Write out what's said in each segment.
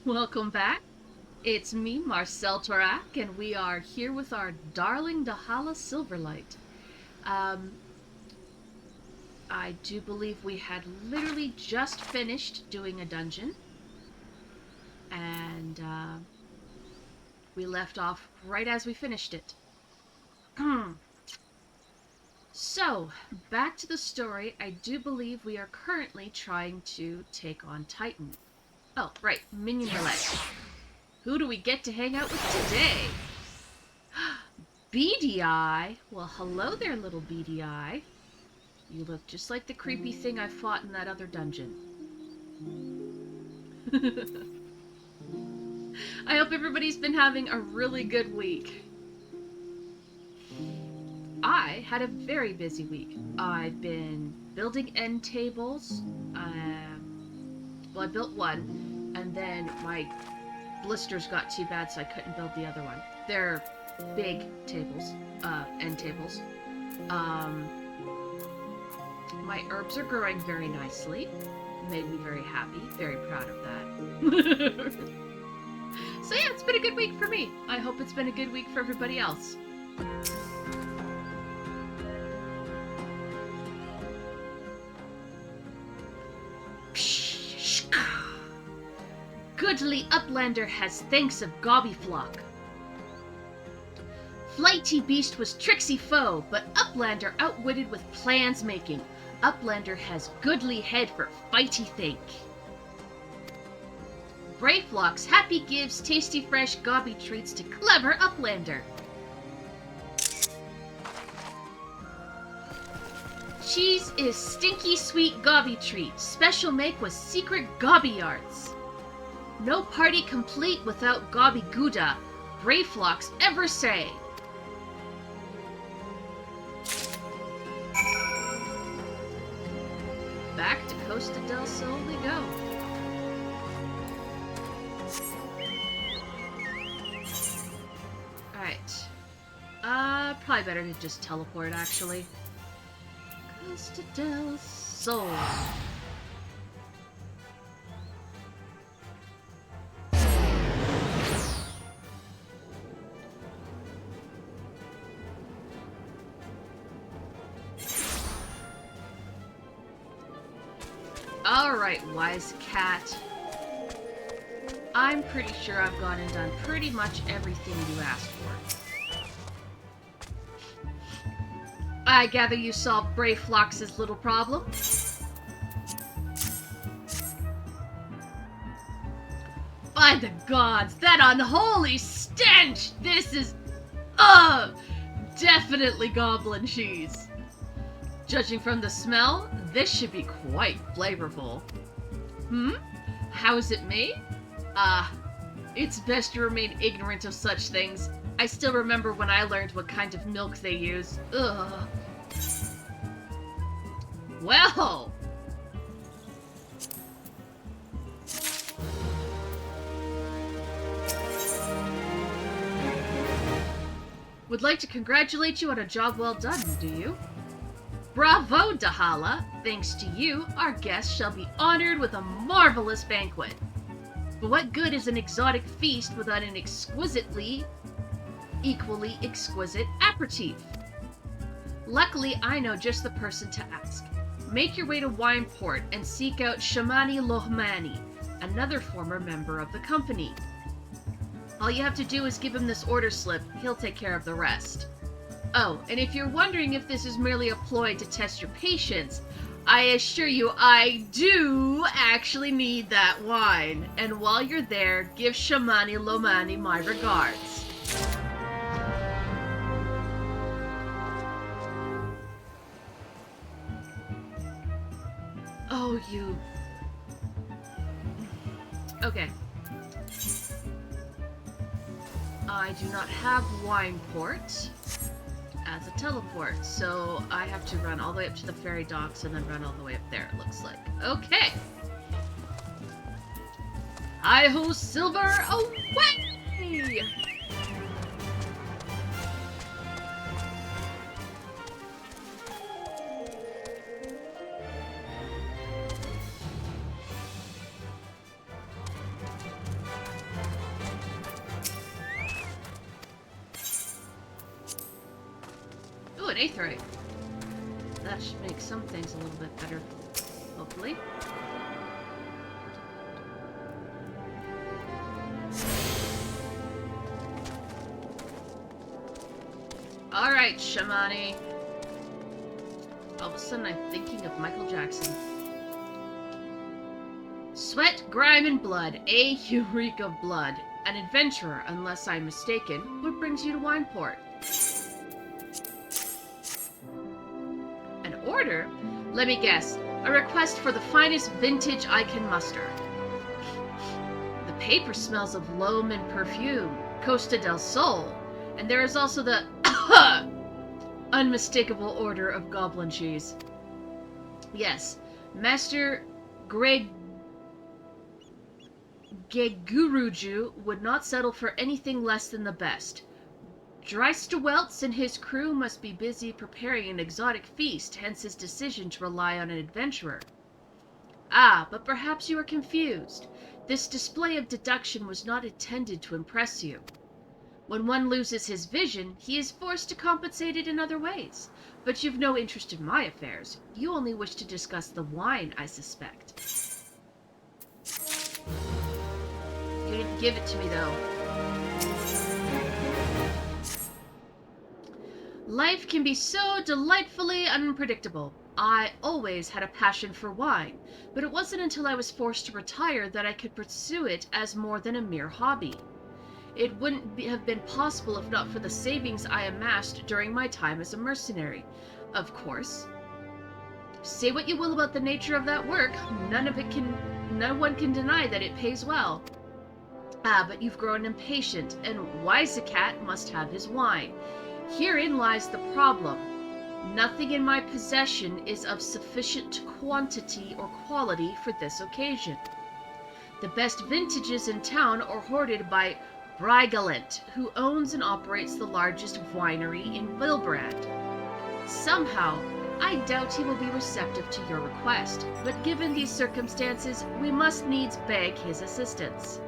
Welcome back. It's me, Marcel Torak, and we are here with our darling Dahala Silverlight. Um, I do believe we had literally just finished doing a dungeon, and we left off right as we finished it. So, back to the story. I do believe we are currently trying to take on Titan. Oh, right, Minion Roulette. Who do we get to hang out with today? Beady Eye? Well, hello there, little Beady Eye. You look just like the creepy thing I fought in that other dungeon. I hope everybody's been having a really good week. I had a very busy week. I've been building end tables. Well, I built one, and then my blisters got too bad, so I couldn't build the other one. They're big tables, end tables. My herbs are growing very nicely. Made me very happy, very proud of that. So yeah, it's been a good week for me. I hope it's been a good week for everybody else. Goodly Uplander has thanks of Gobbyflock. Flighty Beast was tricksy foe, but Uplander outwitted with plans making. Uplander has goodly head for fighty think. Brayflock's happy gives tasty fresh gobby treats to clever Uplander. Cheese is stinky sweet gobby treat, special make with secret gobby arts. No party complete without gobby gouda, Brayflocks ever say. Back to Costa del Sol we go. Alright. Probably better to just teleport, actually. Costa del Sol. Alright, wise cat. I'm pretty sure I've gone and done pretty much everything you asked for. I gather you solved Brayflox's little problem? By the gods, that unholy stench! This is, definitely goblin cheese. Judging from the smell, this should be quite flavorful. How is it made? It's best to remain ignorant of such things. I still remember when I learned what kind of milk they use. Ugh. Well! Would like to congratulate you on a job well done, do you? Bravo, Dahala! Thanks to you, our guests shall be honored with a marvelous banquet. But what good is an exotic feast without an equally exquisite aperitif? Luckily, I know just the person to ask. Make your way to Wineport and seek out Shamani Lohmani, another former member of the company. All you have to do is give him this order slip. He'll take care of the rest. Oh, and if you're wondering if this is merely a ploy to test your patience, I assure you I do actually need that wine. And while you're there, give Shamani Lomani my regards. Oh, you... Okay. I do not have Wineport as a teleport, so I have to run all the way up to the ferry docks and then run all the way up there, it looks like. Okay! Hi-ho, Silver, away! Ooh, an aetheryte. That should make some things a little bit better, hopefully. Alright, Shamani. All of a sudden I'm thinking of Michael Jackson. Sweat, grime, and blood. A reek of blood. An adventurer, unless I'm mistaken. What brings you to Wineport? An order? Let me guess. A request for the finest vintage I can muster. The paper smells of loam and perfume. Costa del Sol. And there is also the unmistakable odor of goblin cheese. Yes, Master Geguruju would not settle for anything less than the best. Dreisteweltz and his crew must be busy preparing an exotic feast, hence his decision to rely on an adventurer. Ah, but perhaps you are confused. This display of deduction was not intended to impress you. When one loses his vision, he is forced to compensate it in other ways. But you've no interest in my affairs. You only wish to discuss the wine, I suspect. You didn't give it to me, though. Life can be so delightfully unpredictable. I always had a passion for wine, but it wasn't until I was forced to retire that I could pursue it as more than a mere hobby. It wouldn't have been possible if not for the savings I amassed during my time as a mercenary. Of course. Say what you will about the nature of that work, no one can deny that it pays well. Ah, but you've grown impatient, and Wisecat must have his wine. Herein lies the problem. Nothing in my possession is of sufficient quantity or quality for this occasion. The best vintages in town are hoarded by Brygalent, who owns and operates the largest winery in Wilbrand. Somehow, I doubt he will be receptive to your request, but given these circumstances, we must needs beg his assistance.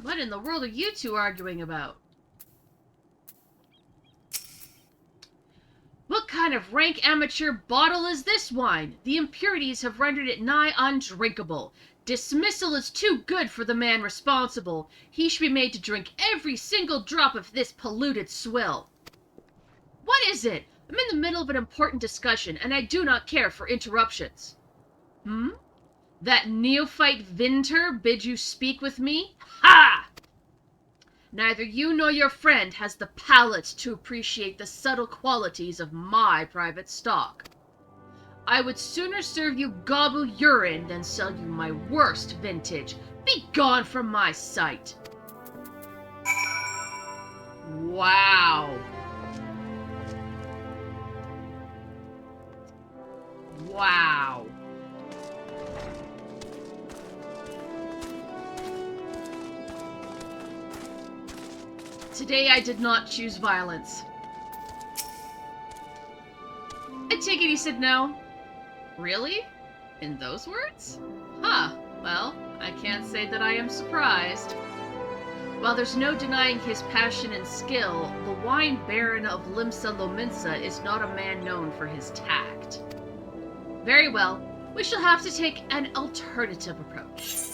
What in the world are you two arguing about? What kind of rank amateur bottle is this wine? The impurities have rendered it nigh undrinkable. Dismissal is too good for the man responsible. He should be made to drink every single drop of this polluted swill. What is it? I'm in the middle of an important discussion, and I do not care for interruptions. That neophyte Vinter bid you speak with me? Ha! Neither you nor your friend has the palate to appreciate the subtle qualities of my private stock. I would sooner serve you gobble urine than sell you my worst vintage. Be gone from my sight. Wow. Wow. Today I did not choose violence. I take it he said no. Really? In those words? Huh. Well, I can't say that I am surprised. While there's no denying his passion and skill, the wine baron of Limsa Lominsa is not a man known for his tact. Very well. We shall have to take an alternative approach.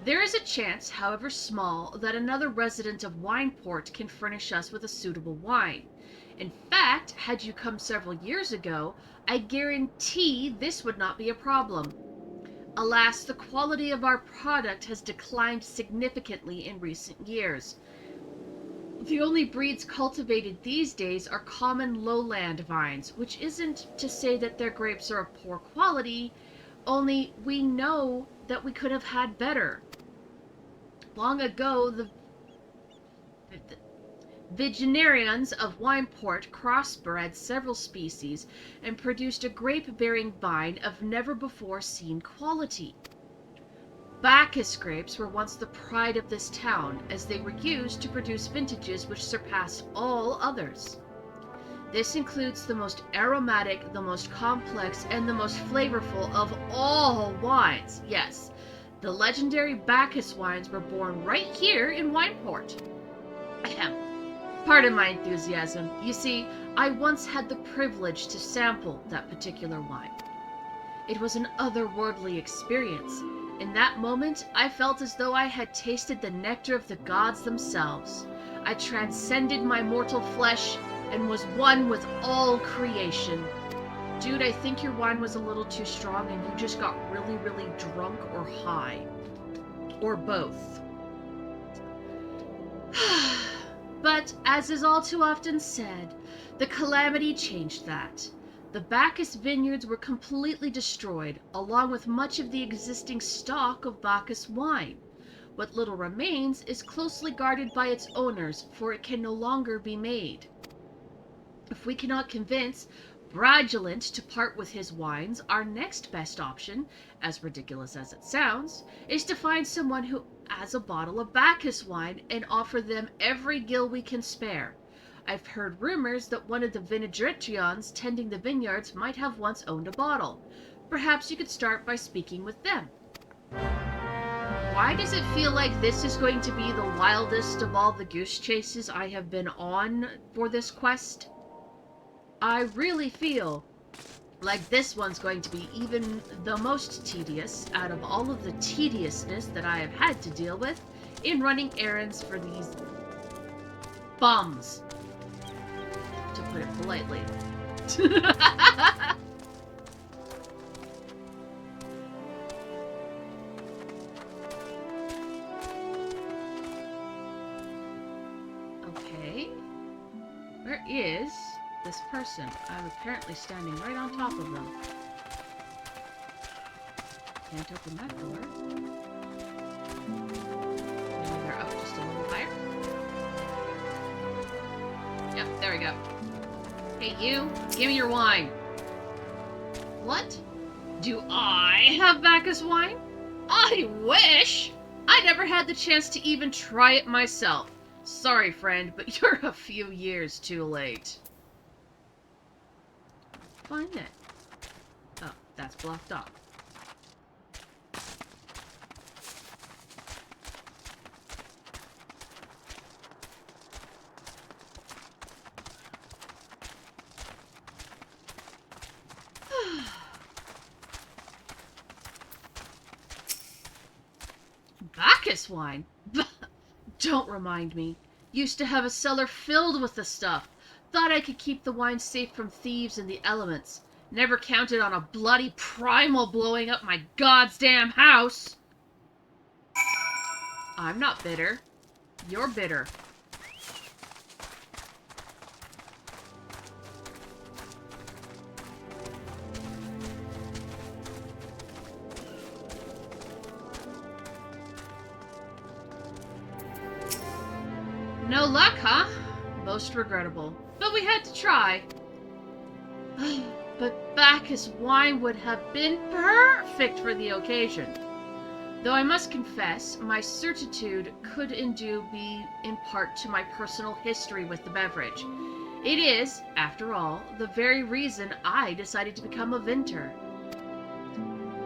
There is a chance, however small, that another resident of Wineport can furnish us with a suitable wine. In fact, had you come several years ago, I guarantee this would not be a problem. Alas, the quality of our product has declined significantly in recent years. The only breeds cultivated these days are common lowland vines, which isn't to say that their grapes are of poor quality, only we know that we could have had better. Long ago, the Viginarians of Wineport crossbred several species and produced a grape-bearing vine of never-before-seen quality. Bacchus grapes were once the pride of this town, as they were used to produce vintages which surpassed all others. This includes the most aromatic, the most complex, and the most flavorful of all wines. Yes, the legendary Bacchus wines were born right here in Wineport. Ahem. Pardon my enthusiasm. You see, I once had the privilege to sample that particular wine. It was an otherworldly experience. In that moment, I felt as though I had tasted the nectar of the gods themselves. I transcended my mortal flesh and was one with all creation. Dude, I think your wine was a little too strong and you just got really, really drunk or high. Or both. But, as is all too often said, the calamity changed that. The Bacchus vineyards were completely destroyed, along with much of the existing stock of Bacchus wine. What little remains is closely guarded by its owners, for it can no longer be made. If we cannot convince Bradulant to part with his wines, our next best option, as ridiculous as it sounds, is to find someone who has a bottle of Bacchus wine and offer them every gill we can spare. I've heard rumors that one of the vinegarians tending the vineyards might have once owned a bottle. Perhaps you could start by speaking with them. Why does it feel like this is going to be the wildest of all the goose chases I have been on for this quest? I really feel like this one's going to be even the most tedious out of all of the tediousness that I have had to deal with in running errands for these bums, to put it politely. Okay. Where is this person? I'm apparently standing right on top of them. Can't open that door. Maybe they're up just a little higher. Yep, there we go. Hey, you, give me your wine. What? Do I have Bacchus wine? I wish! I never had the chance to even try it myself. Sorry, friend, but you're a few years too late. Find it. Oh, that's blocked off. Bacchus wine? Don't remind me. Used to have a cellar filled with the stuff. Thought I could keep the wine safe from thieves and the elements. Never counted on a bloody primal blowing up my goddamn house. I'm not bitter. You're bitter. No luck, huh? Most regrettable. But we had to try. But Bacchus wine would have been perfect for the occasion. Though I must confess, my certitude could indeed be in part to my personal history with the beverage. It is, after all, the very reason I decided to become a vintner.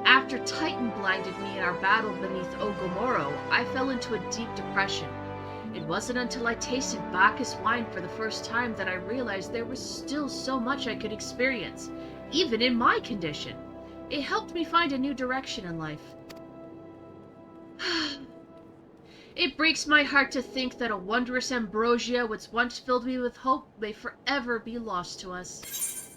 After Titan blinded me in our battle beneath Ogomoro, I fell into a deep depression. It wasn't until I tasted Bacchus wine for the first time that I realized there was still so much I could experience, even in my condition. It helped me find a new direction in life. It breaks my heart to think that a wondrous ambrosia which once filled me with hope may forever be lost to us.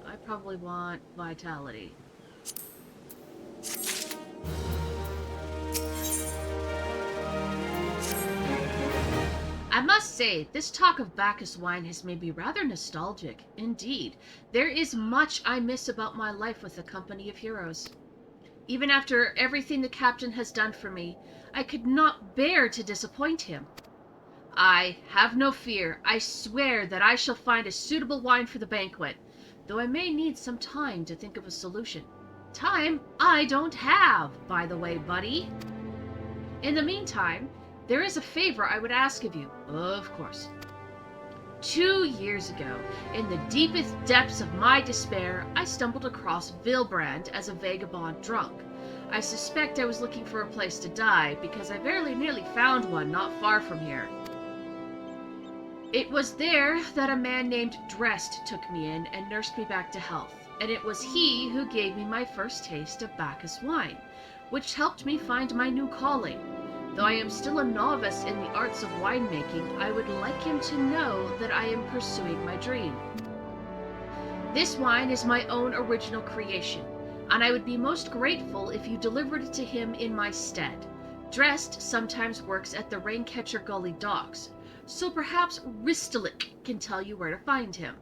I probably want vitality. I must say, this talk of Bacchus wine has made me rather nostalgic. Indeed, there is much I miss about my life with the company of heroes. Even after everything the captain has done for me, I could not bear to disappoint him. I have no fear. I swear that I shall find a suitable wine for the banquet, though I may need some time to think of a solution. Time I don't have, by the way, buddy. In the meantime, there is a favor I would ask of you, of course. 2 years ago, in the deepest depths of my despair, I stumbled across Vilbrand as a vagabond drunk. I suspect I was looking for a place to die, because I very nearly found one not far from here. It was there that a man named Drest took me in and nursed me back to health, and it was he who gave me my first taste of Bacchus wine, which helped me find my new calling. Though I am still a novice in the arts of winemaking, I would like him to know that I am pursuing my dream. This wine is my own original creation, and I would be most grateful if you delivered it to him in my stead. Drest sometimes works at the Raincatcher Gully docks, so perhaps Ristalik can tell you where to find him.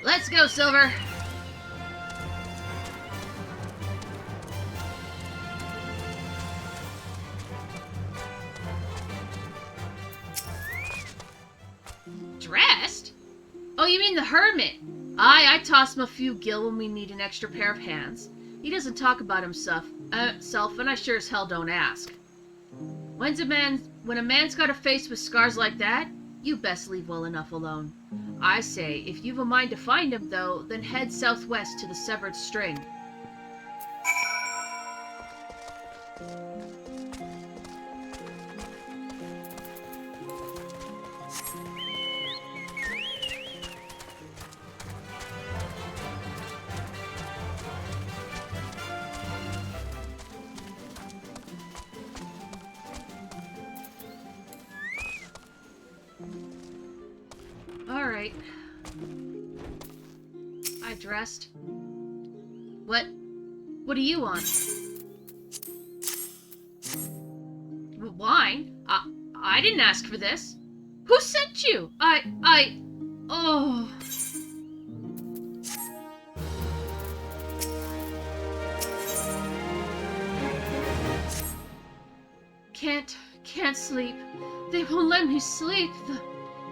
Let's go, Silver! Dressed? Oh, you mean the hermit? Aye, I toss him a few gil when we need an extra pair of hands. He doesn't talk about himself, and I sure as hell don't ask. When a man's got a face with scars like that, you best leave well enough alone. I say, if you've a mind to find him, though, then head southwest to the Severed String. Alright. I dressed. What do you want? Wine? I didn't ask for this. Who sent you? Oh. Can't sleep. They won't let me sleep. The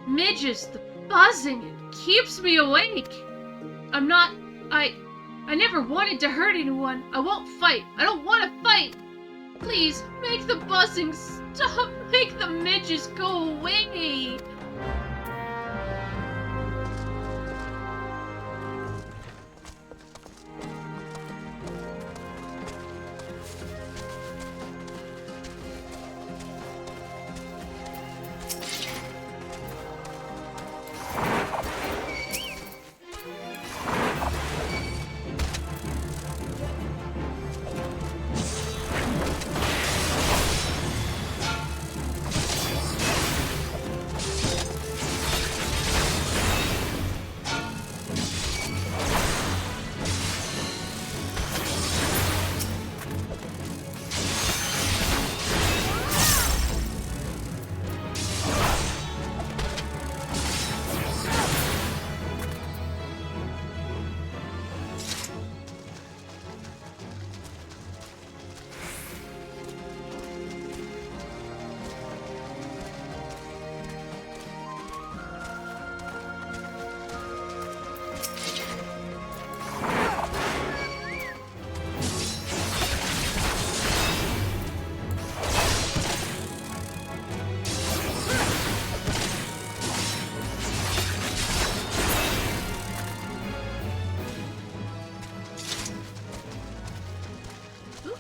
midges, the buzzing, it keeps me awake. I never wanted to hurt anyone. I won't fight. I don't want to fight. Please, make the buzzing stop. Make the midges go away.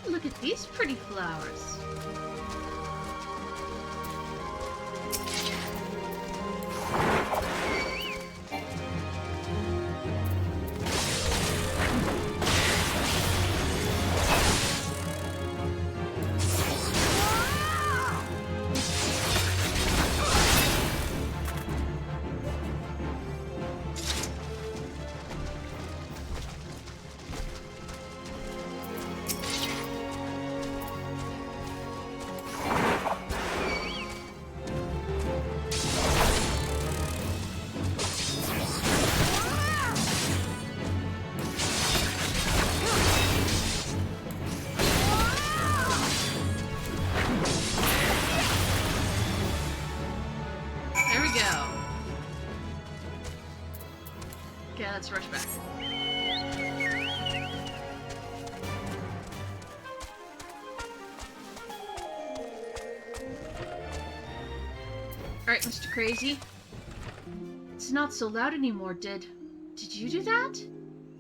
Look at these pretty flowers. Let's rush back. Alright, Mr. Crazy. It's not so loud anymore, did you do that?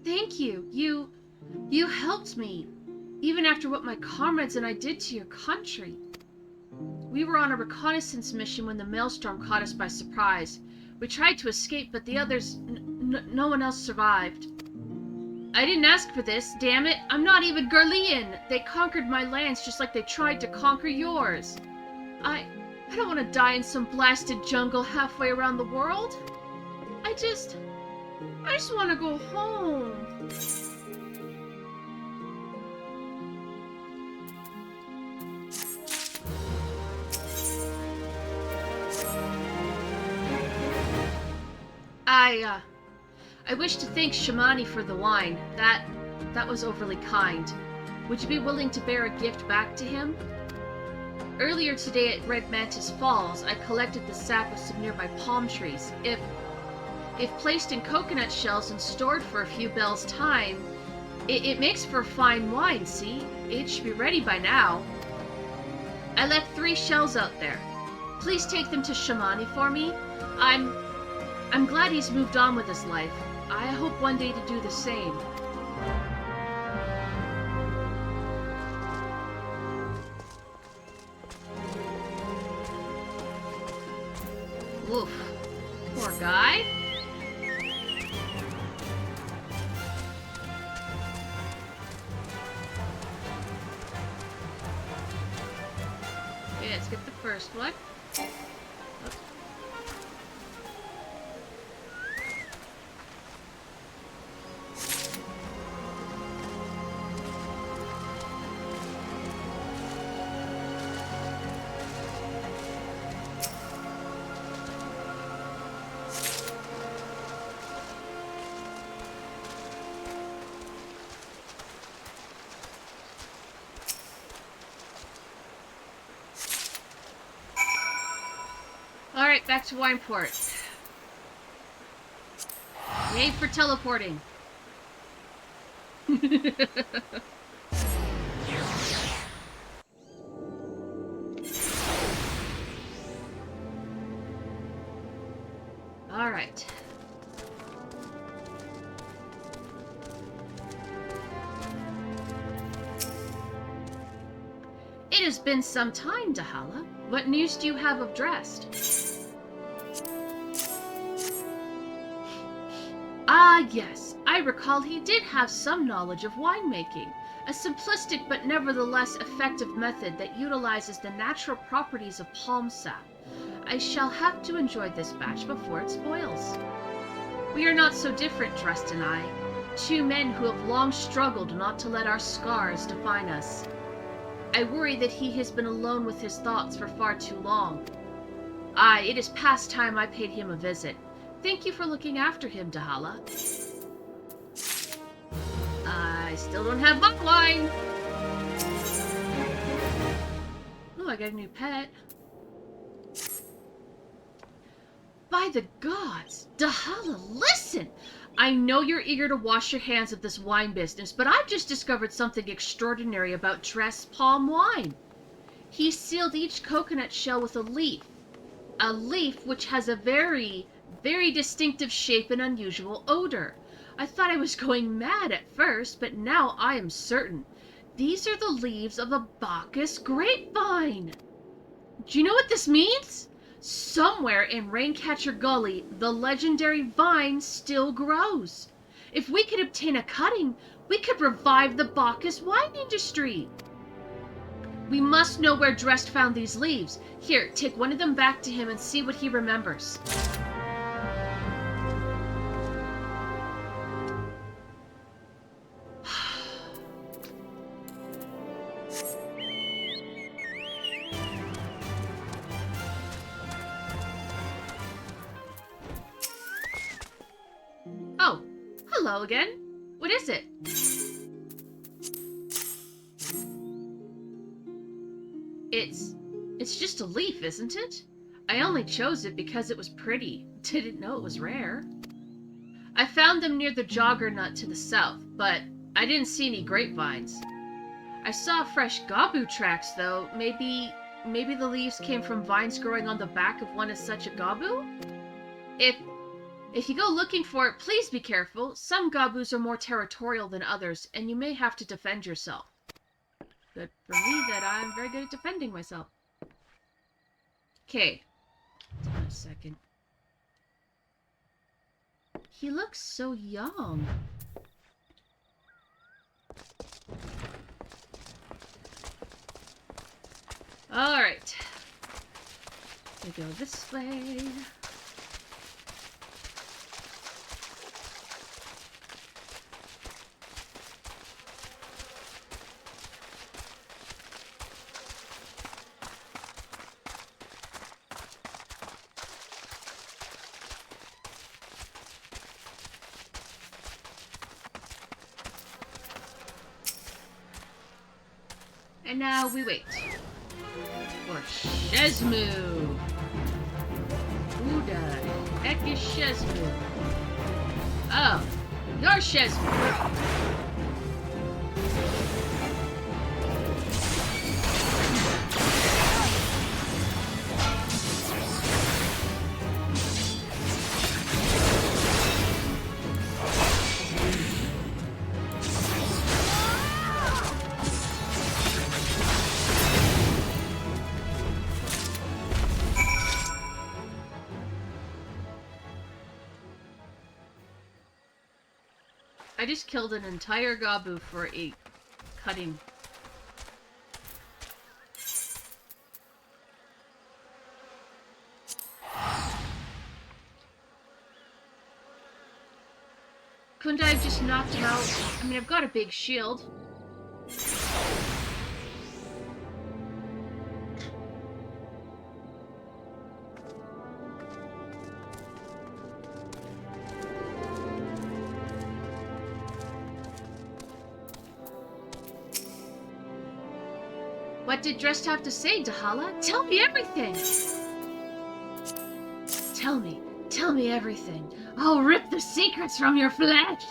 Thank you. You helped me. Even after what my comrades and I did to your country. We were on a reconnaissance mission when the maelstrom caught us by surprise. We tried to escape, but the others... no one else survived. I didn't ask for this, damn it. I'm not even Garlean. They conquered my lands just like they tried to conquer yours. I don't want to die in some blasted jungle halfway around the world. I just want to go home. I wish to thank Shamani for the wine. That was overly kind. Would you be willing to bear a gift back to him? Earlier today at Red Mantis Falls, I collected the sap of some nearby palm trees. If placed in coconut shells and stored for a few bells' time, it makes for fine wine, see? It should be ready by now. I left 3 shells out there. Please take them to Shamani for me. I'm glad he's moved on with his life. I hope one day to do the same. Oof. Poor guy. Okay, let's get the first one. Oops. Alright, back to Wineport. Yay for teleporting. Alright. It has been some time, Dahala. What news do you have of Drest? Ah, yes. I recall he did have some knowledge of winemaking. A simplistic but nevertheless effective method that utilizes the natural properties of palm sap. I shall have to enjoy this batch before it spoils. We are not so different, Drest and I. 2 men who have long struggled not to let our scars define us. I worry that he has been alone with his thoughts for far too long. Aye, it is past time I paid him a visit. Thank you for looking after him, Dahala. I still don't have my wine! Oh, I got a new pet. By the gods! Dahala, listen! I know you're eager to wash your hands of this wine business, but I've just discovered something extraordinary about Drest's palm wine. He sealed each coconut shell with a leaf. A leaf which has a very distinctive shape and unusual odor. I thought I was going mad at first, but now I am certain. These are the leaves of a Bacchus grapevine. Do you know what this means? Somewhere in Raincatcher Gully, the legendary vine still grows. If we could obtain a cutting, we could revive the Bacchus wine industry. We must know where Drest found these leaves. Here, take one of them back to him and see what he remembers. Oh, hello again. What is it? It's just a leaf, isn't it? I only chose it because it was pretty. Didn't know it was rare. I found them near the Juggernaut to the south, but I didn't see any grapevines. I saw fresh gabu tracks, though. Maybe the leaves came from vines growing on the back of one as such a gabu? If you go looking for it, please be careful. Some gabus are more territorial than others, and you may have to defend yourself. Good for me that I'm very good at defending myself. Okay. Hold on a second. He looks so young. Alright. We go this way. And now we wait for Shezmu. Who the heck is Shezmu? Oh, you're Shezmu. I just killed an entire gabu for a cutting. Couldn't I have just knocked him out? I mean, I've got a big shield. What did Dressed have to say, Dahala? Tell me everything! Tell me everything. I'll rip the secrets from your flesh!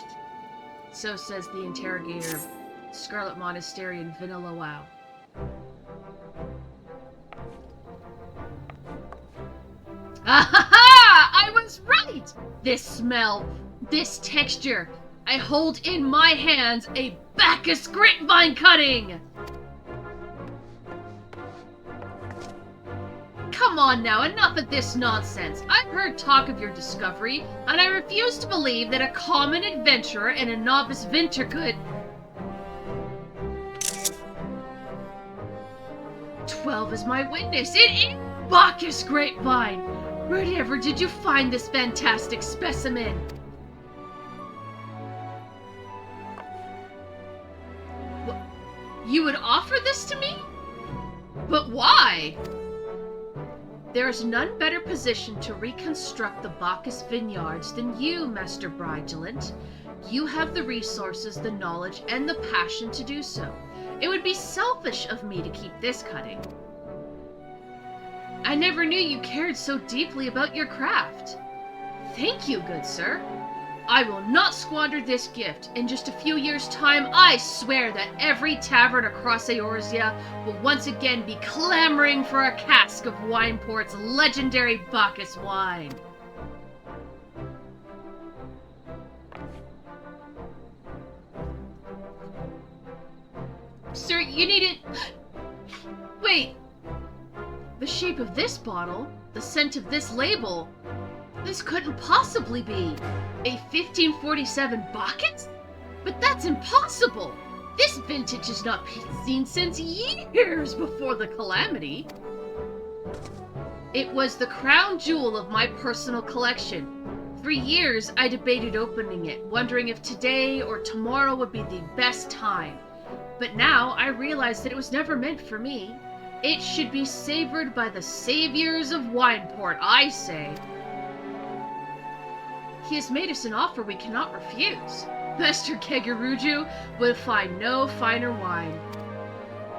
So says the interrogator of Scarlet Monastery in Vanilla WoW. Ah-ha-ha! I was right! This smell, this texture. I hold in my hands a Bacchus grapevine cutting! Come on now, enough of this nonsense. I've heard talk of your discovery, and I refuse to believe that a common adventurer and a novice vinter could... 12 is my witness. It is Bacchus grapevine. Wherever did you find this fantastic specimen? You would offer this to me? But why? There is none better positioned to reconstruct the Bacchus vineyards than you, Master Bridgelant. You have the resources, the knowledge, and the passion to do so. It would be selfish of me to keep this cutting. I never knew you cared so deeply about your craft. Thank you, good sir. I will not squander this gift. In just a few years' time, I swear that every tavern across Eorzea will once again be clamoring for a cask of Wineport's legendary Bacchus wine. Sir, you need it... Wait. The shape of this bottle, the scent of this label... This couldn't possibly be a 1547 Bacchus? But that's impossible! This vintage has not been seen since years before the calamity. It was the crown jewel of my personal collection. For years, I debated opening it, wondering if today or tomorrow would be the best time. But now, I realize that it was never meant for me. It should be savored by the saviors of Wineport, I say. He has made us an offer we cannot refuse. Master Kegaruju would find no finer wine.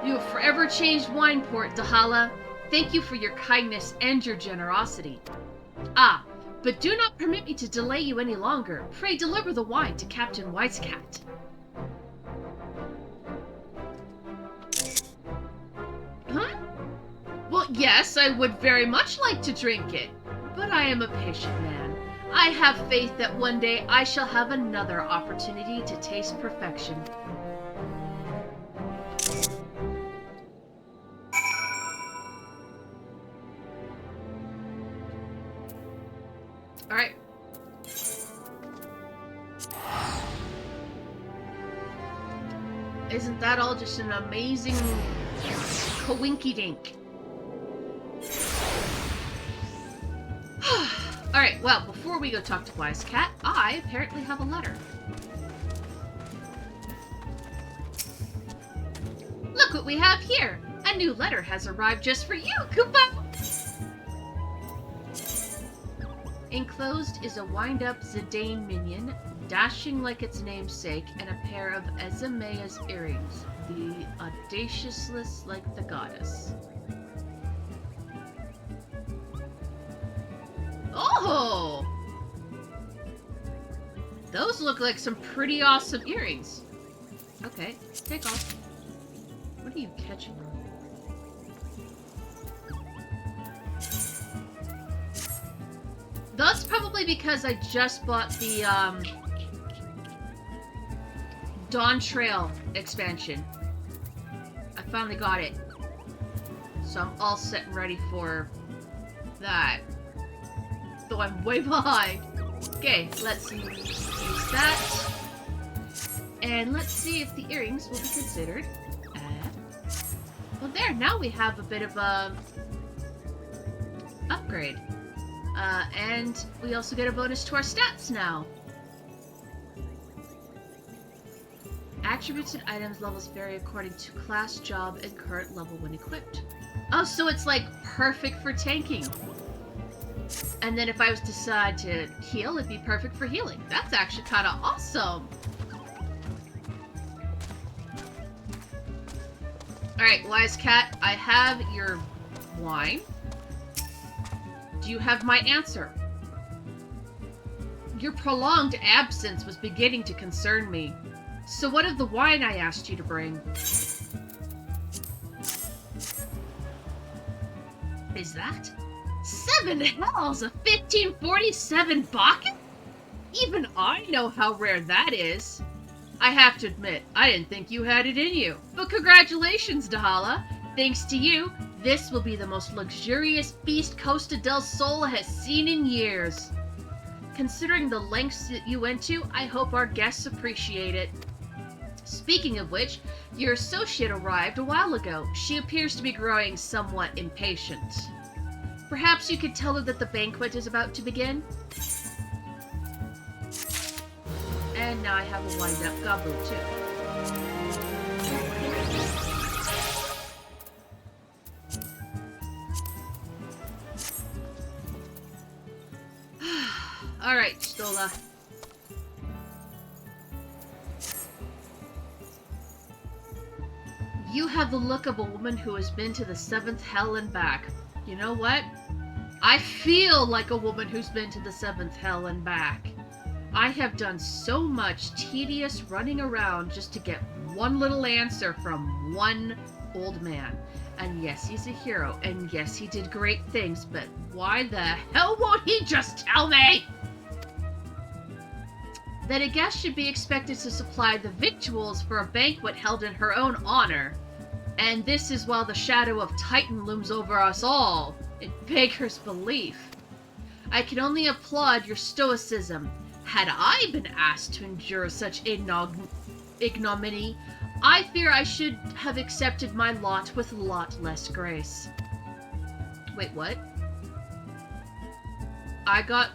You have forever changed Wineport, Dahala. Thank you for your kindness and your generosity. Ah, But do not permit me to delay you any longer. Pray deliver the wine to Captain Wisecat. Huh? Well, yes, I would very much like to drink it, but I am a patient man. I have faith that one day I shall have another opportunity to taste perfection. Alright. Isn't that all just an amazing coinky-dink? Alright, well, before we go talk to Wisecat, I apparently have a letter. Look what we have here! A new letter has arrived just for you, Koopa! Enclosed is a wind-up Zidane minion, dashing like its namesake, and a pair of Ezimea's earrings, the audaciousness like the goddess. Oh! Those look like some pretty awesome earrings. Okay, take off. What are you catching? That's probably because I just bought the Dawn Trail expansion. I finally got it. So I'm all set and ready for that. Though I'm way behind. Okay, let's use that. And let's see if the earrings will be considered. Well, there, now we have a bit of a upgrade. And we also get a bonus to our stats now. Attributes and items levels vary according to class, job, and current level when equipped. Oh, so it's like perfect for tanking. And then if I was to decide to heal, it'd be perfect for healing. That's actually kind of awesome. Alright, Wisecat, I have your wine. Do you have my answer? Your prolonged absence was beginning to concern me. So what of the wine I asked you to bring? Is that? 7 hells, a 1547 Bakken? Even I know how rare that is. I have to admit, I didn't think you had it in you. But congratulations, Dahala. Thanks to you, this will be the most luxurious feast Costa del Sol has seen in years. Considering the lengths that you went to, I hope our guests appreciate it. Speaking of which, your associate arrived a while ago. She appears to be growing somewhat impatient. Perhaps you could tell her that the banquet is about to begin? And now I have a wind-up Gabu, too. Alright, Stola. You have the look of a woman who has been to the 7th hell and back. You know what? I feel like a woman who's been to the 7th hell and back. I have done so much tedious running around just to get one little answer from one old man. And yes, he's a hero, and yes, he did great things, but why the hell won't he just tell me? That a guest should be expected to supply the victuals for a banquet held in her own honor. And this is while the shadow of Titan looms over us all. It beggars belief. I can only applaud your stoicism. Had I been asked to endure such ignominy, I fear I should have accepted my lot with a lot less grace. Wait, what? I got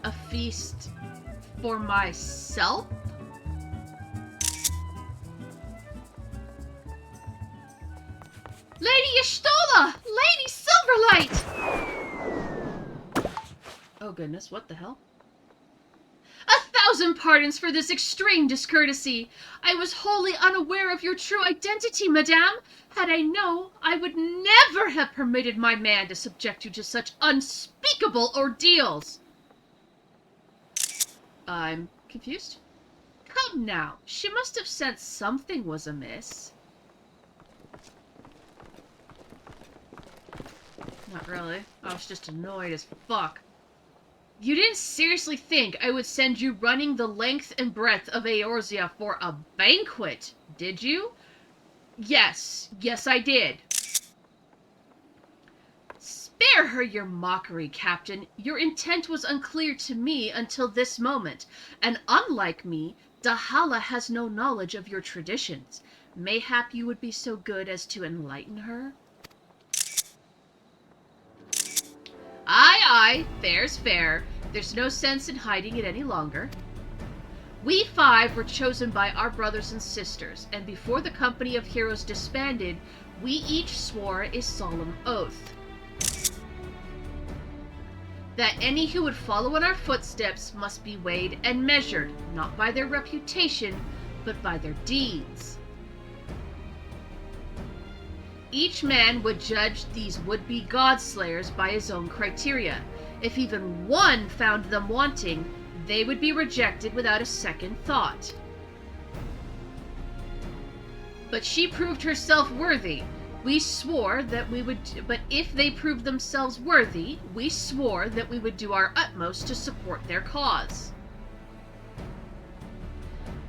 a feast for myself? Lady Y'shtola! Lady Silverlight! Oh goodness, what the hell? 1,000 pardons for this extreme discourtesy. I was wholly unaware of your true identity, madame. Had I known, I would never have permitted my man to subject you to such unspeakable ordeals. I'm confused. Come now, she must have sensed something was amiss. Not really. I was just annoyed as fuck. You didn't seriously think I would send you running the length and breadth of Eorzea for a banquet, did you? Yes, I did. Spare her your mockery, Captain. Your intent was unclear to me until this moment, and unlike me, Dahala has no knowledge of your traditions. Mayhap you would be so good as to enlighten her? Aye, fair's fair. There's no sense in hiding it any longer. We 5 were chosen by our brothers and sisters, and before the company of heroes disbanded, we each swore a solemn oath that any who would follow in our footsteps must be weighed and measured, not by their reputation, but by their deeds. Each man would judge these would-be god-slayers by his own criteria. If even one found them wanting, they would be rejected without a second thought. But she proved herself worthy. We swore that we would, but if they proved themselves worthy, we swore that we would do our utmost to support their cause.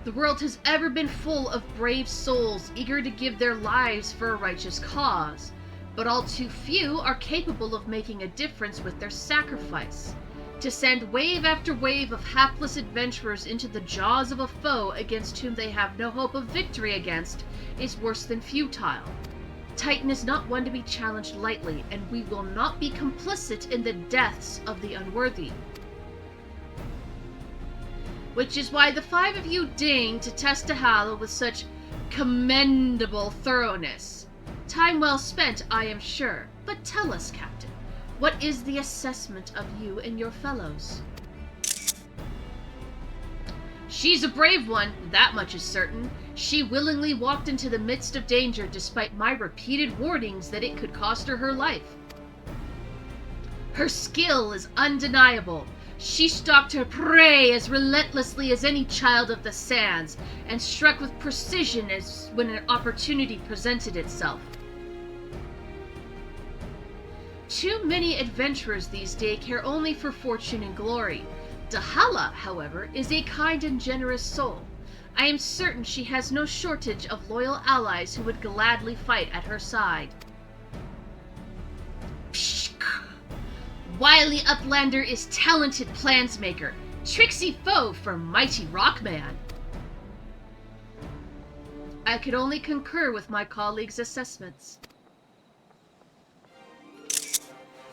The world has ever been full of brave souls eager to give their lives for a righteous cause, but all too few are capable of making a difference with their sacrifice. To send wave after wave of hapless adventurers into the jaws of a foe against whom they have no hope of victory against is worse than futile. Titan is not one to be challenged lightly, and we will not be complicit in the deaths of the unworthy. Which is why the 5 of you deigned to test Dahala with such commendable thoroughness. Time well spent, I am sure. But tell us, Captain, what is the assessment of you and your fellows? She's a brave one, that much is certain. She willingly walked into the midst of danger despite my repeated warnings that it could cost her her life. Her skill is undeniable. She stalked her prey as relentlessly as any child of the sands, and struck with precision as when an opportunity presented itself. Too many adventurers these days care only for fortune and glory. Dahala, however, is a kind and generous soul. I am certain she has no shortage of loyal allies who would gladly fight at her side. Pshk! Wily Uplander is talented plansmaker, tricksy foe for mighty Rockman. I could only concur with my colleagues' assessments.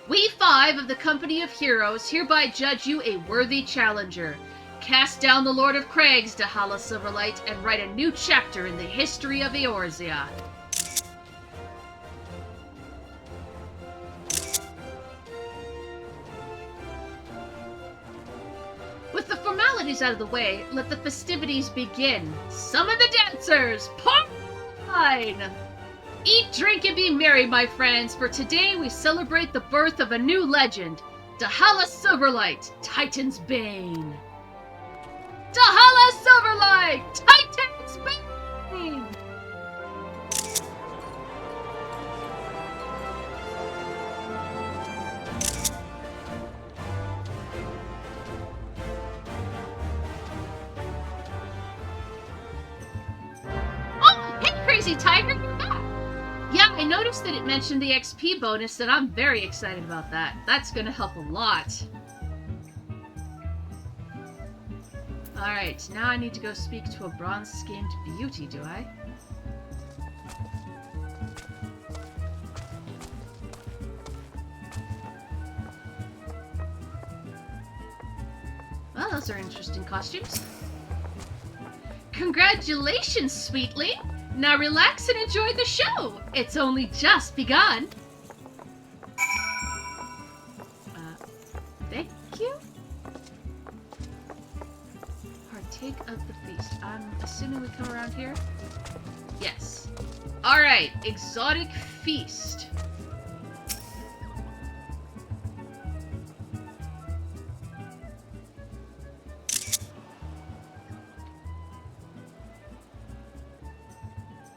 We 5 of the Company of Heroes hereby judge you a worthy challenger. Cast down the Lord of Crags, Dahala Silverlight, and write a new chapter in the history of Eorzea. With the formalities out of the way, let the festivities begin. Summon the dancers! Pine! Eat, drink, and be merry, my friends, for today we celebrate the birth of a new legend, Dahala Silverlight, Titan's Bane. Dahala Silverlight, Titan's Bane! Oh, hey, Crazy Tiger, you're back! Yeah, I noticed that it mentioned the XP bonus, and I'm very excited about that. That's gonna help a lot. Alright, now I need to go speak to a bronze-skinned beauty, do I? Well, those are interesting costumes. Congratulations, Sweetly! Now relax and enjoy the show! It's only just begun! Thank you? I'm assuming we come around here? Yes. Alright, exotic feast.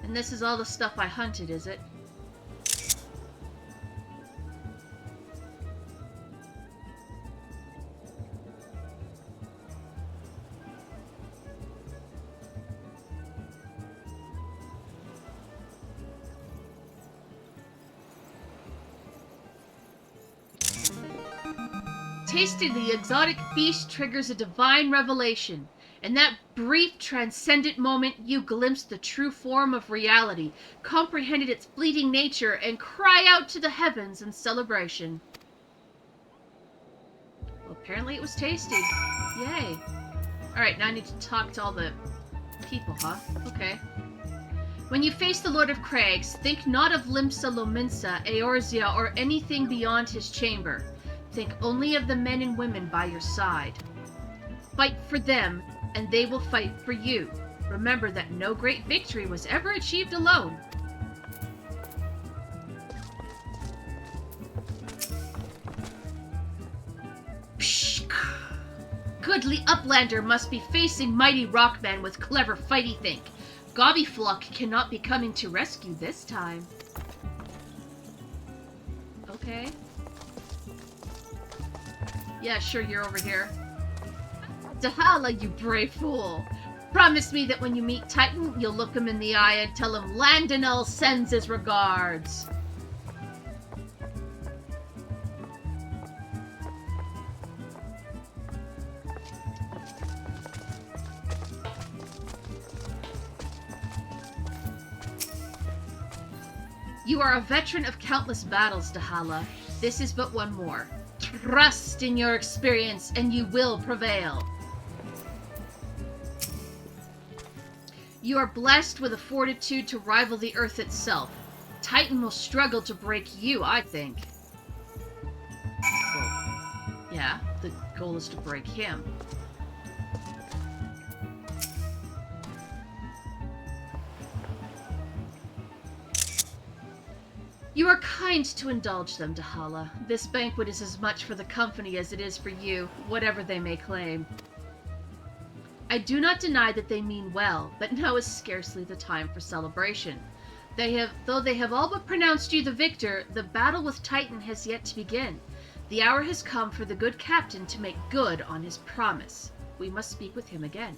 And this is all the stuff I hunted, is it? Tasting the exotic feast triggers a divine revelation. In that brief, transcendent moment, you glimpsed the true form of reality, comprehended its fleeting nature, and cry out to the heavens in celebration. Well, apparently it was tasty. Yay. Alright, now I need to talk to all the people, huh? Okay. When you face the Lord of Crags, think not of Limsa Lominsa, Eorzea, or anything beyond his chamber. Think only of the men and women by your side. Fight for them, and they will fight for you. Remember that no great victory was ever achieved alone. Psh! Goodly Uplander must be facing mighty Rockman with clever fighty think. Gobbyflock cannot be coming to rescue this time. Okay. Yeah, sure, you're over here. Dahala, you brave fool! Promise me that when you meet Titan, you'll look him in the eye and tell him Landonell sends his regards. You are a veteran of countless battles, Dahala. This is but one more. Trust in your experience, and you will prevail. You are blessed with a fortitude to rival the Earth itself. Titan will struggle to break you, I think. Well, yeah, the goal is to break him. You are kind to indulge them, Dahala. This banquet is as much for the company as it is for you, whatever they may claim. I do not deny that they mean well, but now is scarcely the time for celebration. Though they have all but pronounced you the victor, the battle with Titan has yet to begin. The hour has come for the good captain to make good on his promise. We must speak with him again.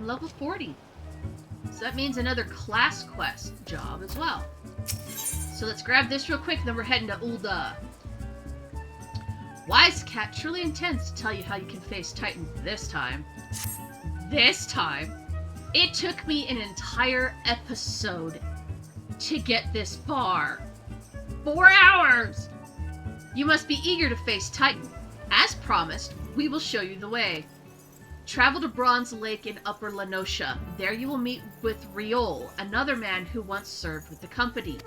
Level 40. So that means another class quest job as well. So let's grab this real quick, then we're heading to Ul'dah. Wise Cat truly intends to tell you how you can face Titan this time. This time? It took me an entire episode to get this far. 4 hours! You must be eager to face Titan. As promised, we will show you the way. Travel to Bronze Lake in Upper Lenosha. There you will meet with Riol, another man who once served with the company.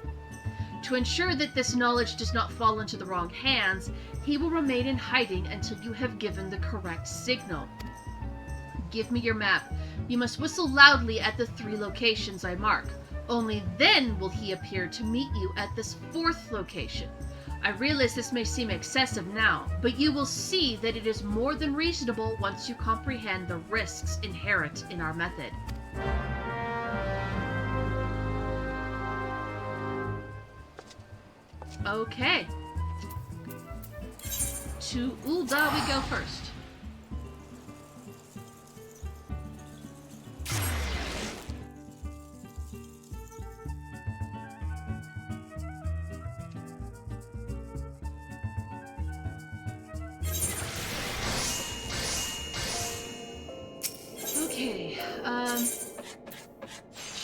To ensure that this knowledge does not fall into the wrong hands, he will remain in hiding until you have given the correct signal. Give me your map. You must whistle loudly at the 3 locations I mark. Only then will he appear to meet you at this 4th location. I realize this may seem excessive now, but you will see that it is more than reasonable once you comprehend the risks inherent in our method. Okay. To Ul'dah we go first.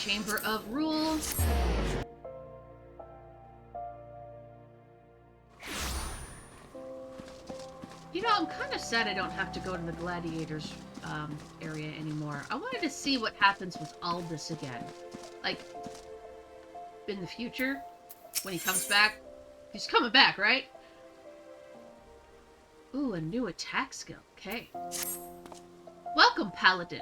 Chamber of Rule. You know, I'm kind of sad I don't have to go to the gladiators area anymore. I wanted to see what happens with Aldous again. Like, in the future, when he comes back. He's coming back, right? Ooh, a new attack skill. Okay. Welcome, Paladin.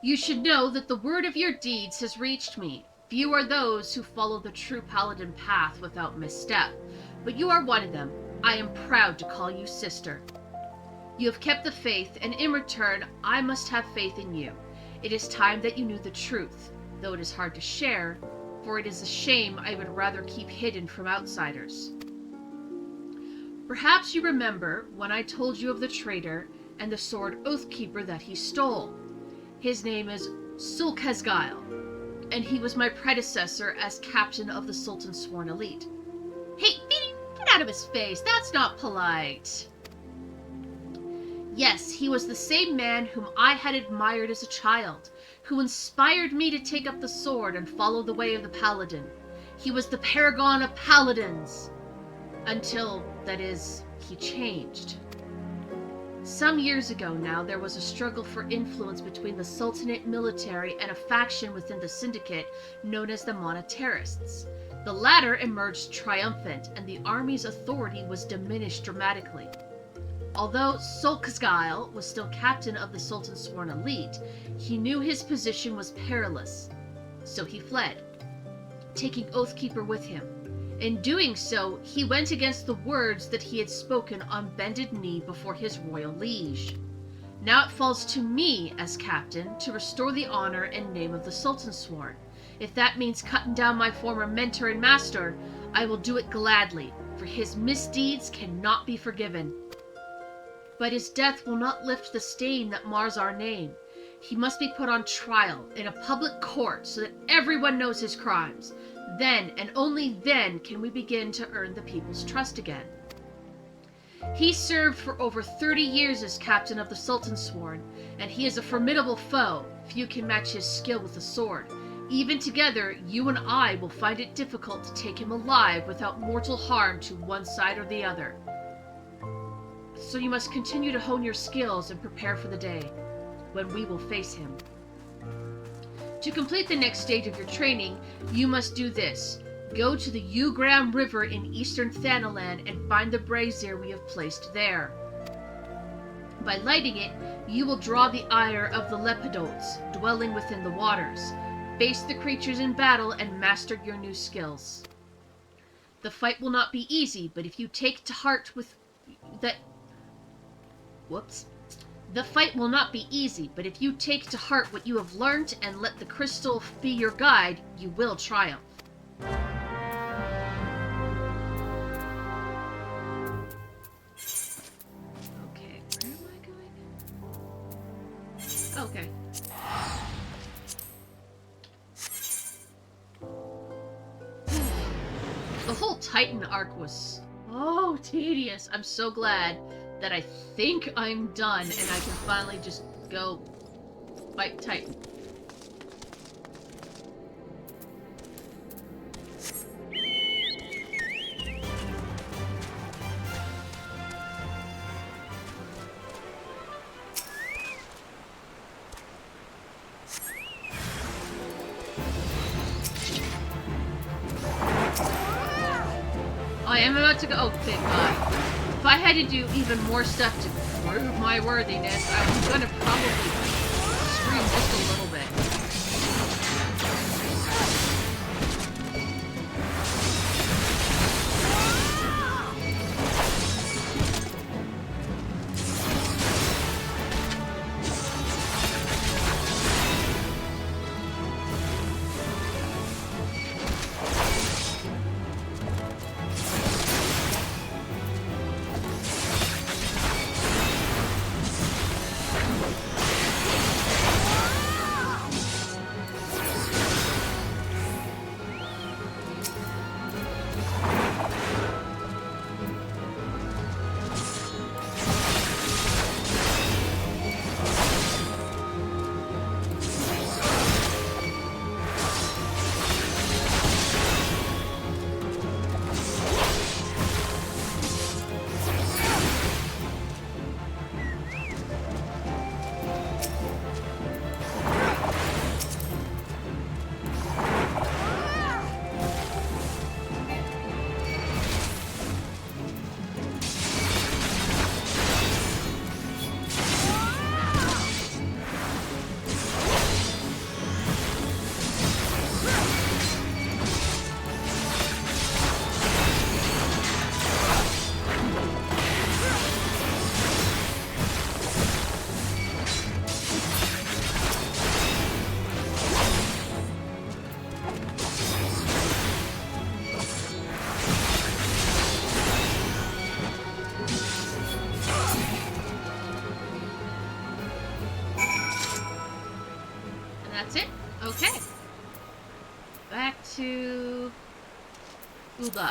You should know that the word of your deeds has reached me. Few are those who follow the true Paladin path without misstep, but you are one of them. I am proud to call you sister. You have kept the faith, and in return, I must have faith in you. It is time that you knew the truth, though it is hard to share, for it is a shame I would rather keep hidden from outsiders. Perhaps you remember when I told you of the traitor and the sword Oathkeeper that he stole. His name is Sulkazgail, and he was my predecessor as captain of the Sultan's Sworn Elite. Hey, get out of his face! That's not polite! Yes, he was the same man whom I had admired as a child, who inspired me to take up the sword and follow the way of the Paladin. He was the paragon of paladins! Until, that is, he changed. Some years ago now, there was a struggle for influence between the Sultanate military and a faction within the syndicate known as the Monetarists. The latter emerged triumphant, and the army's authority was diminished dramatically. Although Sulkazgail was still captain of the Sultan's Sworn Elite, he knew his position was perilous, so he fled, taking Oathkeeper with him. In doing so, he went against the words that he had spoken on bended knee before his royal liege. Now it falls to me, as captain, to restore the honor and name of the Sultansworn. If that means cutting down my former mentor and master, I will do it gladly, for his misdeeds cannot be forgiven. But his death will not lift the stain that mars our name. He must be put on trial in a public court so that everyone knows his crimes. Then, and only then, can we begin to earn the people's trust again. He served for over 30 years as captain of the Sultansworn, and he is a formidable foe. Few can match his skill with the sword. Even together, you and I will find it difficult to take him alive without mortal harm to one side or the other. So you must continue to hone your skills and prepare for the day when we will face him. To complete the next stage of your training, you must do this. Go to the Ugram River in eastern Thanalan and find the brazier we have placed there. By lighting it, you will draw the ire of the Lepidotes, dwelling within the waters. Face the creatures in battle and master your new skills. The fight will not be easy, but if you take to heart with that... The fight will not be easy, but if you take to heart what you have learned and let the crystal be your guide, you will triumph. Okay, where am I going? Okay. The whole Titan arc was so tedious. I'm so glad that I think I'm done and I can finally just go fight Titan. I am about to go. Oh, thank God. If I had to do even more stuff to prove my worthiness, I was gonna probably scream just a little bit. That's it? Okay. Back to Uba.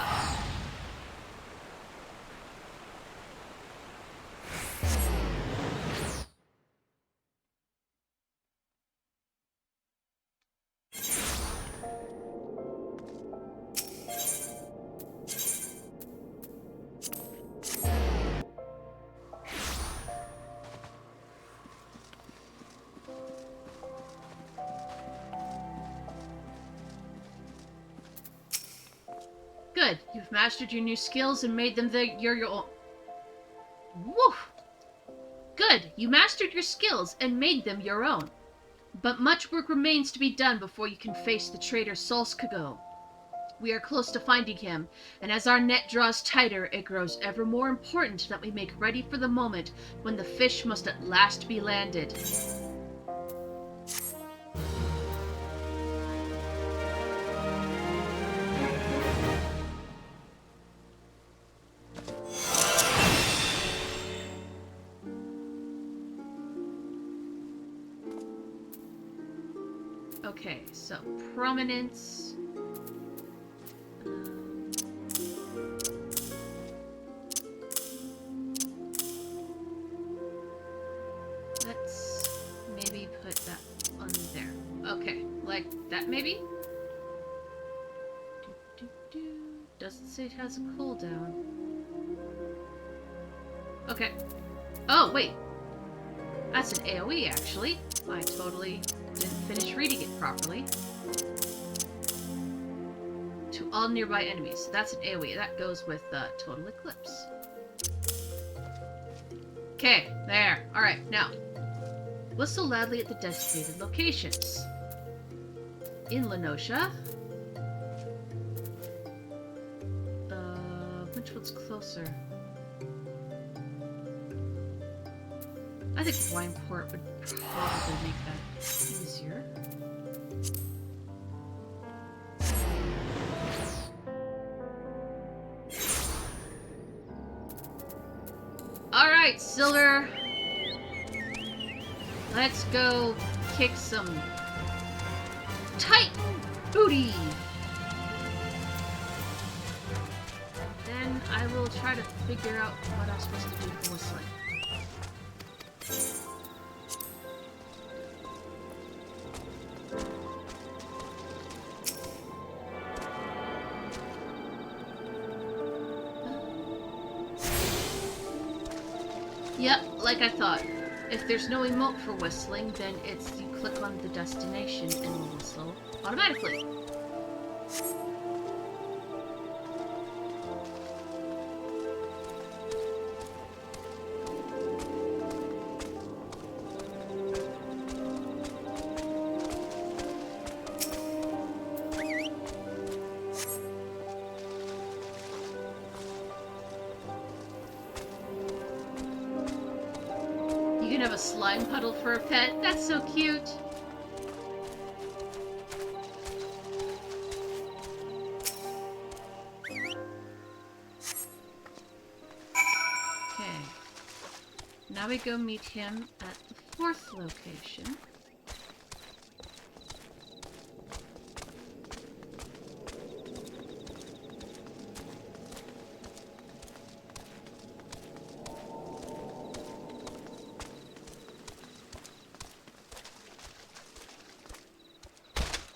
Good. You've mastered your new skills and made them your own. Woo! Good. You mastered your skills and made them your own. But much work remains to be done before you can face the traitor Solskago. We are close to finding him, and as our net draws tighter, it grows ever more important that we make ready for the moment when the fish must at last be landed. Okay, so prominence. Let's maybe put that on there. Okay, like that maybe? Doesn't say it has a cooldown. Okay. Oh, wait. That's an AoE, actually. I totally didn't finish reading it properly. To all nearby enemies. So that's an AoE. That goes with Total Eclipse. Okay, there. Alright, now. Whistle loudly at the designated locations. In Lenosha. Which one's closer? I think Wineport would probably make that easier. Alright, Silver. Let's go kick some Titan booty. Then I will try to figure out what I'm supposed to do for whistling. Yep, like I thought. If there's no emote for whistling, then it's you click on the destination and it'll whistle automatically. You can have a slime puddle for a pet. That's so cute. Okay. Now we go meet him at the 4th location.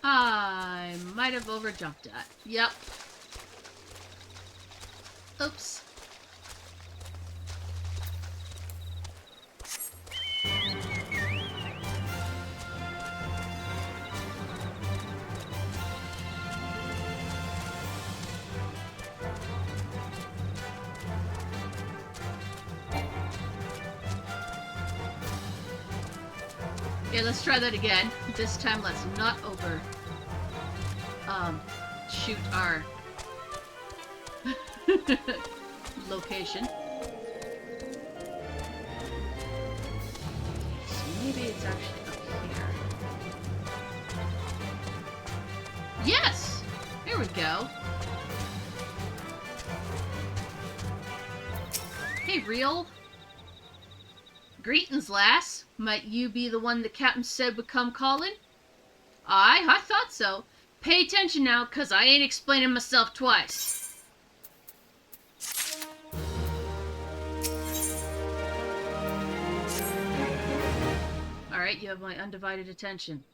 I might have overjumped that. Yep. Oops. Okay, let's try that again. This time let's not shoot our location. So maybe it's actually up here. Yes! Here we go. Hey, Real. Greetings, lass. Might you be the one the captain said would come calling? Aye, I thought so. Pay attention now, 'cause I ain't explaining myself twice. Alright, you have my undivided attention.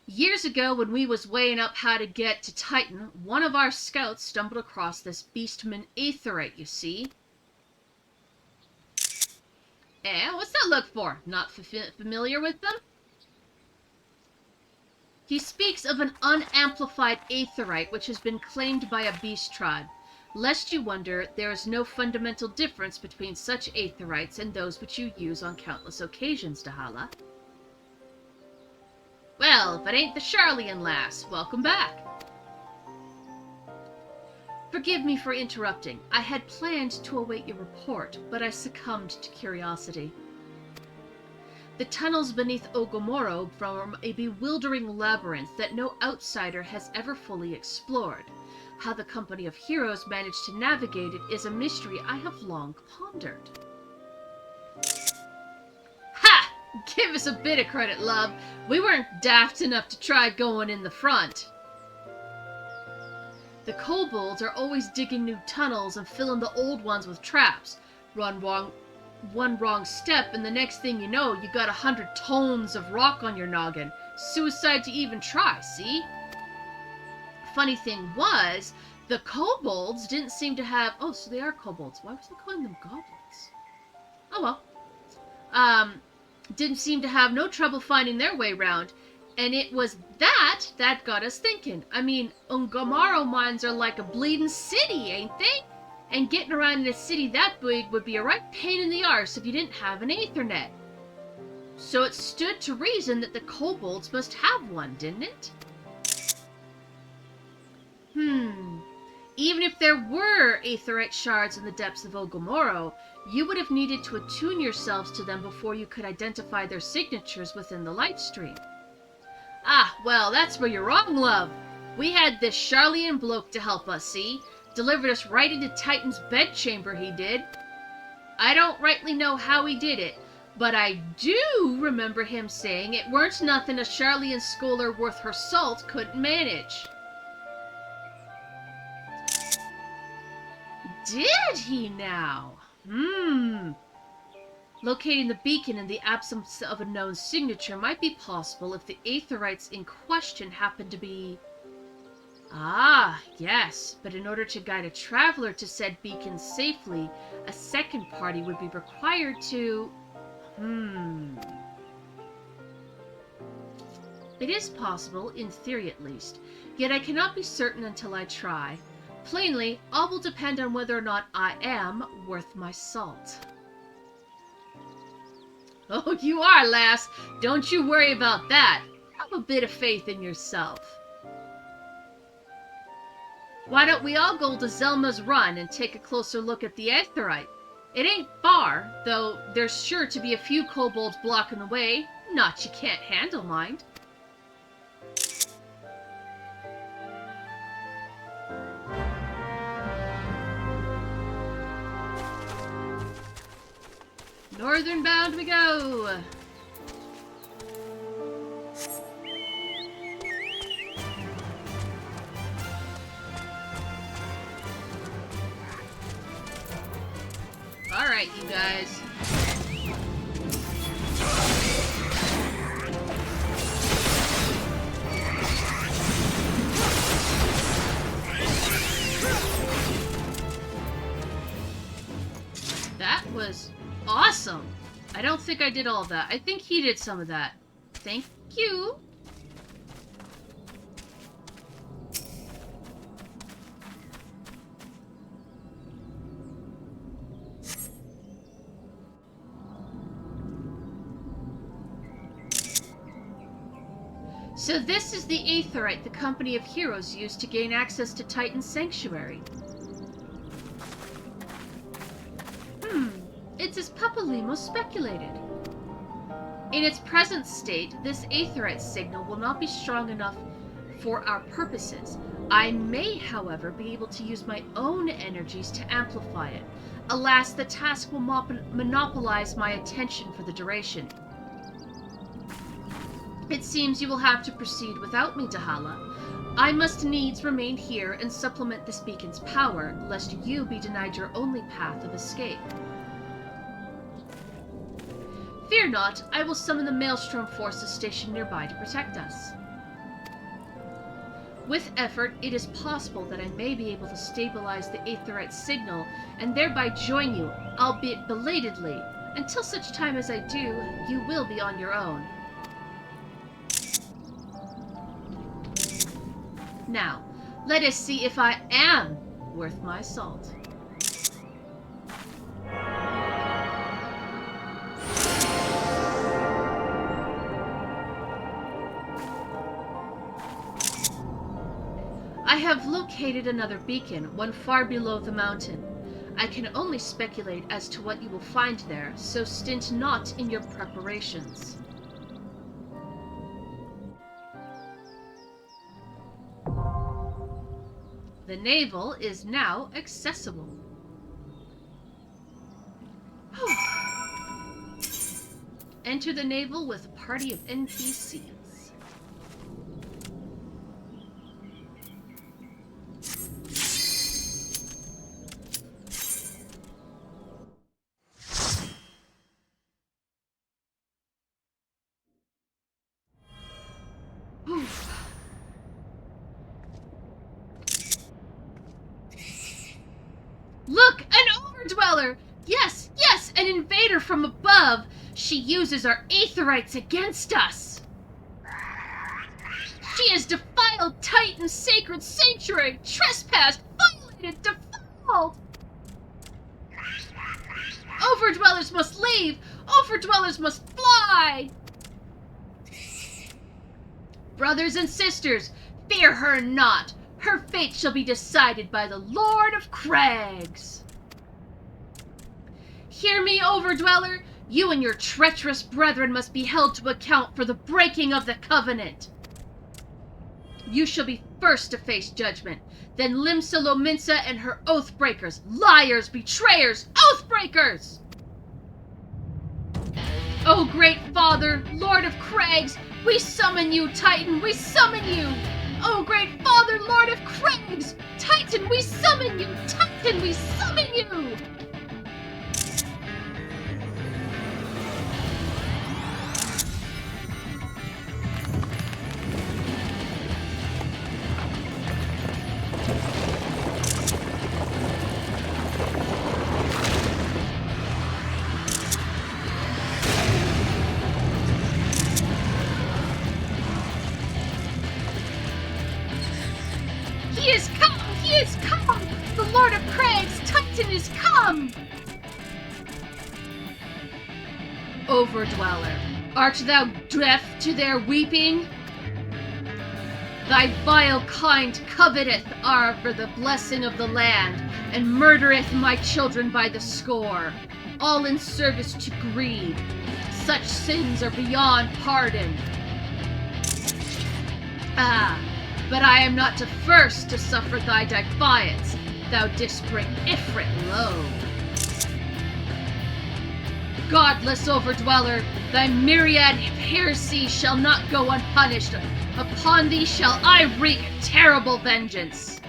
Years ago, when we was weighing up how to get to Titan, one of our scouts stumbled across this beastman Aetherite, you see. What's that look for? Not familiar with them? He speaks of an unamplified Aetherite which has been claimed by a beast tribe. Lest you wonder, there is no fundamental difference between such Aetherites and those which you use on countless occasions, Dahala. Well, if it ain't the Charlian lass, welcome back. Forgive me for interrupting. I had planned to await your report, but I succumbed to curiosity. The tunnels beneath Ogomoro form a bewildering labyrinth that no outsider has ever fully explored. How the company of heroes managed to navigate it is a mystery I have long pondered. Ha! Give us a bit of credit, love. We weren't daft enough to try going in the front. The kobolds are always digging new tunnels and filling the old ones with traps. One wrong step and the next thing you know, you got 100 tons of rock on your noggin. Suicide to even try, see? Funny thing was, the kobolds didn't seem to have... Oh, so they are kobolds. Why was I calling them goblins? Oh well. Didn't seem to have no trouble finding their way round. And it was that got us thinking. I mean, Ungomaro mines are like a bleeding city, ain't they? And getting around in a city that big would be a right pain in the arse if you didn't have an Aethernet. So it stood to reason that the kobolds must have one, didn't it? Even if there were Aetherite shards in the depths of Ogomoro, you would have needed to attune yourselves to them before you could identify their signatures within the light stream. Ah, well, that's where you're wrong, love. We had this Charlian bloke to help us, see? Delivered us right into Titan's bedchamber, he did. I don't rightly know how he did it, but I do remember him saying it weren't nothing a Charlian scholar worth her salt couldn't manage. Did he now? Locating the beacon in the absence of a known signature might be possible if the Aetherites in question happen to be... Ah, yes, but in order to guide a traveler to said beacon safely, a second party would be required to... It is possible, in theory at least, yet I cannot be certain until I try. Plainly, all will depend on whether or not I am worth my salt. Oh, you are, lass. Don't you worry about that. Have a bit of faith in yourself. Why don't we all go to Zelma's Run and take a closer look at the Aetherite? It ain't far, though there's sure to be a few kobolds blocking the way. Not you can't handle, mind. Northern bound we go! Alright, you guys. That was awesome! I don't think I did all of that. I think he did some of that. Thank you! So this is the Aetherite the company of heroes used to gain access to Titan's sanctuary. It's as Papalimo speculated. In its present state, this Aetherite signal will not be strong enough for our purposes. I may, however, be able to use my own energies to amplify it. Alas, the task will monopolize my attention for the duration. It seems you will have to proceed without me, Dahala. I must needs remain here and supplement this beacon's power, lest you be denied your only path of escape. Fear not, I will summon the Maelstrom forces stationed nearby to protect us. With effort, it is possible that I may be able to stabilize the Aetherite signal and thereby join you, albeit belatedly. Until such time as I do, you will be on your own. Now, let us see if I am worth my salt. I have located another beacon, one far below the mountain. I can only speculate as to what you will find there, so stint not in your preparations. The navel is now accessible. Enter the navel with a party of NPCs. Look, an overdweller! Yes, yes, an invader from above! She uses our aetherites against us! She has defiled Titan's sacred sanctuary, trespassed, violated, defiled! Overdwellers must leave! Overdwellers must fly! Brothers and sisters, fear her not! Her fate shall be decided by the Lord of Crags. Hear me, Overdweller. You and your treacherous brethren must be held to account for the breaking of the covenant. You shall be first to face judgment, then Limsa Lominsa and her oathbreakers, liars, betrayers, oathbreakers! O great Father, Lord of Crags, we summon you, Titan, we summon you! Oh, great Father, Lord of Crags! Titan, we summon you! Titan, we summon you! He is come! He is come! The Lord of Crags, Titan is come! Overdweller, art thou deaf to their weeping? Thy vile kind coveteth for the blessing of the land, and murdereth my children by the score, all in service to greed. Such sins are beyond pardon. Ah, but I am not the first to suffer thy defiance. Thou didst bring Ifrit low. Godless overdweller, thy myriad heresies shall not go unpunished. Upon thee shall I wreak terrible vengeance.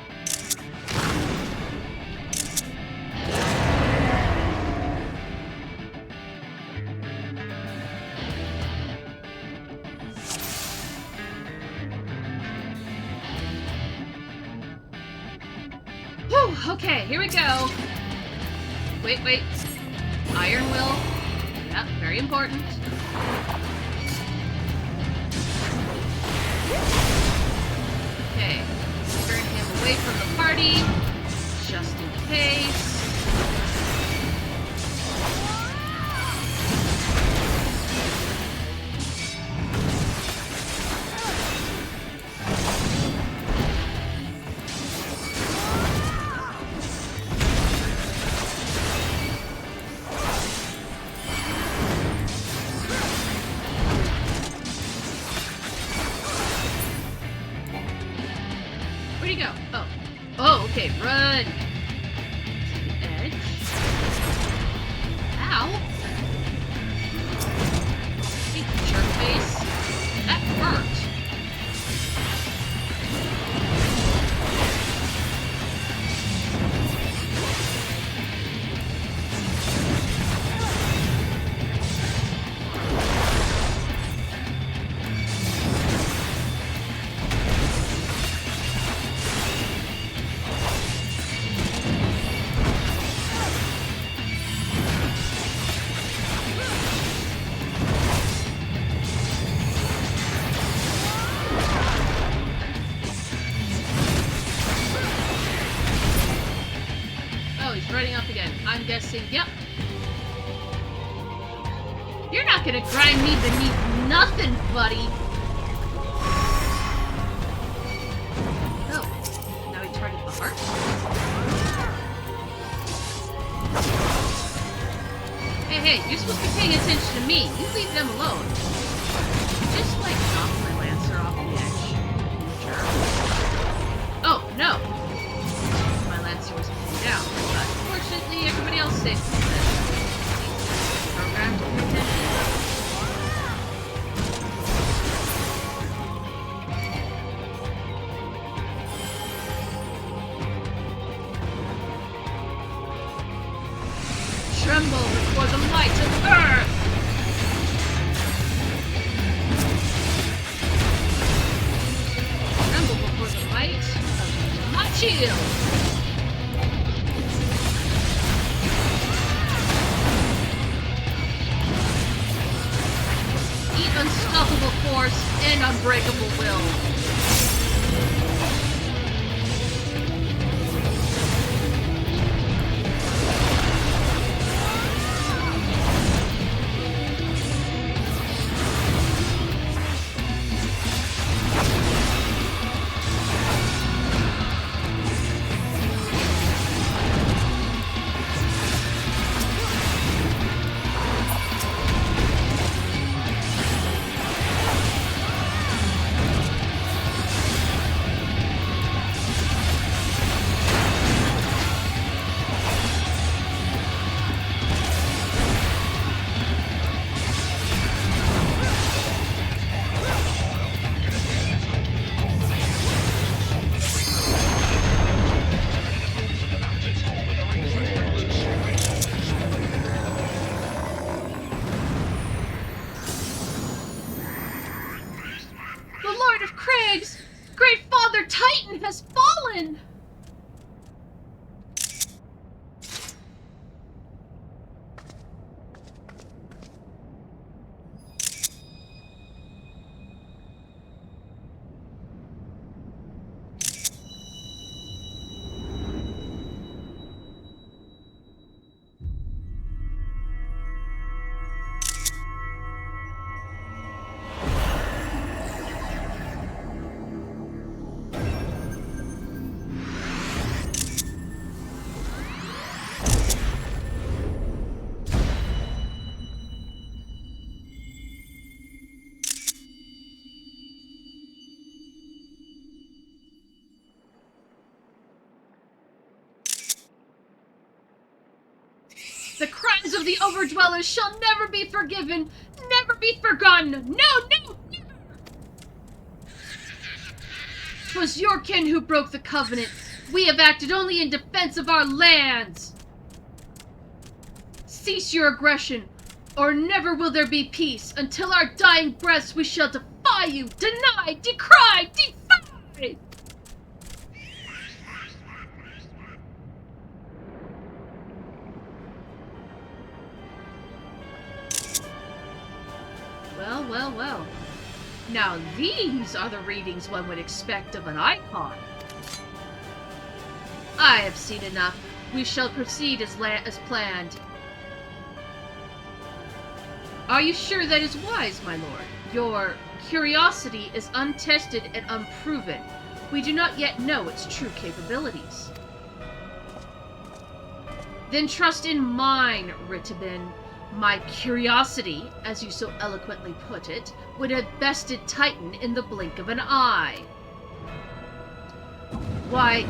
Whew, okay, here we go. Wait. Iron will. Yep, very important. Okay, turn him away from the party, just in case. Where'd he go? Okay, run! To the edge. Ow! Hey, jerk face. That hurt. Running up again. I'm guessing, yep. You're not gonna grind me beneath nothing, buddy. Oh, now he targeted the heart. Hey, you're supposed to be paying attention to me. You leave them alone. Just like knock my lancer off the edge. Sure. Oh, no. My lancer was pulled down, but fortunately everybody else stayed programmed to pretend. Tremble before the might of Earth! Tremble before the might of my shield! Unstoppable force and unbreakable will. Great Father Titan has fallen! The crimes of the Overdwellers shall never be forgiven, never be forgotten. No, no, never! 'Twas your kin who broke the covenant. We have acted only in defense of our lands. Cease your aggression, or never will there be peace. Until our dying breaths we shall defy you, deny, decry, defy! Well, well, well. Now these are the readings one would expect of an icon. I have seen enough. We shall proceed as planned. Are you sure that is wise, my lord? Your curiosity is untested and unproven. We do not yet know its true capabilities. Then trust in mine, Ritibin. My curiosity, as you so eloquently put it, would have bested Titan in the blink of an eye. Why,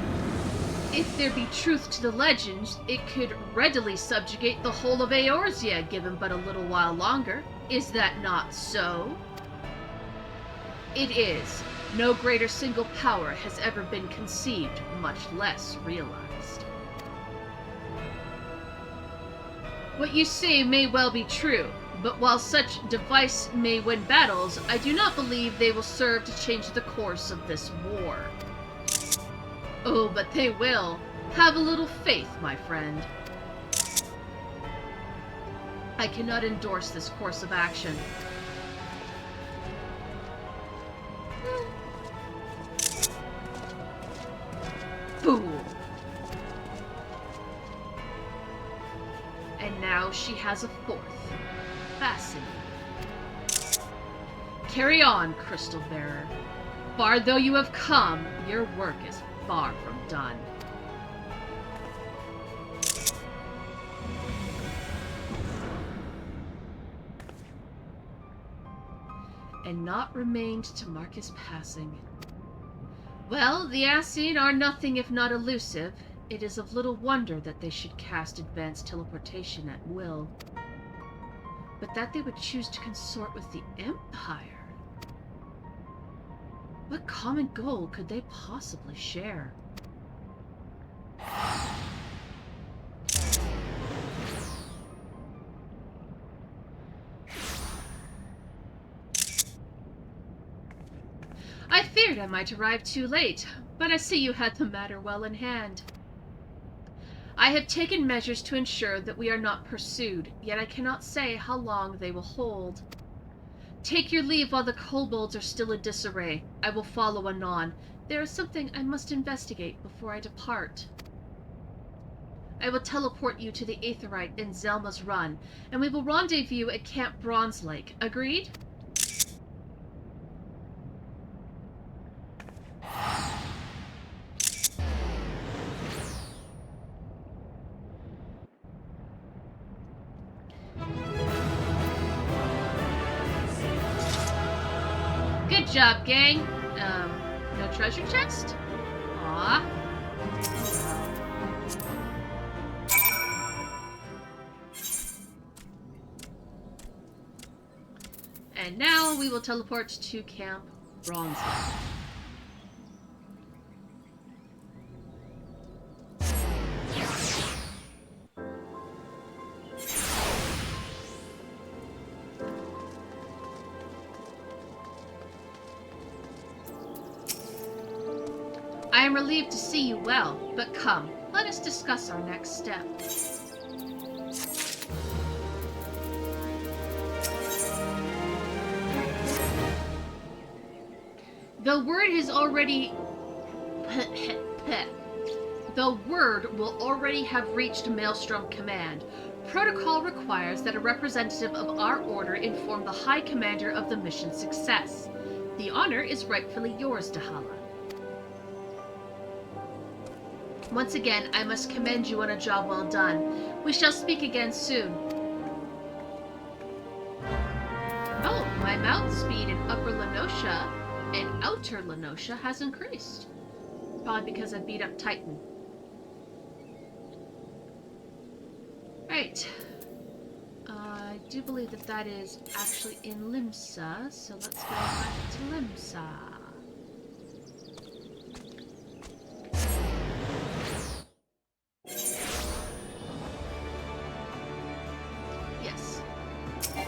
If there be truth to the legends, it could readily subjugate the whole of Eorzea given but a little while longer. Is that not so? It is. No greater single power has ever been conceived, much less realized. What you say may well be true, but while such device may win battles, I do not believe they will serve to change the course of this war. Oh, but they will. Have a little faith, my friend. I cannot endorse this course of action. Fool. And now she has a fourth. Fascinating. Carry on, Crystal Bearer. Far though you have come, your work is far from done. And naught remained to mark his passing. Well, the Asine are nothing if not elusive. It is of little wonder that they should cast advanced teleportation at will. But that they would choose to consort with the Empire. What common goal could they possibly share? I feared I might arrive too late, but I see you had the matter well in hand. I have taken measures to ensure that we are not pursued, yet I cannot say how long they will hold. Take your leave while the kobolds are still in disarray. I will follow anon. There is something I must investigate before I depart. I will teleport you to the Aetheryte in Zelma's Run, and we will rendezvous at Camp Bronze Lake. Agreed? Good job, gang. No treasure chest? Aww. And now we will teleport to Camp Bronze Lake. I am relieved to see you well, but come, let us discuss our next step. The word has already... The word will already have reached Maelstrom Command. Protocol requires that a representative of our order inform the High Commander of the mission's success. The honor is rightfully yours, Dahala. Once again, I must commend you on a job well done. We shall speak again soon. Oh, my mount speed in Upper Lenosha and Outer Lenosha has increased. Probably because I beat up Titan. Right. I do believe that that is actually in Limsa, so let's go back to Limsa. Yes. Okay,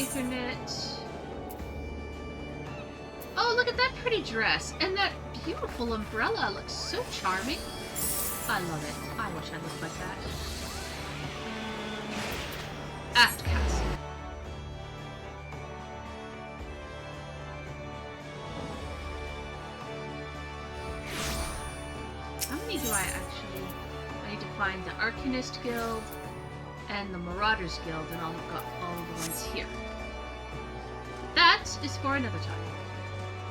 Ethernet. Oh, look at that pretty dress! And that beautiful umbrella looks so charming. I love it. I wish I looked like that. Aft castle. How many do I actually... I need to find the Arcanist Guild and the Marauders Guild, and I'll have got all the ones here. That is for another time.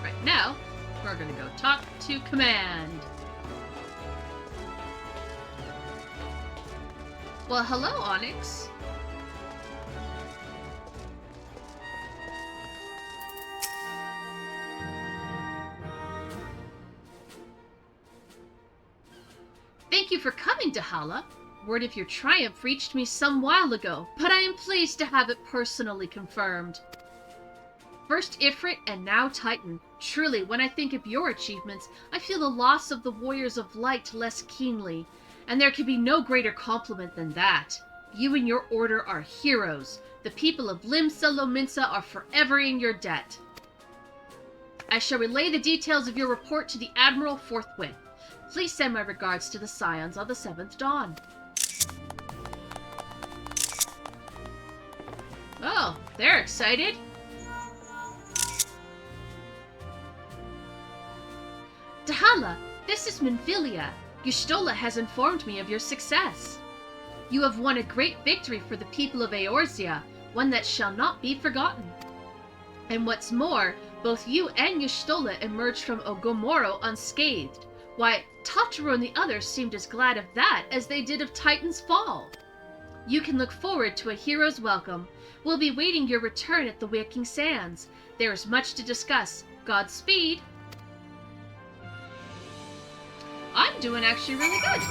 Right now, we're gonna go talk to Command. Well, hello, Onyx. Thank you for coming, Dahala. Word of your triumph reached me some while ago, but I am pleased to have it personally confirmed. First Ifrit and now Titan. Truly, when I think of your achievements, I feel the loss of the Warriors of Light less keenly, and there can be no greater compliment than that. You and your order are heroes. The people of Limsa Lominsa are forever in your debt. I shall relay the details of your report to the Admiral forthwith. Please send my regards to the Scions on the 7th Dawn. Oh, they're excited. Dahala, this is Minfilia. Y'shtola has informed me of your success. You have won a great victory for the people of Eorzea, one that shall not be forgotten. And what's more, both you and Y'shtola emerged from Ogomoro unscathed. Why, Tataru and the others seemed as glad of that as they did of Titan's fall. You can look forward to a hero's welcome. We'll be waiting your return at the Waking Sands. There is much to discuss. Godspeed! I'm doing actually really good.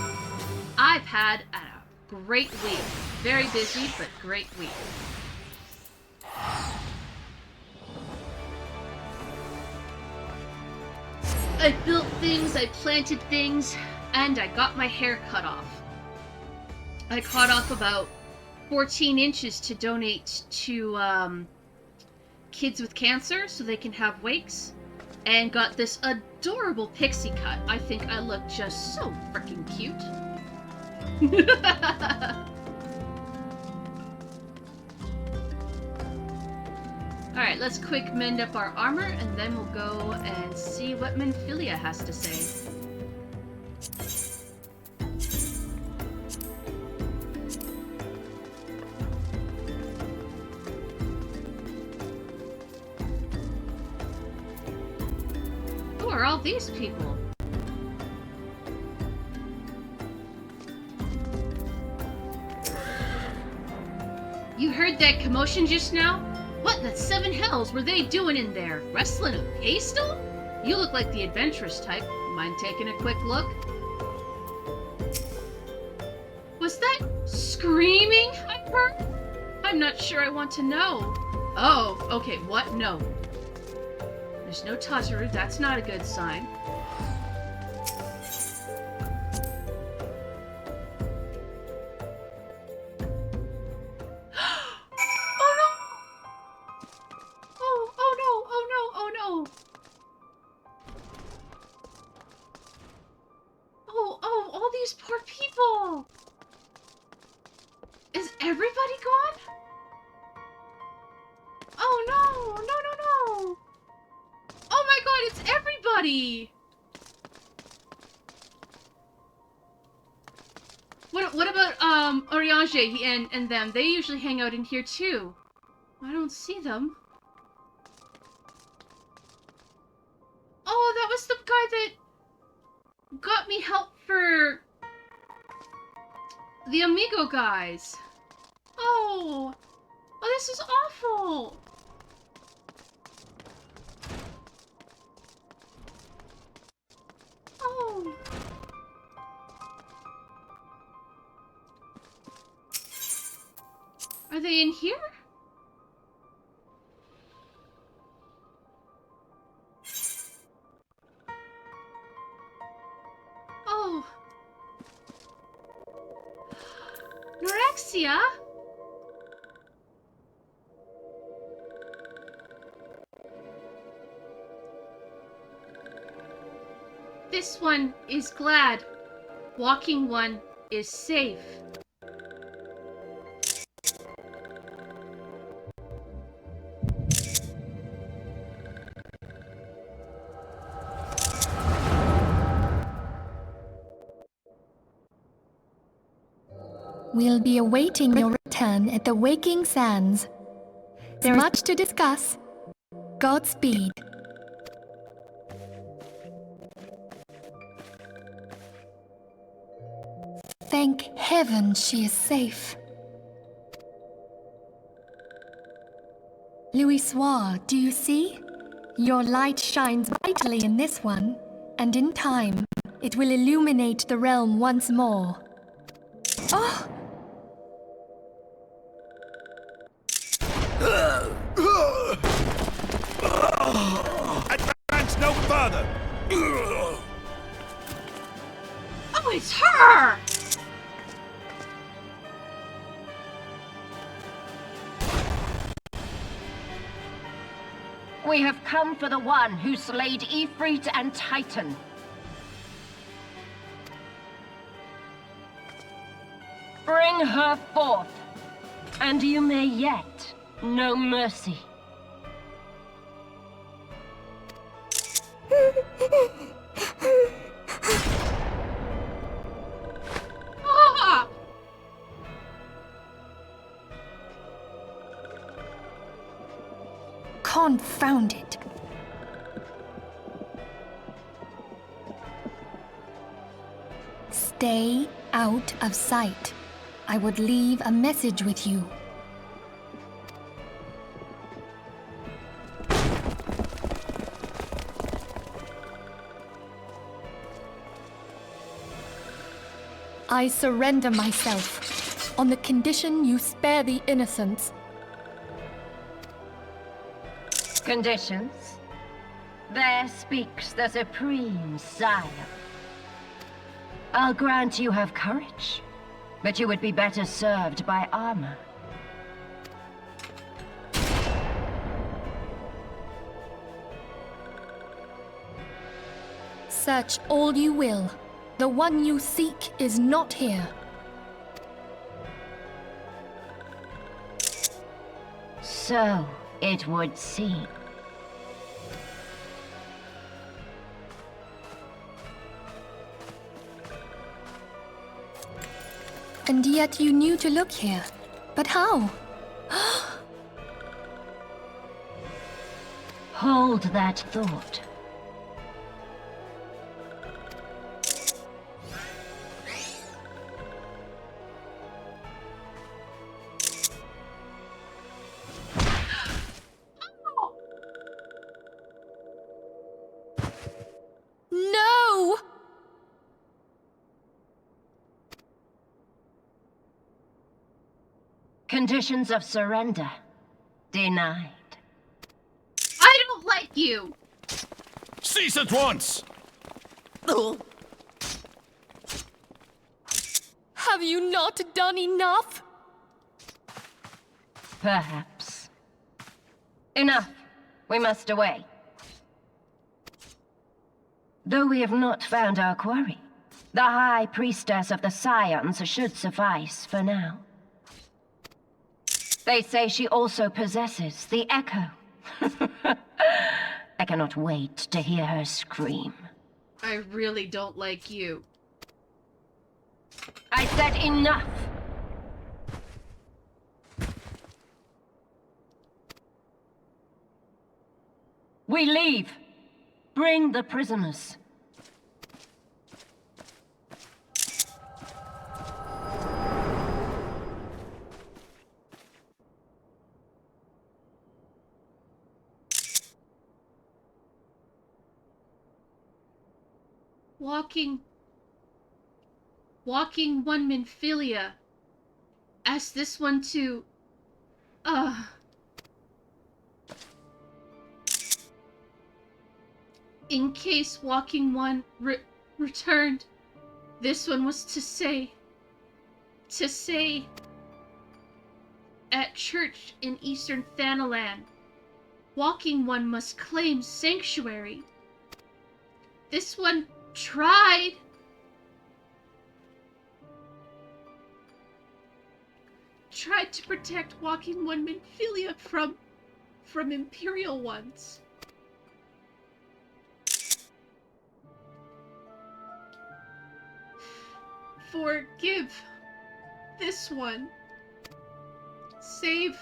I've had a great week. Very busy, but great week. I built things, I planted things, and I got my hair cut off. I cut off about 14 inches to donate to kids with cancer so they can have wakes, and got this adorable pixie cut. I think I look just so freaking cute. Alright, let's quick mend up our armor, and then we'll go and see what Minfilia has to say. Who are all these people? You heard that commotion just now? What in the 7 hells were they doing in there? Wrestling a pastel? You look like the adventurous type. Mind taking a quick look? Was that screaming I heard? I'm not sure I want to know. Oh, okay, what? No. There's no Tataru, that's not a good sign. Poor people! Is everybody gone? Oh no! No, no, no! Oh my god, it's everybody! What about, Oriange and them? They usually hang out in here too. I don't see them. Oh, that was the guy that got me help for the Amigo guys. Oh, this is awful. Oh. Are they in here? Oh. Norexia? This one is glad. Walking one is safe. We'll be awaiting your return at the Waking Sands. There's much to discuss. Godspeed. Thank heaven she is safe. Louisoire, do you see? Your light shines brightly in this one, and in time, It will illuminate the realm once more. Oh! Advance no further! Oh, it's her! We have come for the one who slayed Ifrit and Titan. Bring her forth, and you may yet know mercy. Ah! Confound it. Stay out of sight. I would leave a message with you. I surrender myself, on the condition you spare the innocents. Conditions? There speaks the Supreme Sire. I'll grant you have courage, but you would be better served by armor. Search all you will. The one you seek is not here. So it would seem. And yet you knew to look here. But how? Hold that thought. No! Conditions of surrender denied. I don't like you! Cease at once! Have you not done enough? Perhaps. Enough. We must away. Though we have not found our quarry, the High Priestess of the Scions should suffice for now. They say she also possesses the Echo. I cannot wait to hear her scream. I really don't like you. I said enough! We leave. Bring the prisoners. Walking one Minfilia. Ask this one to... In case Walking One returned, this one was to say... At church in Eastern Thanalan, Walking One must claim sanctuary. This one tried. Tried to protect Walking One Minfilia from Imperial ones. Forgive this one. Save.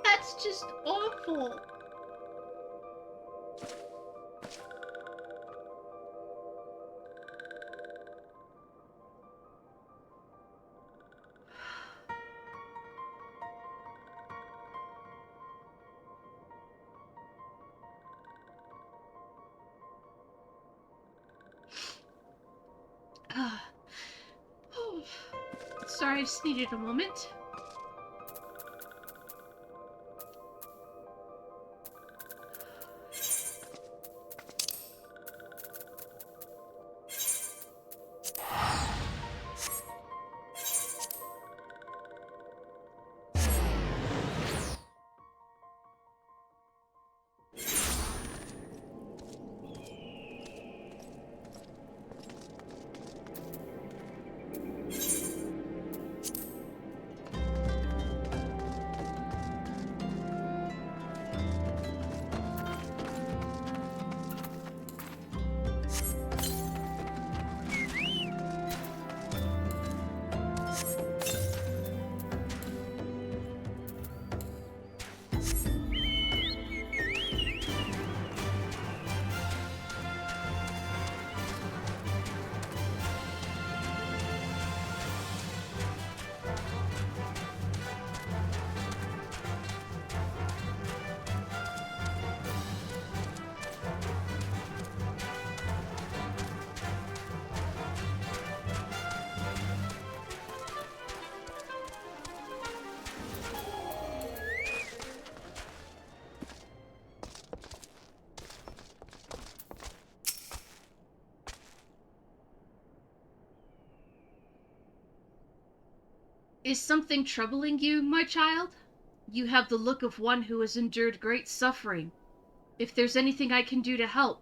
That's It's just awful. Oh, sorry, I just needed a moment. Is something troubling you, my child? You have the look of one who has endured great suffering. If there's anything I can do to help,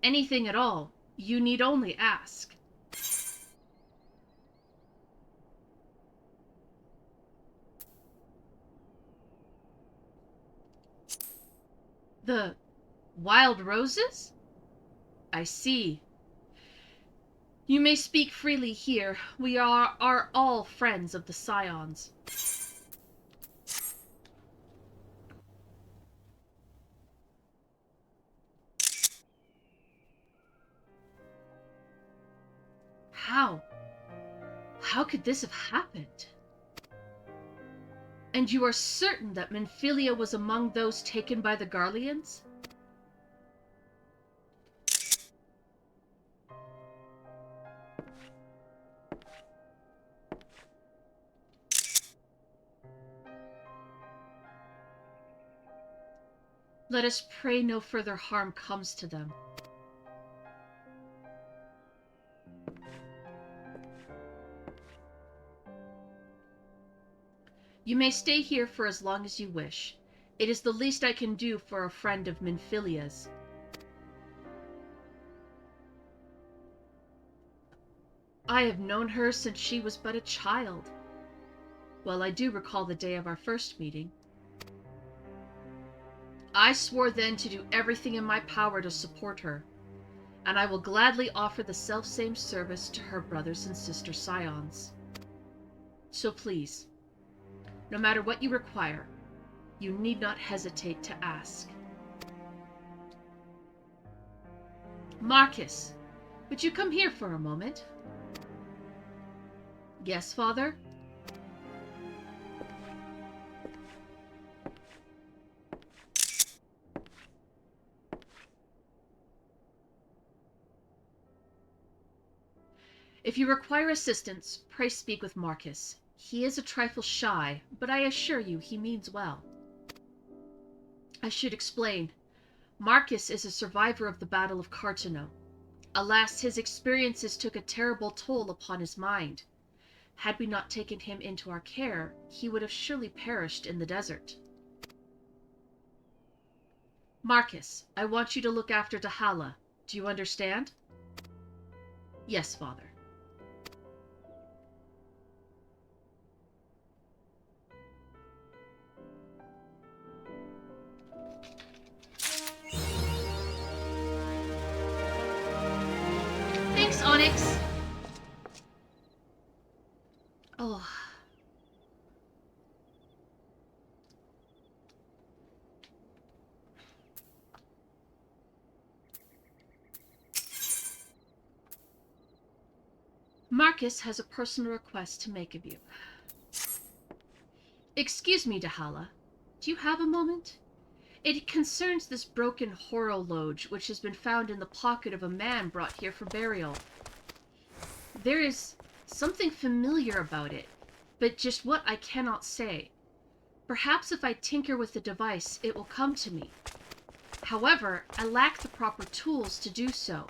anything at all, you need only ask. The wild roses? I see. You may speak freely here. We are all friends of the Scions. How? How could this have happened? And you are certain that Minfilia was among those taken by the Garleans? Let us pray no further harm comes to them. You may stay here for as long as you wish. It is the least I can do for a friend of Minfilia's. I have known her since she was but a child. Well, I do recall the day of our first meeting. I swore then to do everything in my power to support her, and I will gladly offer the selfsame service to her brothers and sister Scions. So please, no matter what you require, you need not hesitate to ask. Marcus, would you come here for a moment? Yes, Father? If you require assistance, pray speak with Marcus. He is a trifle shy, but I assure you he means well. I should explain. Marcus is a survivor of the Battle of Cartano. Alas, his experiences took a terrible toll upon his mind. Had we not taken him into our care, he would have surely perished in the desert. Marcus, I want you to look after Dahala. Do you understand? Yes, Father. Thanks, Onyx. Oh. Marcus has a personal request to make of you. Excuse me, Dahala. Do you have a moment? It concerns this broken horologe which has been found in the pocket of a man brought here for burial. There is something familiar about it, but just what I cannot say. Perhaps if I tinker with the device, it will come to me. However, I lack the proper tools to do so.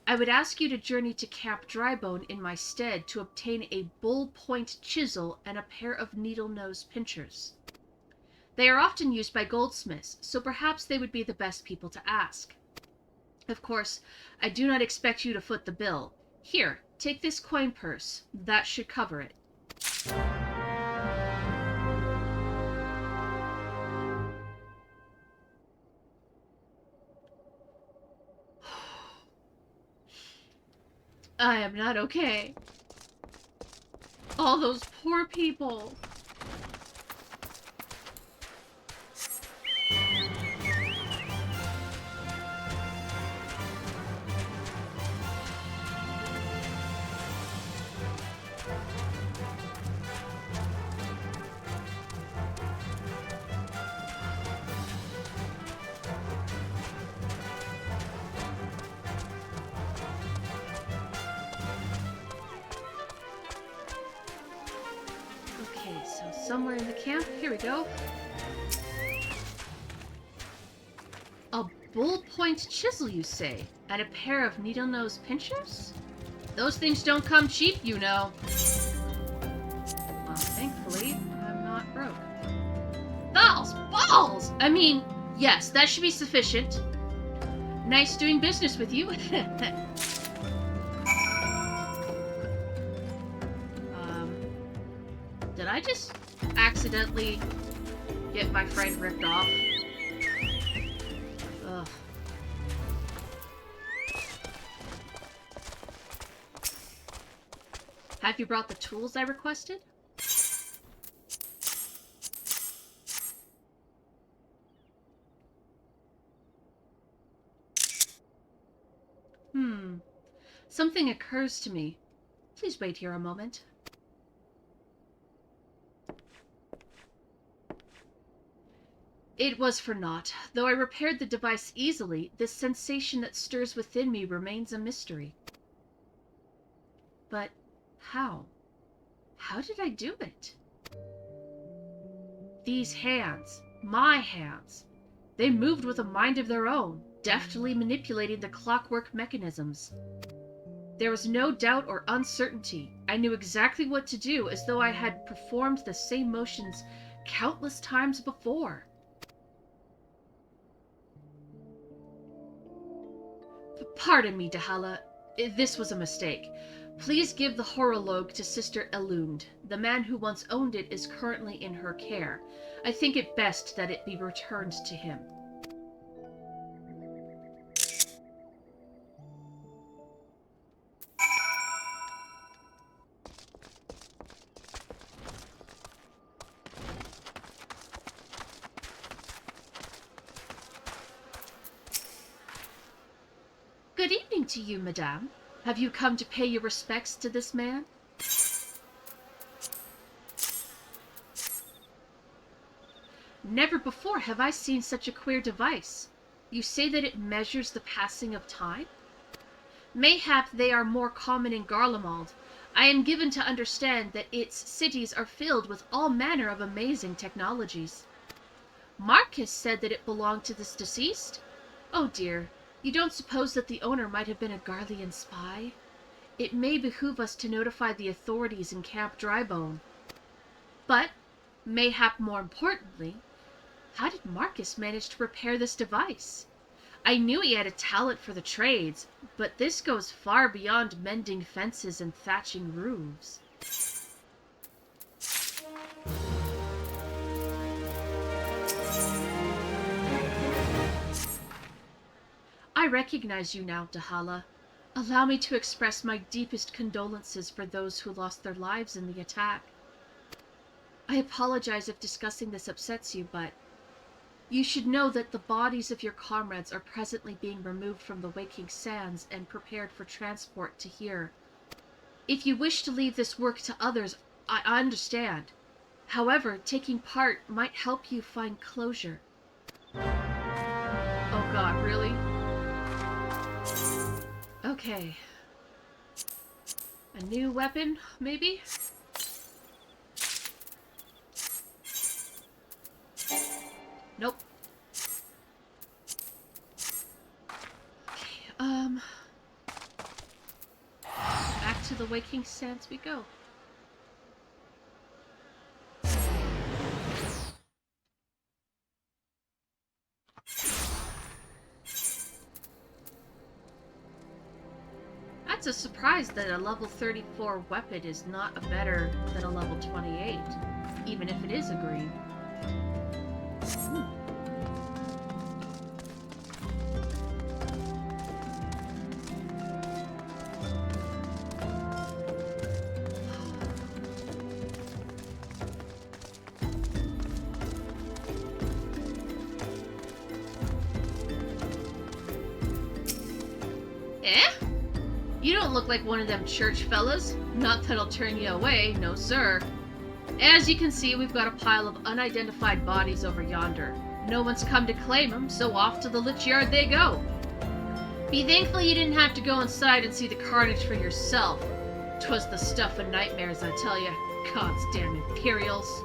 I would ask you to journey to Camp Drybone in my stead to obtain a bull-point chisel and a pair of needle-nose pincers. They are often used by goldsmiths, so perhaps they would be the best people to ask. Of course, I do not expect you to foot the bill. Here, take this coin purse. That should cover it. I am not okay. All those poor people. Okay, so somewhere in the camp, here we go. A bull-point chisel, you say? And a pair of needle-nose pincers? Those things don't come cheap, you know. Well, thankfully, I'm not broke. Balls! I mean, yes, that should be sufficient. Nice doing business with you. Did I just accidentally get my friend ripped off? Ugh. Have you brought the tools I requested? Something occurs to me. Please wait here a moment. It was for naught. Though I repaired the device easily, this sensation that stirs within me remains a mystery. But how? How did I do it? These hands, my hands, they moved with a mind of their own, deftly manipulating the clockwork mechanisms. There was no doubt or uncertainty. I knew exactly what to do, as though I had performed the same motions countless times before. Pardon me, Dahala. This was a mistake. Please give the horologe to Sister Elund. The man who once owned it is currently in her care. I think it best that it be returned to him. Good evening to you, madame. Have you come to pay your respects to this man? Never before have I seen such a queer device. You say that it measures the passing of time? Mayhap they are more common in Garlemald. I am given to understand that its cities are filled with all manner of amazing technologies. Marcus said that it belonged to this deceased? Oh dear. You don't suppose that the owner might have been a Garlean spy? It may behoove us to notify the authorities in Camp Drybone. But, mayhap more importantly, how did Marcus manage to repair this device? I knew he had a talent for the trades, but this goes far beyond mending fences and thatching roofs. I recognize you now, Dahala. Allow me to express my deepest condolences for those who lost their lives in the attack. I apologize if discussing this upsets you, but you should know that the bodies of your comrades are presently being removed from the Waking Sands and prepared for transport to here. If you wish to leave this work to others, I understand. However, taking part might help you find closure. Oh god, really? Okay. A new weapon, maybe? Nope. Okay, back to the Waking Sands we go. It's a surprise that a level 34 weapon is not better than a level 28, even if it is a green. You don't look like one of them church fellas. Not that'll turn you away, no sir. As you can see, we've got a pile of unidentified bodies over yonder. No one's come to claim them, so off to the lich yard they go. Be thankful you didn't have to go inside and see the carnage for yourself. 'Twas the stuff of nightmares, I tell ya. God's damn Imperials.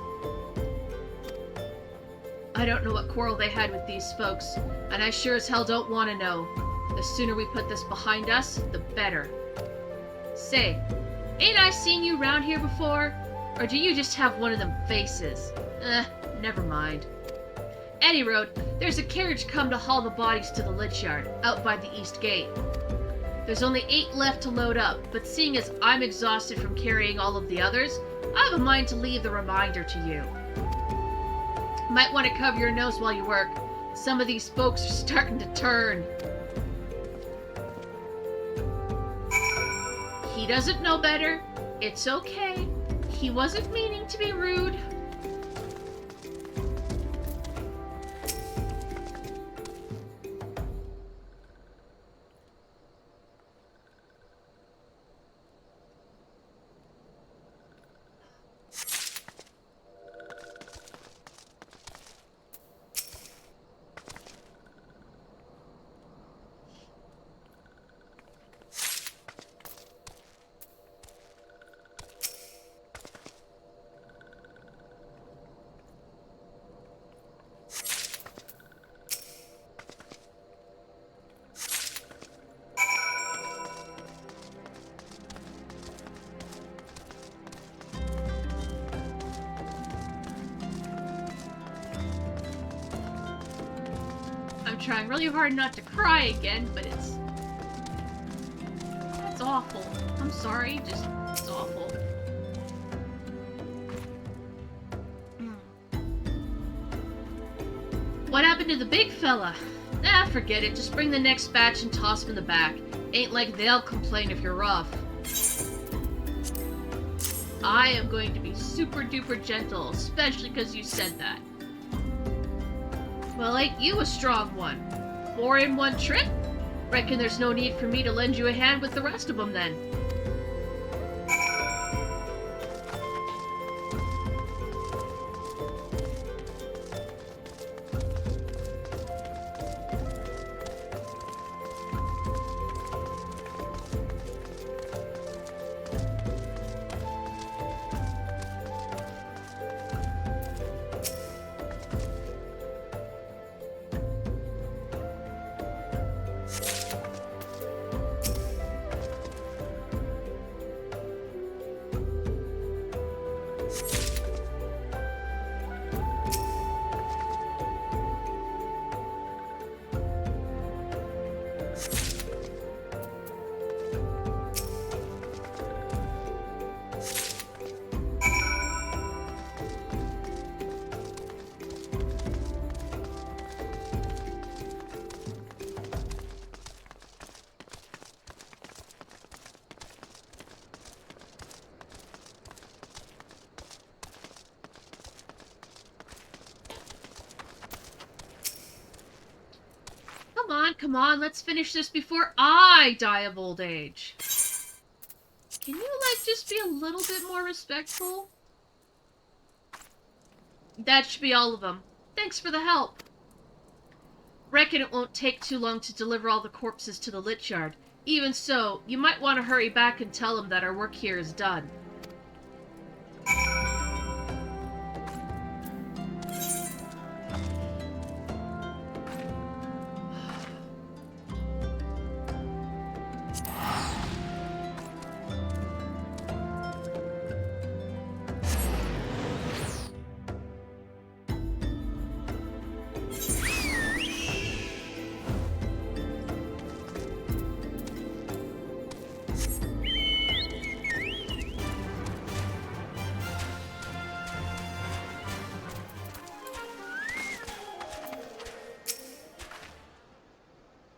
I don't know what quarrel they had with these folks, and I sure as hell don't want to know. The sooner we put this behind us, the better. Say, ain't I seen you round here before? Or do you just have one of them faces? Never mind. Any road, there's a carriage come to haul the bodies to the lich yard, out by the east gate. There's only 8 left to load up, but seeing as I'm exhausted from carrying all of the others, I have a mind to leave the remainder to you. Might want to cover your nose while you work. Some of these folks are starting to turn. He doesn't know better. It's okay. He wasn't meaning to be rude. I'm trying really hard not to cry again, but it's awful. I'm sorry, just it's awful. What happened to the big fella? Forget it. Just bring the next batch and toss him in the back. Ain't like they'll complain if you're rough. I am going to be super duper gentle, especially because you said that. Well, ain't you a strong one? 4 in 1 trip? Reckon there's no need for me to lend you a hand with the rest of them then. Come on, let's finish this before I die of old age. Can you, like just be a little bit more respectful? That should be all of them. Thanks for the help. Reckon it won't take too long to deliver all the corpses to the lich yard. Even so, you might want to hurry back and tell them that our work here is done.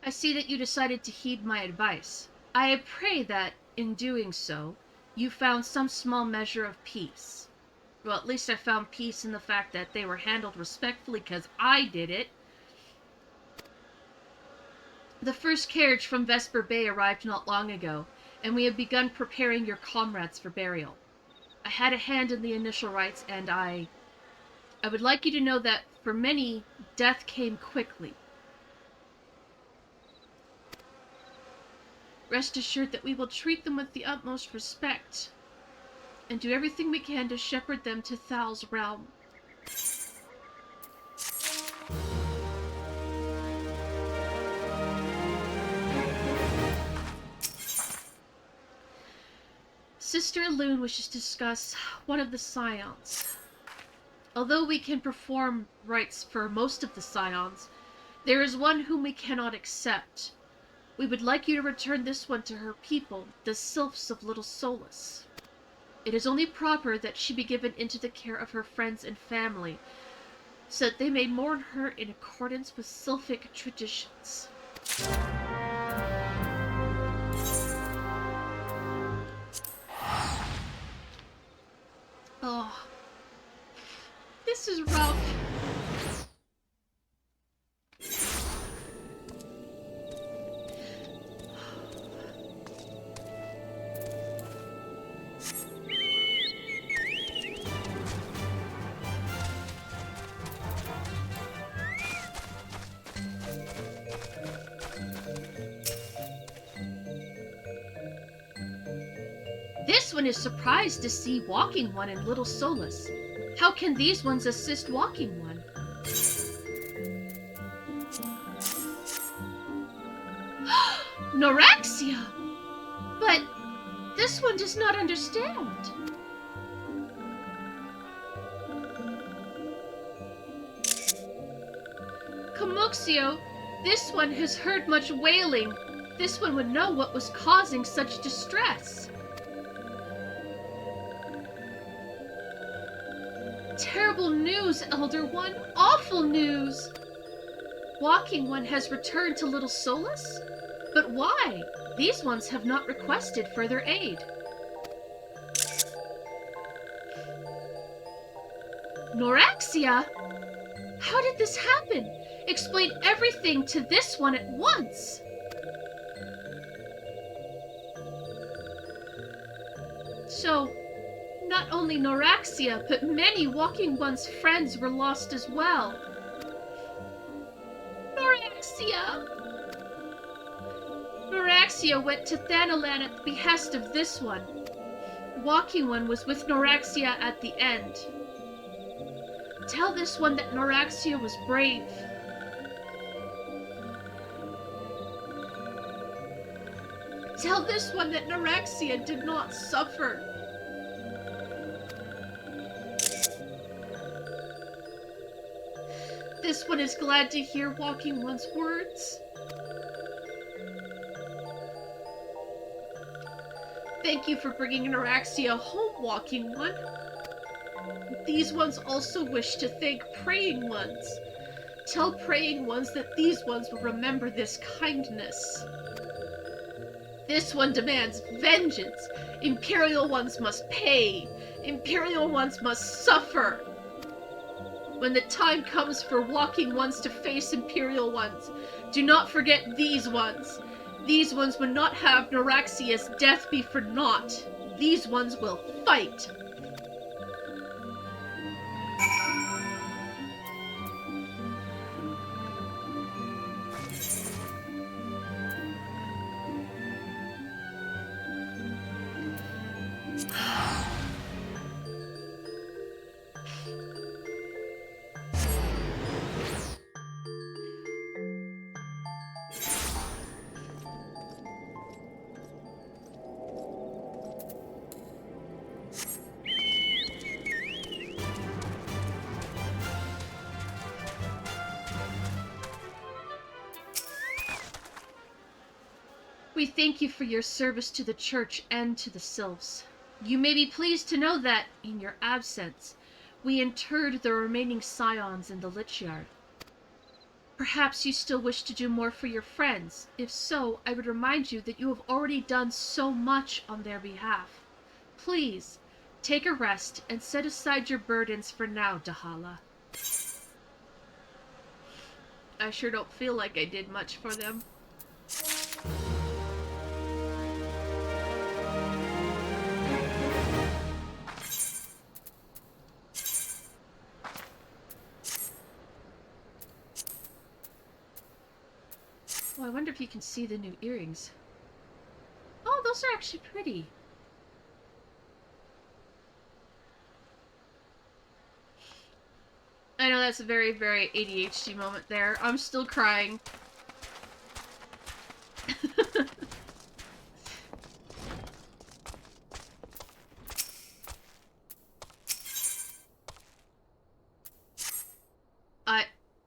I see that you decided to heed my advice. I pray that, in doing so, you found some small measure of peace. Well, at least I found peace in the fact that they were handled respectfully because I did it. The first carriage from Vesper Bay arrived not long ago, and we have begun preparing your comrades for burial. I had a hand in the initial rites, and I would like you to know that for many, death came quickly. Rest assured that we will treat them with the utmost respect, and do everything we can to shepherd them to Thal's realm. Sister Elune wishes to discuss one of the scions. Although we can perform rites for most of the scions, there is one whom we cannot accept. We would like you to return this one to her people, the Sylphs of Little Solace. It is only proper that she be given into the care of her friends and family, so that they may mourn her in accordance with Sylphic traditions. Oh, this is rough. This one is surprised to see Walking One in Little Solace. How can these ones assist Walking One? Noraxia! But this one does not understand. Comoxio, this one has heard much wailing. This one would know what was causing such distress. Terrible news, Elder One. Awful news. Walking One has returned to Little Solace? But why? These ones have not requested further aid. Noraxia? How did this happen? Explain everything to this one at once. So, not only Noraxia, but many Walking One's friends were lost as well. Noraxia! Noraxia went to Thanalan at the behest of this one. Walking One was with Noraxia at the end. Tell this one that Noraxia was brave. Tell this one that Noraxia did not suffer. This one is glad to hear Walking One's words. Thank you for bringing Noraxia home, Walking One. These ones also wish to thank Praying Ones. Tell Praying Ones that these ones will remember this kindness. This one demands vengeance. Imperial Ones must pay. Imperial Ones must suffer. When the time comes for Walking Ones to face Imperial Ones, do not forget these ones. These ones would not have Noraxia's death be for naught. these ones will fight! We thank you for your service to the church and to the sylphs. You may be pleased to know that, in your absence, we interred the remaining scions in the lich yard. Perhaps you still wish to do more for your friends. If so, I would remind you that you have already done so much on their behalf. Please, take a rest and set aside your burdens for now, Dahala. I sure don't feel like I did much for them. Oh, I wonder if you can see the new earrings. Oh, those are actually pretty. I know that's a very, very ADHD moment there. I'm still crying.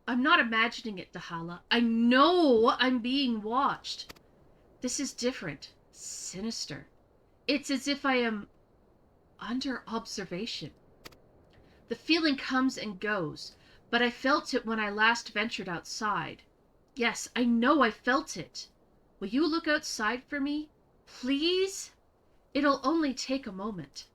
I'm not imagining it, Dahala. I know I'm being watched. This is different. Sinister. It's as if I am under observation. The feeling comes and goes, but I felt it when I last ventured outside. Yes, I know I felt it. Will you look outside for me? Please? It'll only take a moment.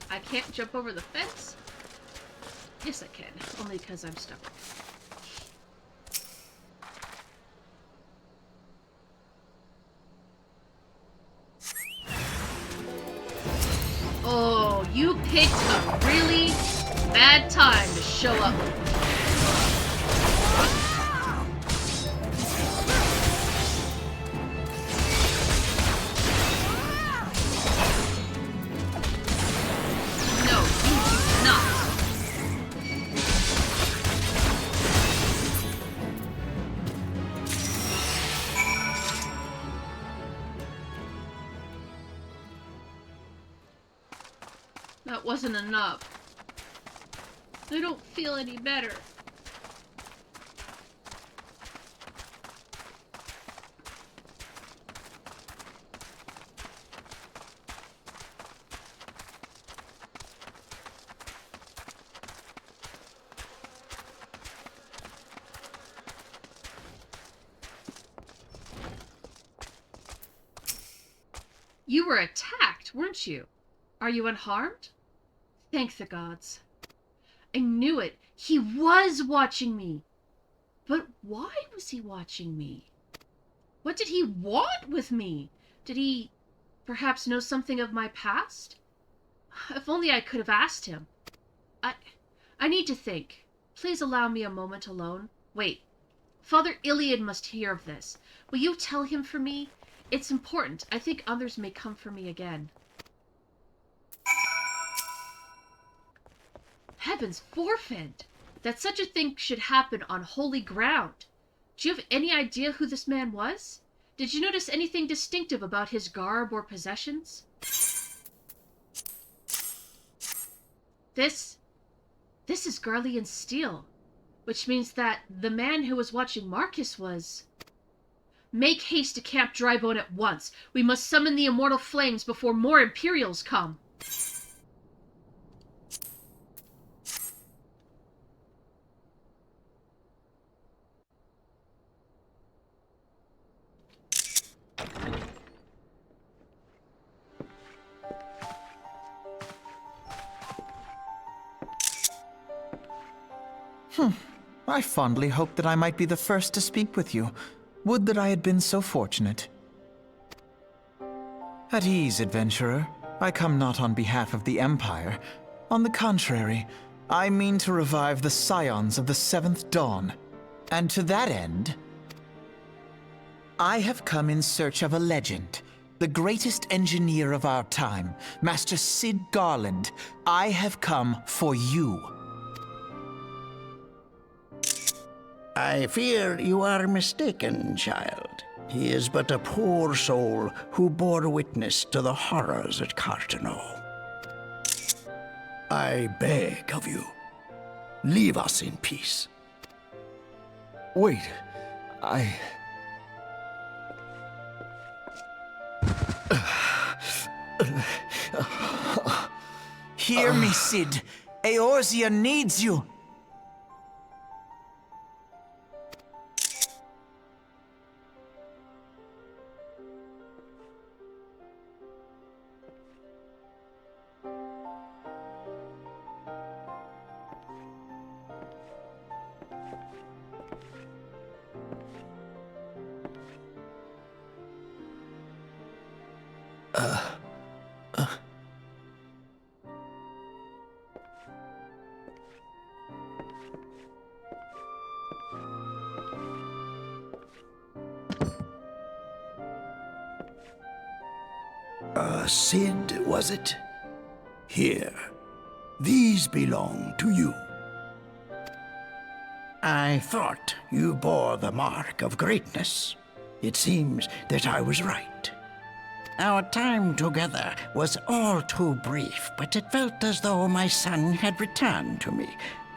I can't jump over the fence? Yes, I can. Only because I'm stuck. Oh, you picked a really bad time to show up. That wasn't enough. I don't feel any better. You were attacked, weren't you? Are you unharmed? Thank the gods. I knew it. He was watching me. But why was he watching me? What did he want with me? Did he perhaps know something of my past? If only I could have asked him. I need to think. Please allow me a moment alone. Wait. Father Iliad must hear of this. Will you tell him for me? It's important. I think others may come for me again. Heavens forfend! That such a thing should happen on holy ground. Do you have any idea who this man was? Did you notice anything distinctive about his garb or possessions? This is Garlean steel, which means that the man who was watching Marcus was... Make haste to Camp Drybone at once. We must summon the immortal flames before more Imperials come. I fondly hoped that I might be the first to speak with you. Would that I had been so fortunate. At ease, adventurer. I come not on behalf of the Empire. On the contrary, I mean to revive the scions of the Seventh Dawn. And to that end, I have come in search of a legend. The greatest engineer of our time, Master Cid Garland. I have come for you. I fear you are mistaken, child. He is but a poor soul who bore witness to the horrors at Cartano. I beg of you, leave us in peace. Wait, Hear me, Cid. Eorzea needs you. Cid, was it? Here. These belong to you. I thought you bore the mark of greatness. It seems that I was right. Our time together was all too brief, but it felt as though my son had returned to me.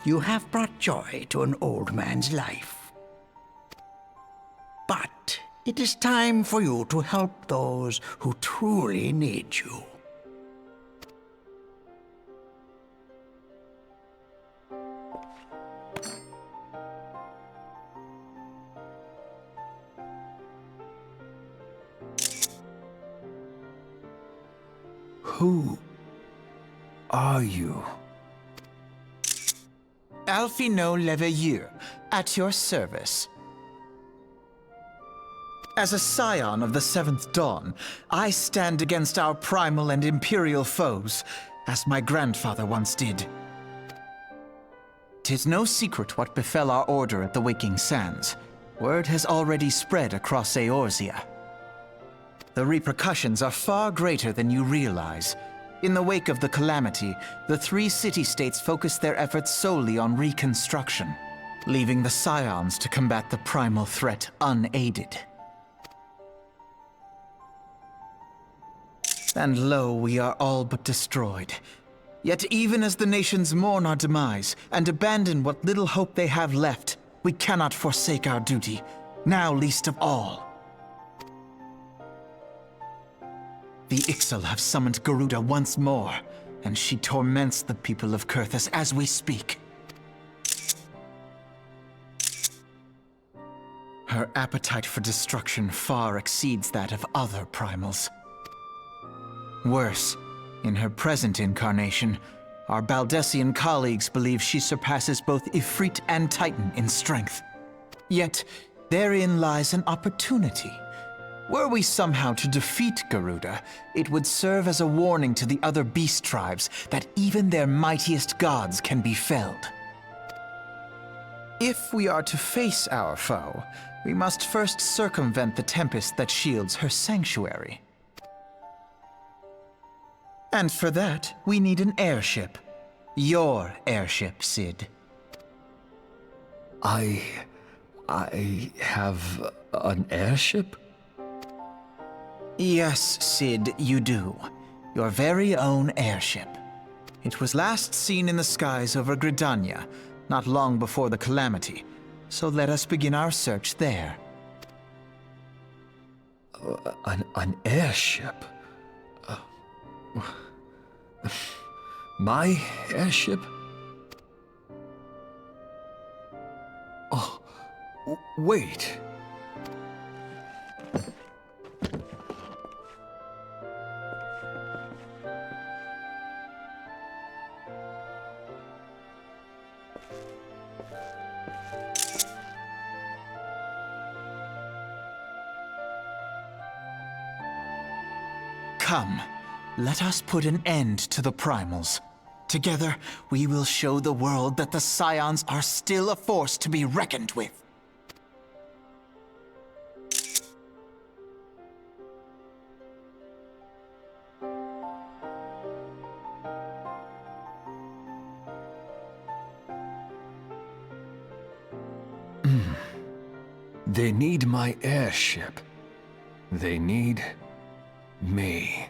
You have brought joy to an old man's life. But it is time for you to help those who truly need you. Who are you? Alphino Leveilleur, at your service. As a scion of the Seventh Dawn, I stand against our primal and imperial foes, as my grandfather once did. 'Tis no secret what befell our order at the Waking Sands. Word has already spread across Eorzea. The repercussions are far greater than you realize. In the wake of the calamity, the three city-states focused their efforts solely on reconstruction, leaving the scions to combat the primal threat unaided. And lo, we are all but destroyed. Yet even as the nations mourn our demise and abandon what little hope they have left, we cannot forsake our duty, now least of all. The Ixal have summoned Garuda once more, and she torments the people of Kurthus as we speak. Her appetite for destruction far exceeds that of other primals. Worse, in her present incarnation, our Baldessian colleagues believe she surpasses both Ifrit and Titan in strength. Yet, therein lies an opportunity. Were we somehow to defeat Garuda, it would serve as a warning to the other beast tribes that even their mightiest gods can be felled. If we are to face our foe, we must first circumvent the tempest that shields her sanctuary. And for that, we need an airship. Your airship, Cid. I have an airship? Yes, Cid, you do. Your very own airship. It was last seen in the skies over Gridania, not long before the calamity. So let us begin our search there. An airship? My airship? Oh, wait. Come, let us put an end to the primals. Together, we will show the world that the Scions are still a force to be reckoned with. They need my airship. They need me.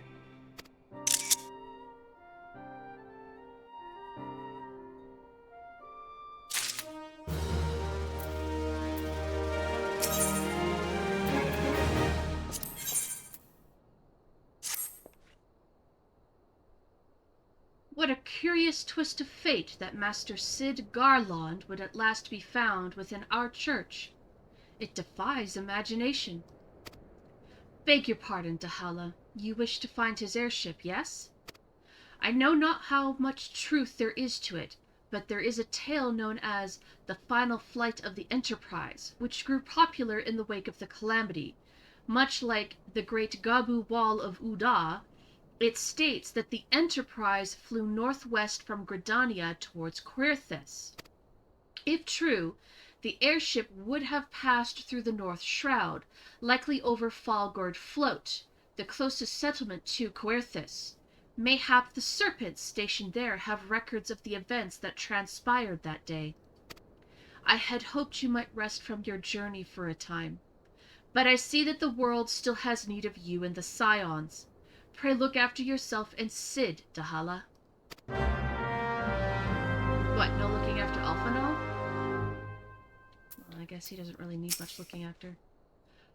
What a curious twist of fate that Master Cid Garlond would at last be found within our church. It defies imagination. Beg your pardon, Dahala. You wish to find his airship, yes? I know not how much truth there is to it, but there is a tale known as the final flight of the Enterprise, which grew popular in the wake of the Calamity. Much like the Great Gabu Wall of Uda, it states that the Enterprise flew northwest from Gridania towards Querthus. If true, the airship would have passed through the North Shroud, likely over Falgord Float, the closest settlement to Querthus. Mayhap the Serpents stationed there have records of the events that transpired that day. I had hoped you might rest from your journey for a time, but I see that the world still has need of you and the Scions. Pray look after yourself and Cid, Dahala. What, no looking after Alpha now? Well, I guess he doesn't really need much looking after.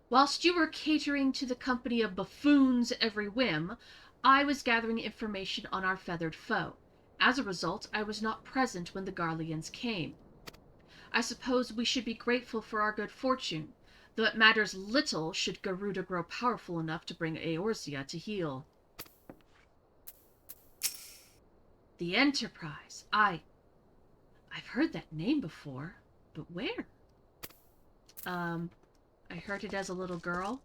Whilst you were catering to the company of buffoons every whim, I was gathering information on our feathered foe. As a result, I was not present when the Garleans came. I suppose we should be grateful for our good fortune, though it matters little should Garuda grow powerful enough to bring Eorzea to heel. The Enterprise. I've heard that name before, but where? I heard it as a little girl.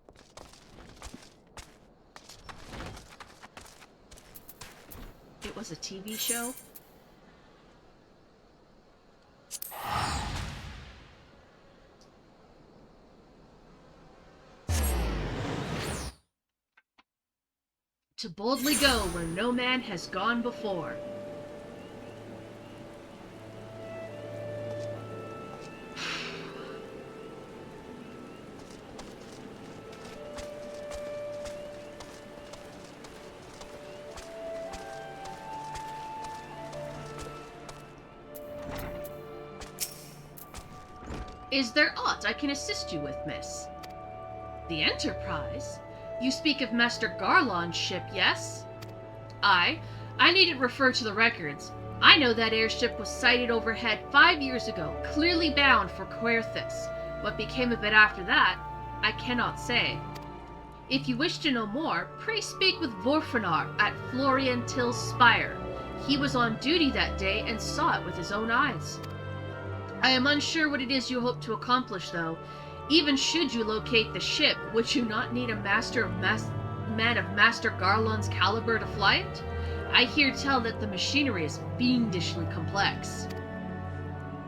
It was a TV show. To boldly go where no man has gone before. Is there aught I can assist you with, miss? The Enterprise? You speak of Master Garlon's ship, yes? I needn't refer to the records. I know that airship was sighted overhead 5 years ago, clearly bound for Querthus. What became of it after that, I cannot say. If you wish to know more, pray speak with Vorfanar at Florian Till's Spire. He was on duty that day and saw it with his own eyes. I am unsure what it is you hope to accomplish, though. Even should you locate the ship, would you not need a man of Master Garlon's caliber to fly it? I hear tell that the machinery is fiendishly complex.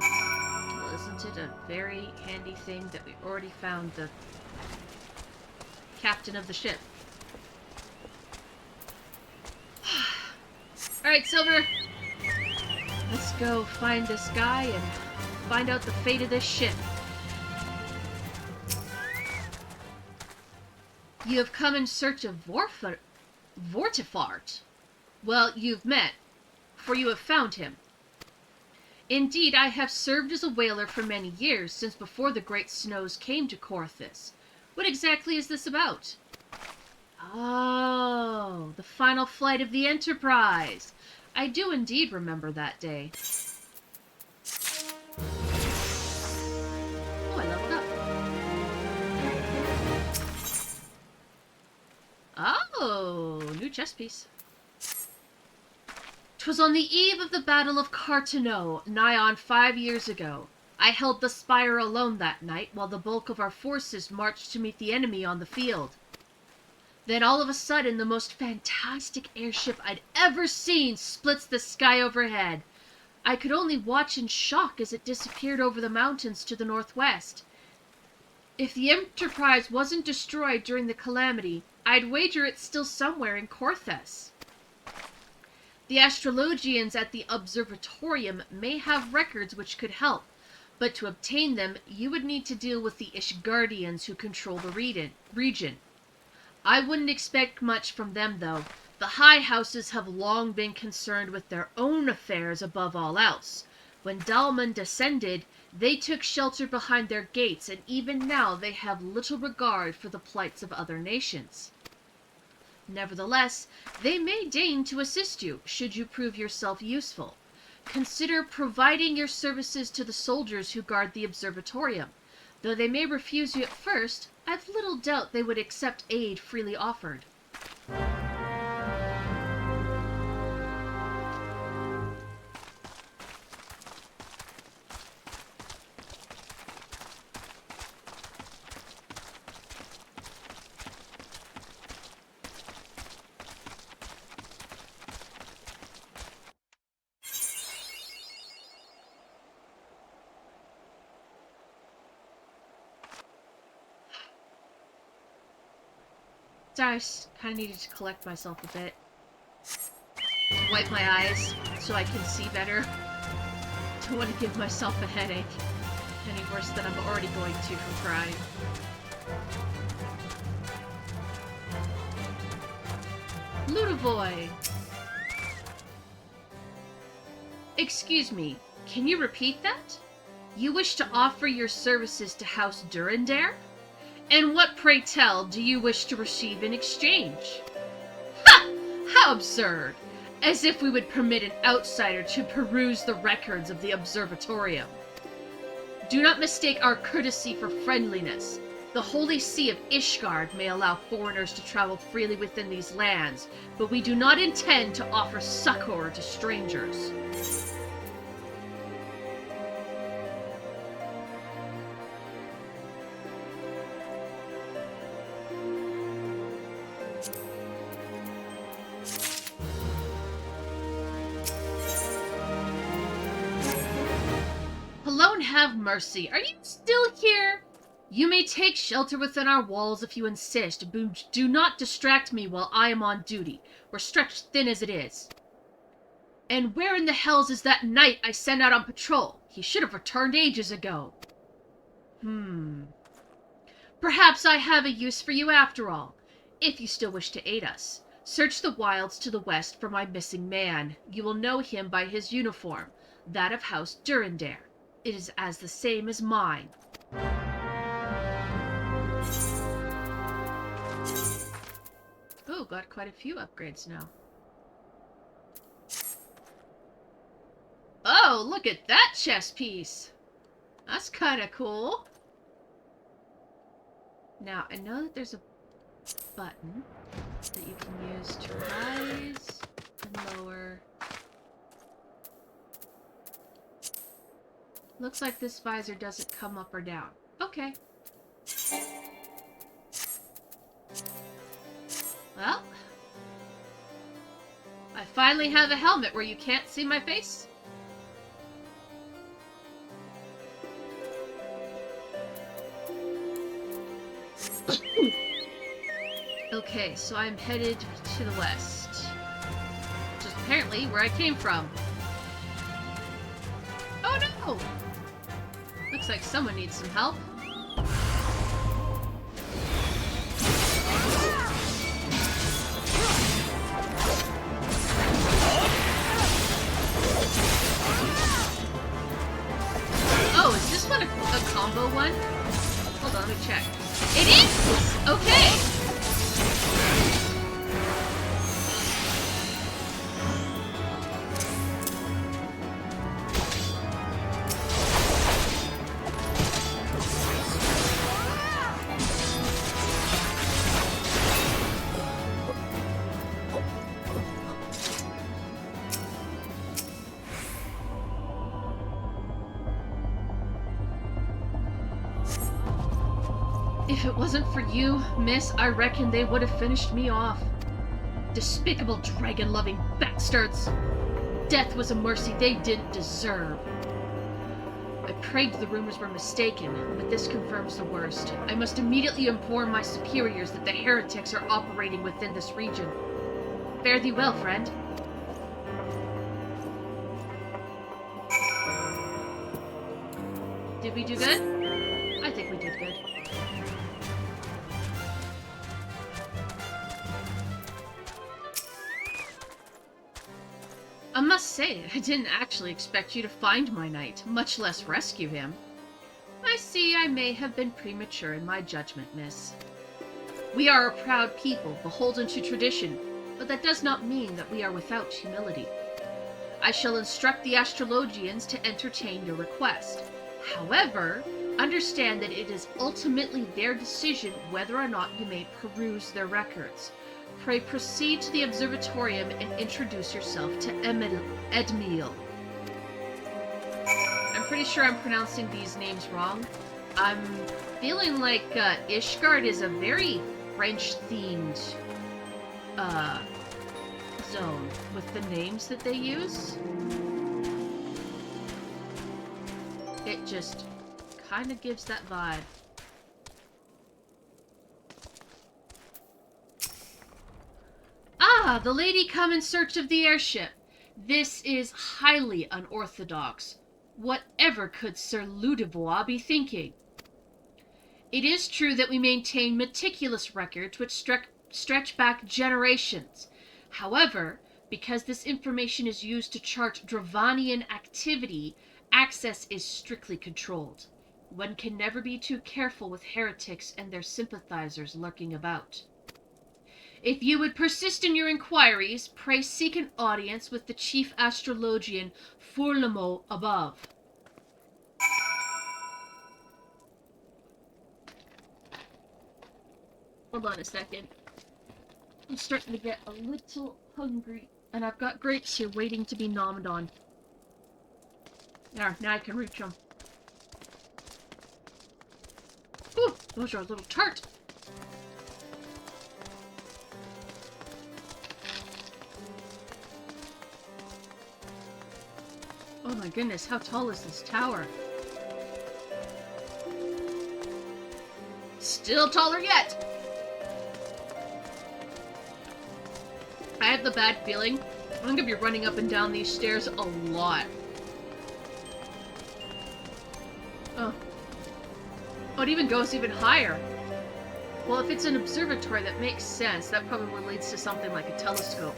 Well, isn't it a very handy thing that we already found the captain of the ship? Alright, Silver. Let's go find this guy and find out the fate of this ship. You have come in search of Vortifart. Well, you've met, for you have found him. Indeed, I have served as a whaler for many years, since before the great snows came to Querthus. What exactly is this about? Oh, the final flight of the Enterprise. I do indeed remember that day. Oh, I leveled up. Oh, new chest piece. 'Twas on the eve of the Battle of Carteneau, nigh on 5 years ago. I held the spire alone that night, while the bulk of our forces marched to meet the enemy on the field. Then all of a sudden, the most fantastic airship I'd ever seen splits the sky overhead. I could only watch in shock as it disappeared over the mountains to the northwest. If the Enterprise wasn't destroyed during the calamity, I'd wager it's still somewhere in Korthus. The astrologians at the observatorium may have records which could help, but to obtain them, you would need to deal with the Ishgardians who control the region. I wouldn't expect much from them, though. The High Houses have long been concerned with their own affairs above all else. When Dalman descended, they took shelter behind their gates, and even now they have little regard for the plights of other nations. Nevertheless, they may deign to assist you, should you prove yourself useful. Consider providing your services to the soldiers who guard the observatorium. Though they may refuse you at first, I've little doubt they would accept aid freely offered. Sorry, I just kind of needed to collect myself a bit. Wipe my eyes so I can see better. Don't want to give myself a headache any worse than I'm already going to from crying. Ludovoy! Excuse me, can you repeat that? You wish to offer your services to House Durandare? And what, pray tell, do you wish to receive in exchange? Ha! How absurd! As if we would permit an outsider to peruse the records of the observatorium. Do not mistake our courtesy for friendliness. The Holy See of Ishgard may allow foreigners to travel freely within these lands, but we do not intend to offer succor to strangers. Have mercy. Are you still here? You may take shelter within our walls if you insist, but do not distract me while I am on duty. We're stretched thin as it is. And where in the hells is that knight I sent out on patrol? He should have returned ages ago. Perhaps I have a use for you after all, if you still wish to aid us. Search the wilds to the west for my missing man. You will know him by his uniform, that of House Durandare. It is as the same as mine. Oh, got quite a few upgrades now. Oh, look at that chess piece! That's kind of cool. Now, I know that there's a button that you can use to rise and lower. Looks like this visor doesn't come up or down. Okay. Well, I finally have a helmet where you can't see my face. Okay, so I'm headed to the west. Which is apparently where I came from. Oh no! Looks like someone needs some help. Oh, is this one a combo one? Hold on, let me check. It is! Okay! If it wasn't for you, miss, I reckon they would have finished me off. Despicable dragon-loving bastards! Death was a mercy they didn't deserve. I prayed the rumors were mistaken, but this confirms the worst. I must immediately inform my superiors that the heretics are operating within this region. Fare thee well, friend. Did we do good? I think we did good. I must say, I didn't actually expect you to find my knight, much less rescue him. I see I may have been premature in my judgment, miss. We are a proud people, beholden to tradition, but that does not mean that we are without humility. I shall instruct the astrologians to entertain your request. However, understand that it is ultimately their decision whether or not you may peruse their records. Pray proceed to the observatorium and introduce yourself to Edmil. I'm pretty sure I'm pronouncing these names wrong. I'm feeling like Ishgard is a very French-themed zone with the names that they use. It just kind of gives that vibe. Ah, the lady come in search of the airship. This is highly unorthodox. Whatever could Sir Ludovois be thinking? It is true that we maintain meticulous records which stretch back generations. However, because this information is used to chart Dravanian activity, access is strictly controlled. One can never be too careful with heretics and their sympathizers lurking about. If you would persist in your inquiries, pray seek an audience with the chief astrologian Fourlemo above. Hold on a second. I'm starting to get a little hungry, and I've got grapes here waiting to be nommed on. There, now I can reach them. Ooh, those are a little tart. Oh my goodness, how tall is this tower? Still taller yet! I have the bad feeling I'm gonna be running up and down these stairs a lot. Oh, it even goes even higher. Well, if it's an observatory, that makes sense. That probably leads to something like a telescope.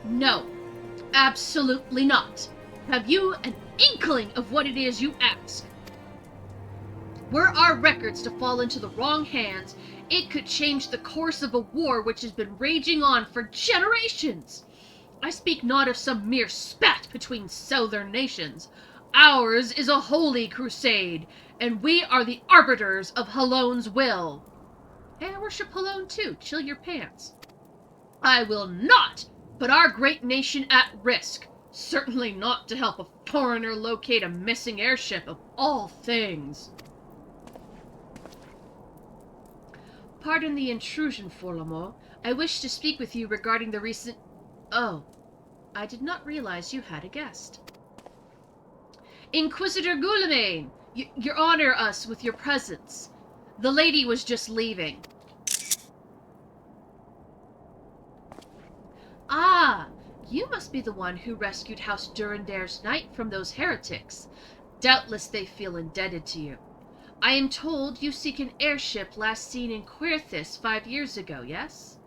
No, absolutely not. Have you an inkling of what it is you ask? Were our records to fall into the wrong hands, it could change the course of a war which has been raging on for generations. I speak not of some mere spat between southern nations. Ours is a holy crusade, and we are the arbiters of Halone's will. Hey, I worship Halone too. Chill your pants. I will not put our great nation at risk. Certainly not to help a foreigner locate a missing airship of all things. Pardon the intrusion, Fourlemo. I wish to speak with you regarding the recent... Oh, I did not realize you had a guest. Inquisitor Guillaume, you honor us with your presence. The lady was just leaving. Ah, you must be the one who rescued House Durandaire's knight from those heretics. Doubtless they feel indebted to you. I am told you seek an airship last seen in Querthis 5 years ago, yes?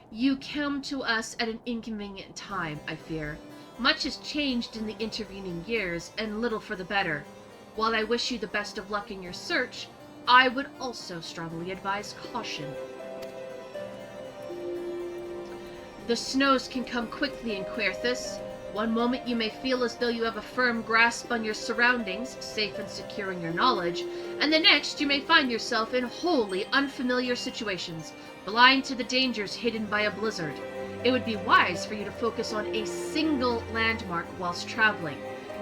You come to us at an inconvenient time, I fear. Much has changed in the intervening years, and little for the better. While I wish you the best of luck in your search, I would also strongly advise caution. The snows can come quickly in Querthis. One moment you may feel as though you have a firm grasp on your surroundings, safe and secure in your knowledge, and the next you may find yourself in wholly unfamiliar situations, blind to the dangers hidden by a blizzard. It would be wise for you to focus on a single landmark whilst traveling.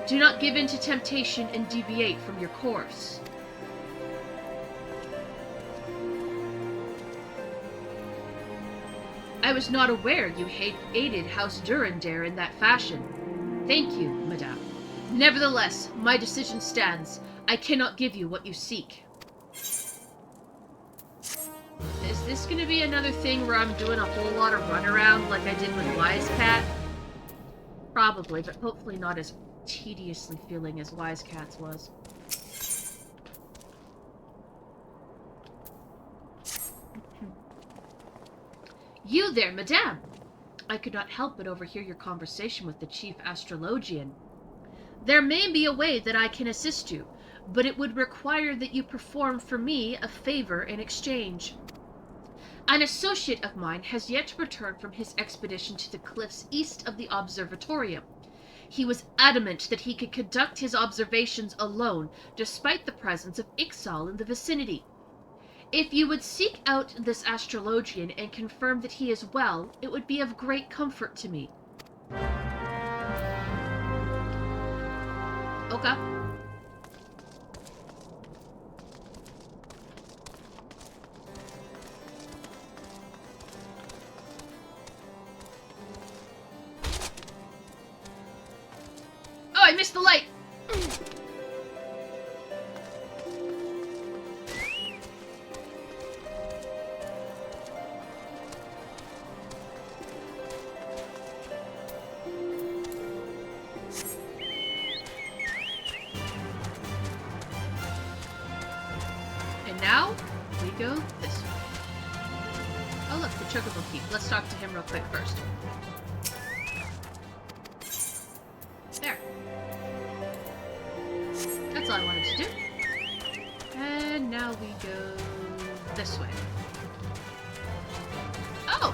Do not give in to temptation and deviate from your course. I was not aware you aided House Durandare in that fashion. Thank you, madame. Nevertheless, my decision stands. I cannot give you what you seek. Is this going to be another thing where I'm doing a whole lot of runaround like I did with Wise Cat? Probably, but hopefully not as tediously feeling as Wise Cat's was. You there, madame! I could not help but overhear your conversation with the chief astrologian. There may be a way that I can assist you, but it would require that you perform for me a favor in exchange. An associate of mine has yet to return from his expedition to the cliffs east of the observatorium. He was adamant that he could conduct his observations alone, despite the presence of Ixal in the vicinity. If you would seek out this astrologian and confirm that he is well, it would be of great comfort to me. Okay. Oh, I missed the light! Now, we go this way. Oh look, the Chocobo Keep. Let's talk to him real quick first. There. That's all I wanted to do. And now we go this way. Oh!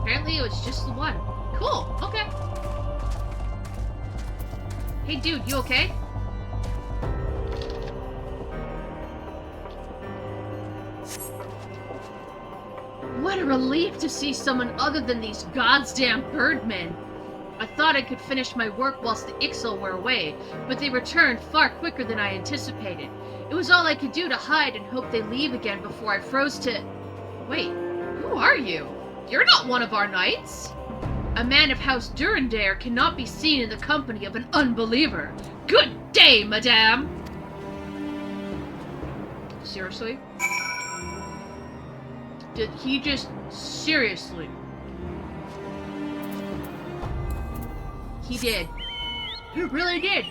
Apparently it was just the one. Cool, okay. Hey dude, you okay? What a relief to see someone other than these goddamn birdmen. I thought I could finish my work whilst the Ixal were away, but they returned far quicker than I anticipated. It was all I could do to hide and hope they leave again before I froze to... Wait, who are you? You're not one of our knights! A man of House Durandare cannot be seen in the company of an unbeliever. Good day, madame! Seriously? Did he just... seriously? He did. He really did!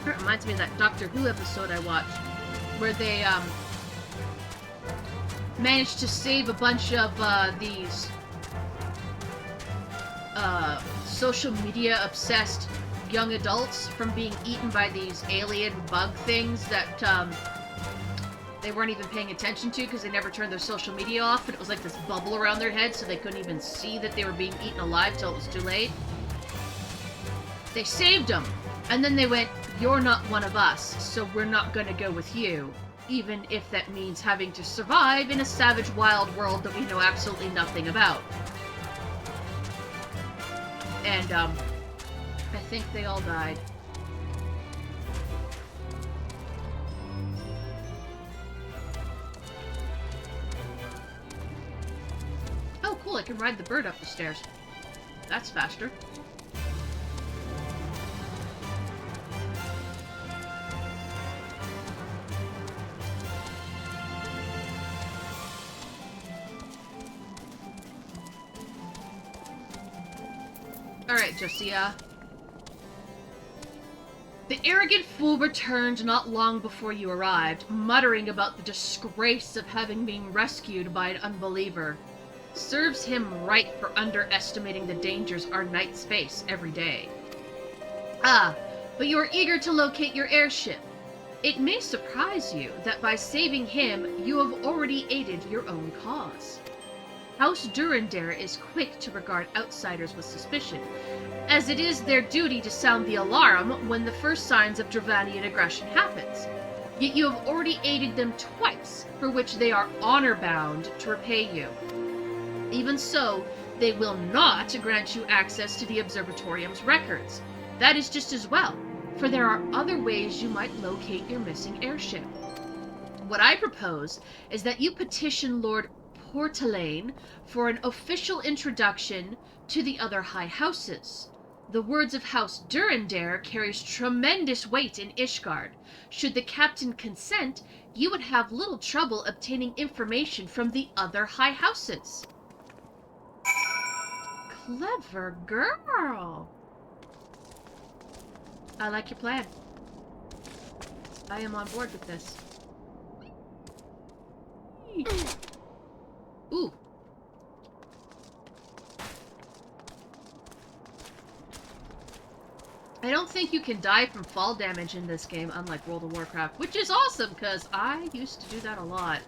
It reminds me of that Doctor Who episode I watched, where they, managed to save a bunch of, these, social media obsessed young adults from being eaten by these alien bug things that, they weren't even paying attention to because they never turned their social media off, and it was like this bubble around their head so they couldn't even see that they were being eaten alive till it was too late. They saved them, and then they went, "You're not one of us, so we're not gonna go with you. Even if that means having to survive in a savage wild world that we know absolutely nothing about." And, I think they all died. Oh, cool, I can ride the bird up the stairs. That's faster. Alright, Josiah. The arrogant fool returned not long before you arrived, muttering about the disgrace of having been rescued by an unbeliever. Serves him right for underestimating the dangers our knights face every day. Ah, but you are eager to locate your airship. It may surprise you that by saving him, you have already aided your own cause. House Durandare is quick to regard outsiders with suspicion, as it is their duty to sound the alarm when the first signs of Dravanian aggression happens. Yet you have already aided them twice, for which they are honor-bound to repay you. Even so, they will not grant you access to the Observatorium's records. That is just as well, for there are other ways you might locate your missing airship. What I propose is that you petition Lord Portelaine for an official introduction to the other high houses. The words of House Durandare carries tremendous weight in Ishgard. Should the captain consent, you would have little trouble obtaining information from the other high houses. Clever girl. I like your plan. I am on board with this. Ooh. I don't think you can die from fall damage in this game, unlike World of Warcraft, which is awesome, because I used to do that a lot.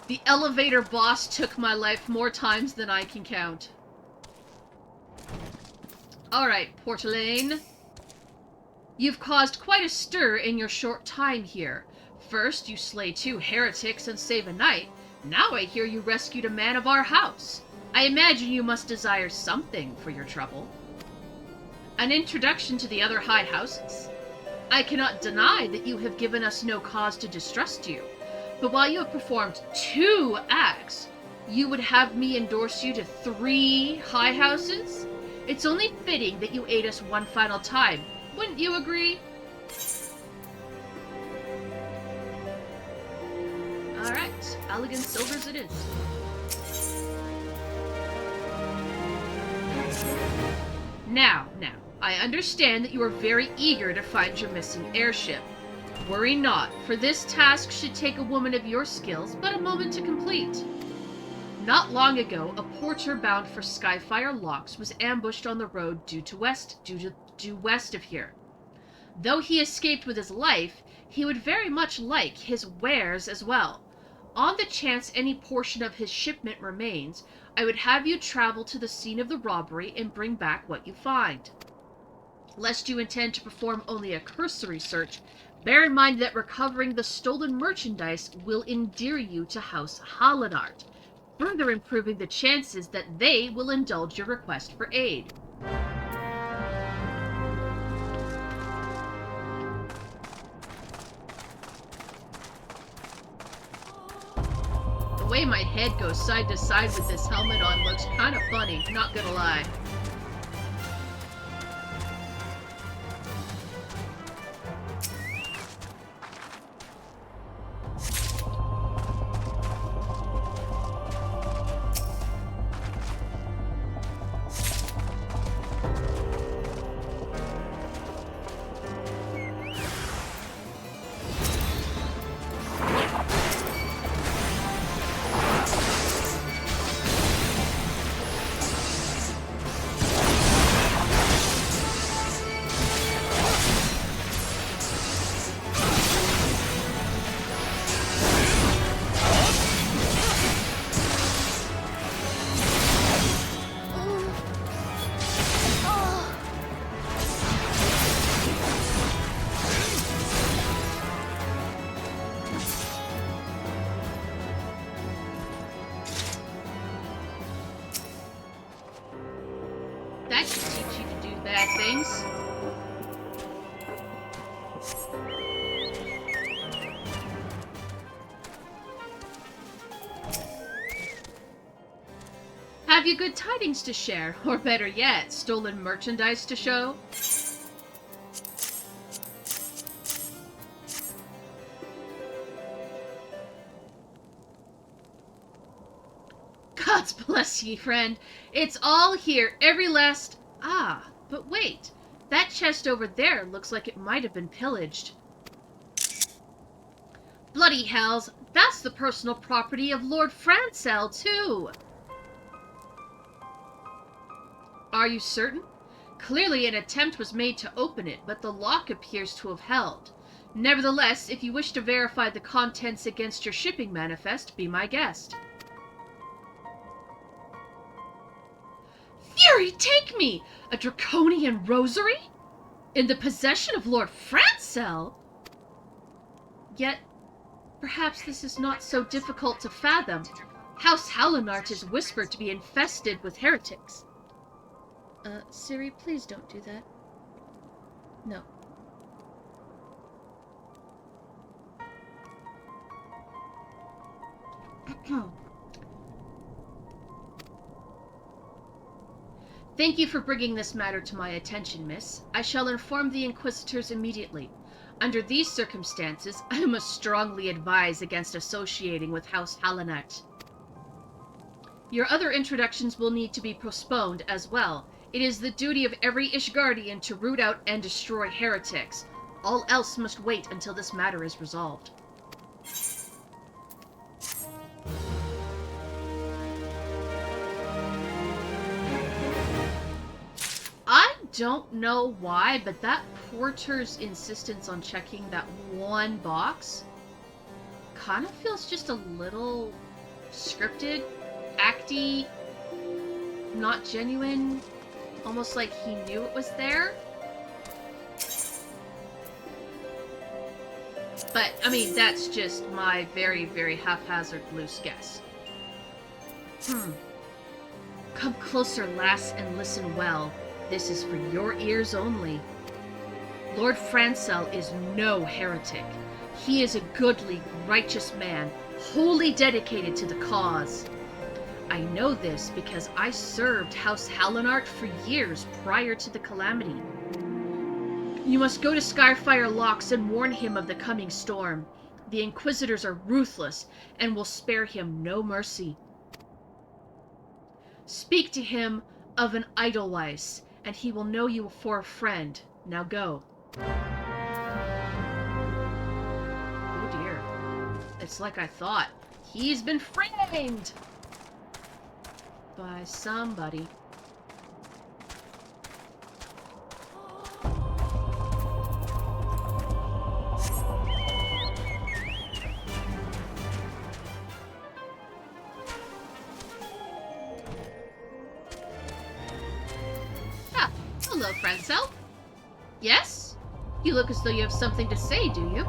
The elevator boss took my life more times than I can count. Alright, Portelaine. You've caused quite a stir in your short time here. First, you slay 2 heretics and save a knight. Now I hear you rescued a man of our house. I imagine you must desire something for your trouble. An introduction to the other high houses. I cannot deny that you have given us no cause to distrust you, but while you have performed 2 acts, you would have me endorse you to 3 high houses? It's only fitting that you aid us one final time. Wouldn't you agree? Alright, elegant silvers it is. Now, I understand that you are very eager to find your missing airship. Worry not, for this task should take a woman of your skills but a moment to complete. Not long ago, a porter bound for Skyfire Locks was ambushed on the road due west of here. Though he escaped with his life, he would very much like his wares as well. On the chance any portion of his shipment remains, I would have you travel to the scene of the robbery and bring back what you find. Lest you intend to perform only a cursory search, bear in mind that recovering the stolen merchandise will endear you to House Hallinart, further improving the chances that they will indulge your request for aid. The way my head goes side to side with this helmet on looks kind of funny, not gonna lie. That should teach you to do bad things. Have you good tidings to share? Or better yet, stolen merchandise to show? God bless ye, friend. It's all here, every last... Ah, but wait. That chest over there looks like it might have been pillaged. Bloody hells, that's the personal property of Lord Francel, too. Are you certain? Clearly an attempt was made to open it, but the lock appears to have held. Nevertheless, if you wish to verify the contents against your shipping manifest, be my guest. Fury take me! A draconian rosary? In the possession of Lord Francel? Yet, perhaps this is not so difficult to fathom. House Hallinart is whispered to be infested with heretics. Siri, please don't do that. No. Thank you for bringing this matter to my attention, miss. I shall inform the Inquisitors immediately. Under these circumstances, I must strongly advise against associating with House Hallinart. Your other introductions will need to be postponed as well. It is the duty of every Ishgardian to root out and destroy heretics. All else must wait until this matter is resolved. I don't know why, but that porter's insistence on checking that one box kind of feels just a little scripted, acty, not genuine, almost like he knew it was there. But, I mean, that's just my very, very haphazard loose guess. Come closer, lass, and listen well. This is for your ears only. Lord Francel is no heretic. He is a goodly, righteous man, wholly dedicated to the cause. I know this because I served House Hallinart for years prior to the calamity. You must go to Skyfire Locks and warn him of the coming storm. The Inquisitors are ruthless and will spare him no mercy. Speak to him of an Edelweiss, and he will know you for a friend. Now go. Oh dear. It's like I thought. He's been framed! By somebody. Hello, Francel. Yes? You look as though you have something to say, do you?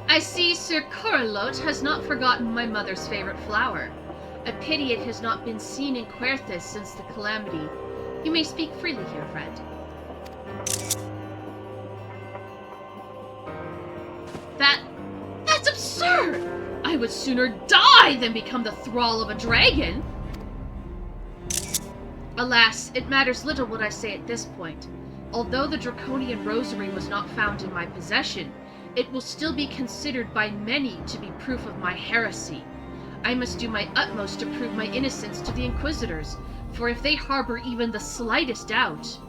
I see Sir Coralot has not forgotten my mother's favorite flower. A pity it has not been seen in Querthis since the calamity. You may speak freely here, friend. That's absurd! I would sooner die than become the thrall of a dragon! Alas, it matters little what I say at this point. Although the Draconian Rosary was not found in my possession, it will still be considered by many to be proof of my heresy. I must do my utmost to prove my innocence to the Inquisitors, for if they harbor even the slightest doubt...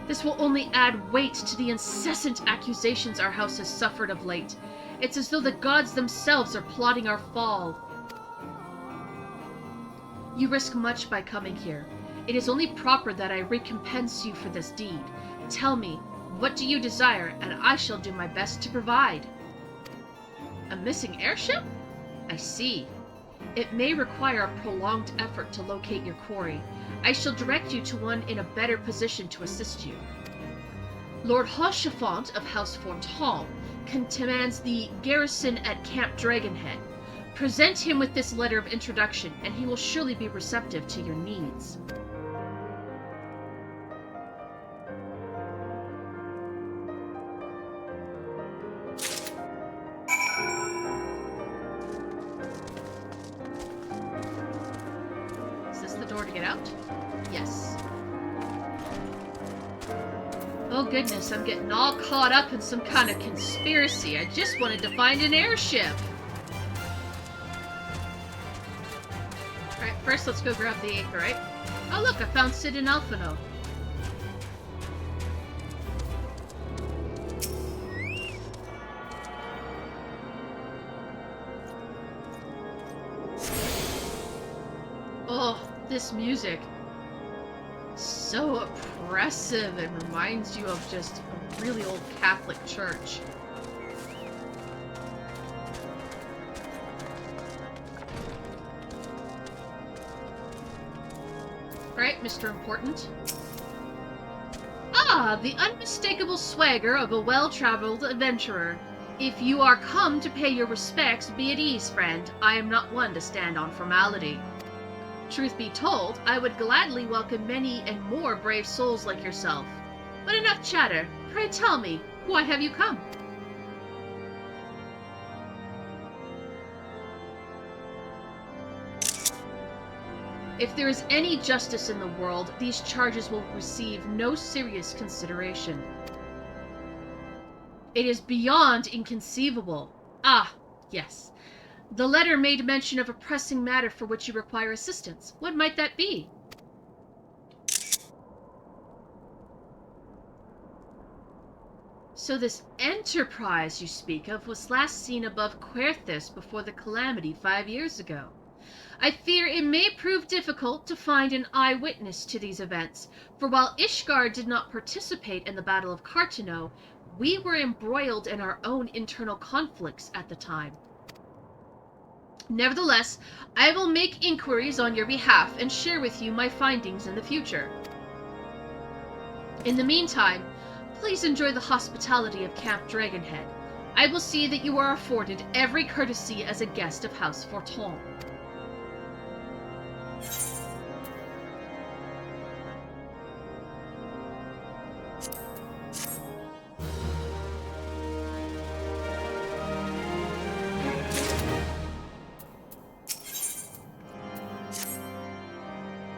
This will only add weight to the incessant accusations our house has suffered of late. It's as though the gods themselves are plotting our fall. You risk much by coming here. It is only proper that I recompense you for this deed. Tell me, what do you desire, and I shall do my best to provide. A missing airship? I see. It may require a prolonged effort to locate your quarry. I shall direct you to one in a better position to assist you. Lord Hochefort of House Forton commands the garrison at Camp Dragonhead. Present him with this letter of introduction, and he will surely be receptive to your needs. Is this the door to get out? Yes. Oh goodness, I'm getting all caught up in some kind of conspiracy. I just wanted to find an airship. Alright, first let's go grab the aetheryte. Oh look, I found Sid and Alphino. This music, so oppressive, and reminds you of just a really old Catholic church. Right, Mr. Important. Ah, the unmistakable swagger of a well-traveled adventurer. If you are come to pay your respects, be at ease, friend. I am not one to stand on formality. Truth be told, I would gladly welcome many and more brave souls like yourself. But enough chatter. Pray tell me, why have you come? If there is any justice in the world, these charges will receive no serious consideration. It is beyond inconceivable. Ah, yes. The letter made mention of a pressing matter for which you require assistance. What might that be? So this enterprise you speak of was last seen above Querthus before the calamity 5 years ago. I fear it may prove difficult to find an eyewitness to these events, for while Ishgard did not participate in the Battle of Cartano, we were embroiled in our own internal conflicts at the time. Nevertheless, I will make inquiries on your behalf and share with you my findings in the future. In the meantime, please enjoy the hospitality of Camp Dragonhead. I will see that you are afforded every courtesy as a guest of House Forton.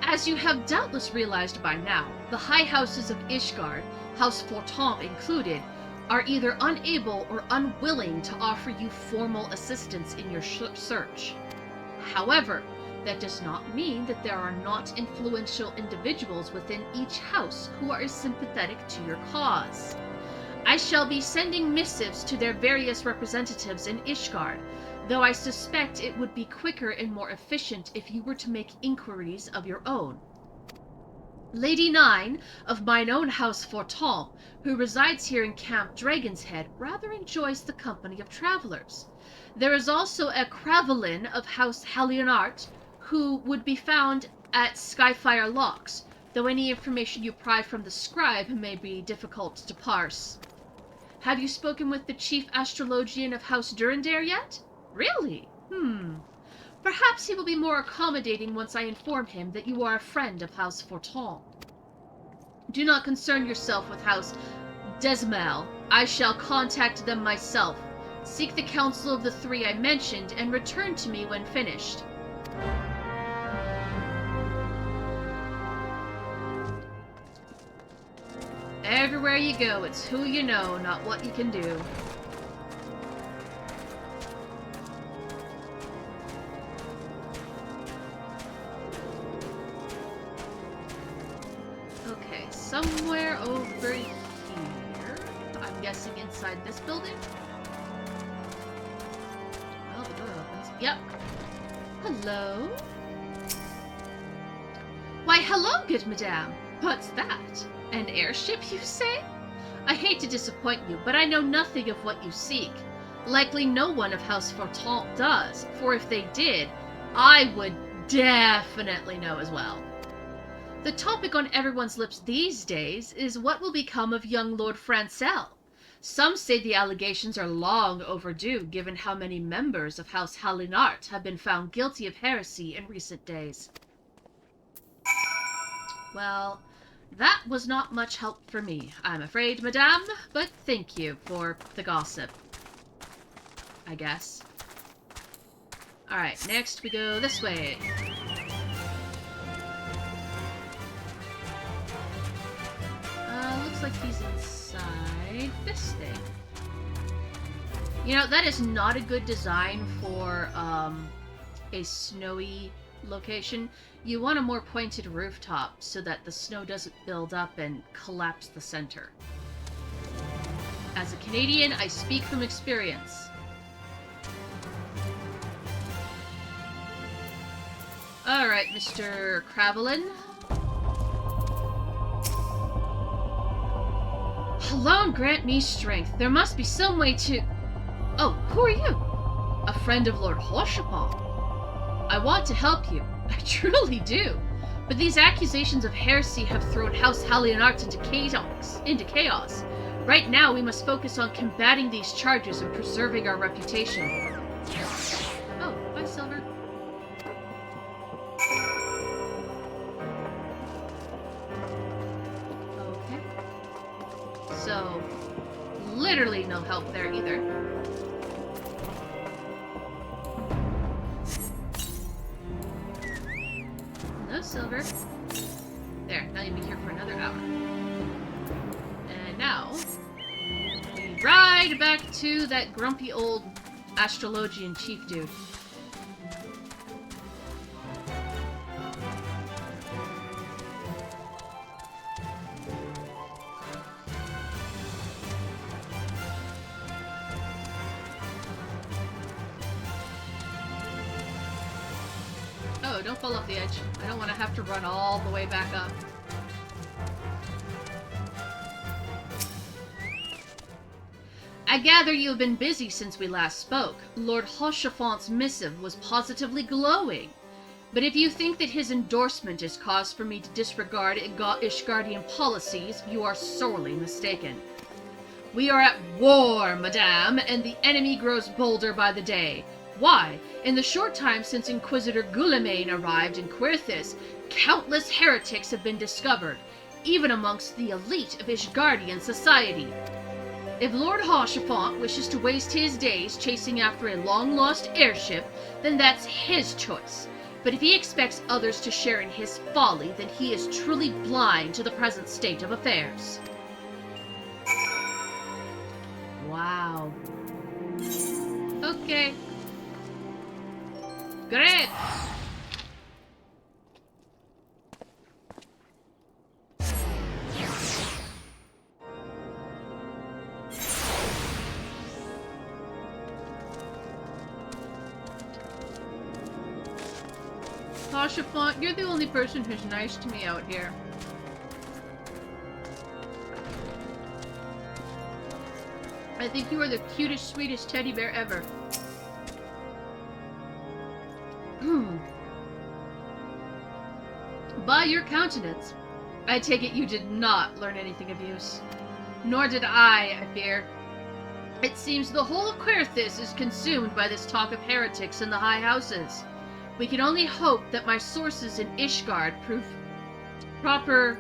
As you have doubtless realized by now, the high houses of Ishgard, House Forton included, are either unable or unwilling to offer you formal assistance in your search. However, that does not mean that there are not influential individuals within each house who are sympathetic to your cause. I shall be sending missives to their various representatives in Ishgard, though I suspect it would be quicker and more efficient if you were to make inquiries of your own. Lady Nine, of mine own House Forton, who resides here in Camp Dragon's Head, rather enjoys the company of travelers. There is also a Cravelin of House Halionart, who would be found at Skyfire Locks, though any information you pry from the scribe may be difficult to parse. Have you spoken with the chief astrologian of House Durandare yet? Really? Perhaps he will be more accommodating once I inform him that you are a friend of House Forton. Do not concern yourself with House Desmal. I shall contact them myself. Seek the counsel of the three I mentioned, and return to me when finished. Everywhere you go, it's who you know, not what you can do. Okay, somewhere over here. I'm guessing inside this building? Oh, the door opens. Yep. Hello? Why, hello, good madame. What's that? An airship, you say? I hate to disappoint you, but I know nothing of what you seek. Likely no one of House Forton does, for if they did, I would definitely know as well. The topic on everyone's lips these days is what will become of young Lord Francel. Some say the allegations are long overdue, given how many members of House Halionart have been found guilty of heresy in recent days. Well, that was not much help for me, I'm afraid, madame, but thank you for the gossip, I guess. Alright, next we go this way. Looks like he's inside this thing. You know, that is not a good design for a snowy location. You want a more pointed rooftop so that the snow doesn't build up and collapse the center. As a Canadian, I speak from experience. Alright, Mr. Cravelin. Alone grant me strength. There must be some way to... Oh, who are you? A friend of Lord Hoshapal. I want to help you. I truly do. But these accusations of heresy have thrown House Hallionart into chaos. Right now, we must focus on combating these charges and preserving our reputation. Oh, bye, Silver. Okay. So, literally no help there either. No Silver. There, now you'll be here for another hour. And now, we ride back to that grumpy old astrologian chief dude. Oh, don't fall off the edge. I don't want to have to run all the way back up. I gather you have been busy since we last spoke. Lord Hoshafant's missive was positively glowing. But if you think that his endorsement is cause for me to disregard Ishgardian policies, you are sorely mistaken. We are at war, madame, and the enemy grows bolder by the day. Why? In the short time since Inquisitor Guillimain arrived in Querthis, countless heretics have been discovered, even amongst the elite of Ishgardian society. If Lord Hoshafant wishes to waste his days chasing after a long-lost airship, then that's his choice. But if he expects others to share in his folly, then he is truly blind to the present state of affairs. Wow. Okay. Great! Hoshafant, you're the only person who's nice to me out here. I think you are the cutest, sweetest teddy bear ever. By your countenance, I take it you did not learn anything of use. Nor did I fear. It seems the whole of Querthis is consumed by this talk of heretics in the high houses. We can only hope that my sources in Ishgard prove proper,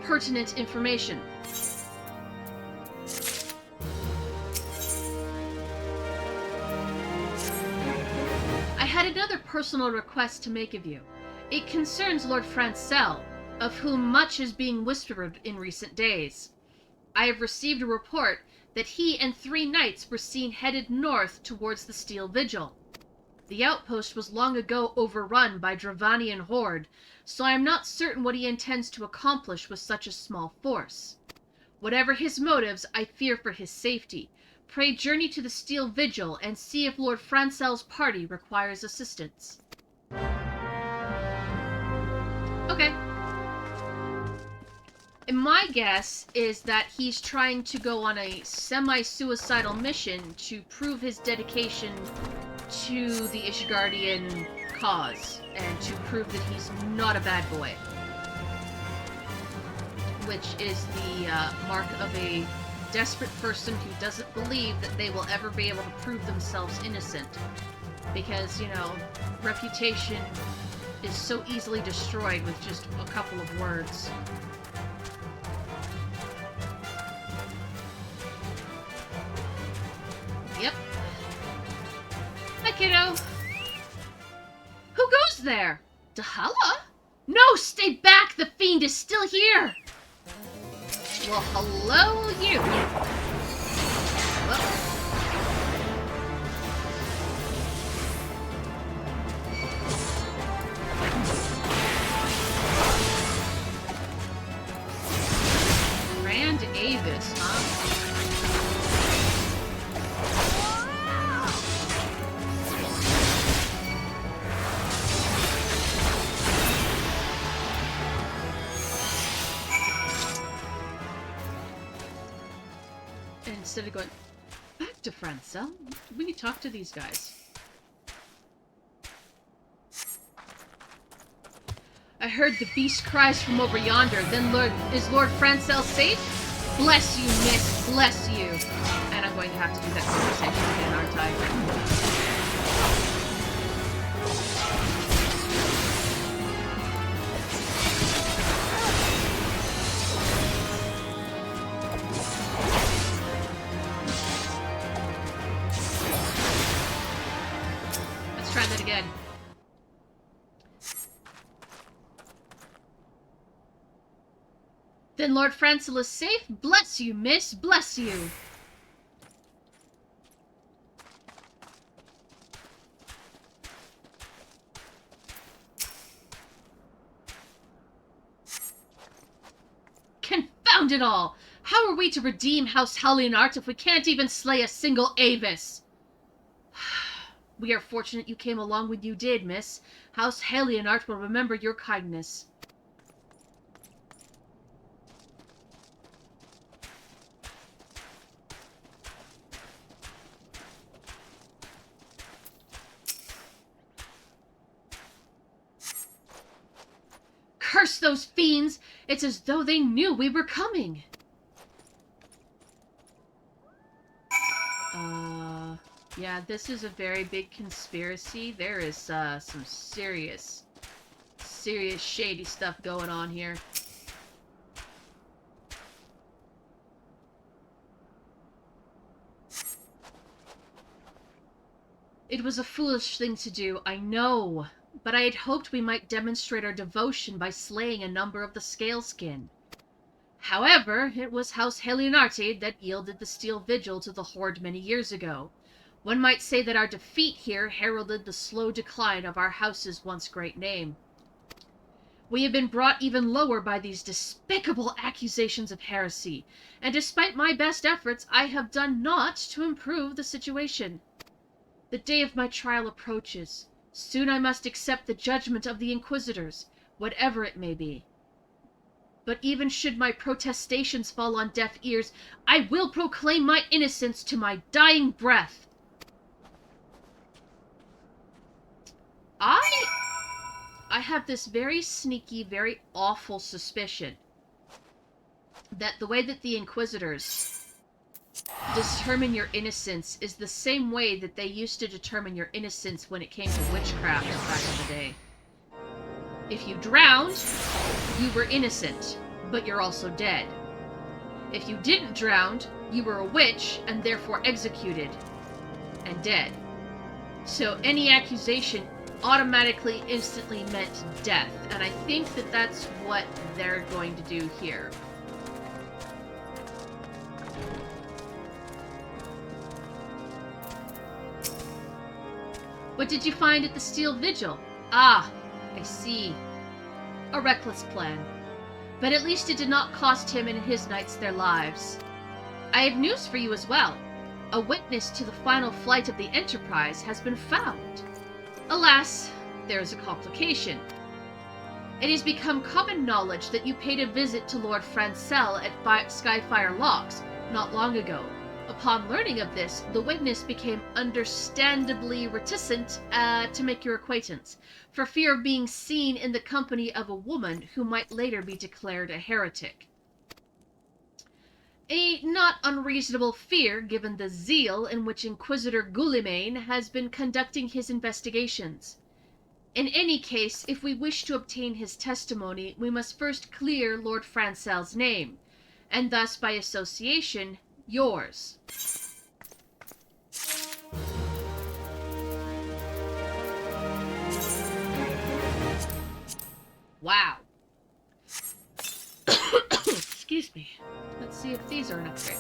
pertinent information. I had another personal request to make of you. It concerns Lord Francel, of whom much is being whispered in recent days. I have received a report that he and 3 knights were seen headed north towards the Steel Vigil. The outpost was long ago overrun by Dravanian horde, so I am not certain what he intends to accomplish with such a small force. Whatever his motives, I fear for his safety. Pray journey to the Steel Vigil and see if Lord Francel's party requires assistance. Okay. And my guess is that he's trying to go on a semi-suicidal mission to prove his dedication to the Ishgardian cause, and to prove that he's not a bad boy. Which is the mark of a desperate person who doesn't believe that they will ever be able to prove themselves innocent. Because, you know, reputation is so easily destroyed with just a couple of words. Yep. Hi, kiddo. Who goes there? Dahala? No, stay back! The fiend is still here! Well, hello, you. Whoop. Grand Avis, huh? instead of going back to Francel. We need to talk to these guys. I heard the beast cries from over yonder. Then is Lord Francel safe? Bless you, miss. Bless you. And I'm going to have to do that conversation again, aren't I? Let's try that again. Then Lord Francel is safe? Bless you, miss. Bless you. Confound it all! How are we to redeem House Halienart if we can't even slay a single Avis? We are fortunate you came along when you did, miss. House Halienart will remember your kindness. Curse those fiends! It's as though they knew we were coming. Yeah, this is a very big conspiracy. There is some serious shady stuff going on here. It was a foolish thing to do, I know. But I had hoped we might demonstrate our devotion by slaying a number of the Scaleskin. However, it was House Halienarte that yielded the Steel Vigil to the Horde many years ago. One might say that our defeat here heralded the slow decline of our house's once great name. We have been brought even lower by these despicable accusations of heresy, and despite my best efforts, I have done naught to improve the situation. The day of my trial approaches. Soon I must accept the judgment of the Inquisitors, whatever it may be. But even should my protestations fall on deaf ears, I will proclaim my innocence to my dying breath. I have this very sneaky, very awful suspicion that the way that the Inquisitors determine your innocence is the same way that they used to determine your innocence when it came to witchcraft back in the day. If you drowned, you were innocent, but you're also dead. If you didn't drown, you were a witch and therefore executed and dead. So any accusation automatically, instantly meant death, and I think that that's what they're going to do here. What did you find at the Steel Vigil? Ah, I see. A reckless plan. But at least it did not cost him and his knights their lives. I have news for you as well. A witness to the final flight of the Enterprise has been found. Alas, there is a complication. It has become common knowledge that you paid a visit to Lord Francel at Skyfire Locks not long ago. Upon learning of this, the witness became understandably reticent to make your acquaintance, for fear of being seen in the company of a woman who might later be declared a heretic. A not unreasonable fear, given the zeal in which Inquisitor Guilliman has been conducting his investigations. In any case, if we wish to obtain his testimony, we must first clear Lord Francel's name, and thus, by association, yours. Wow. Excuse me. Let's see if these are an upgrade.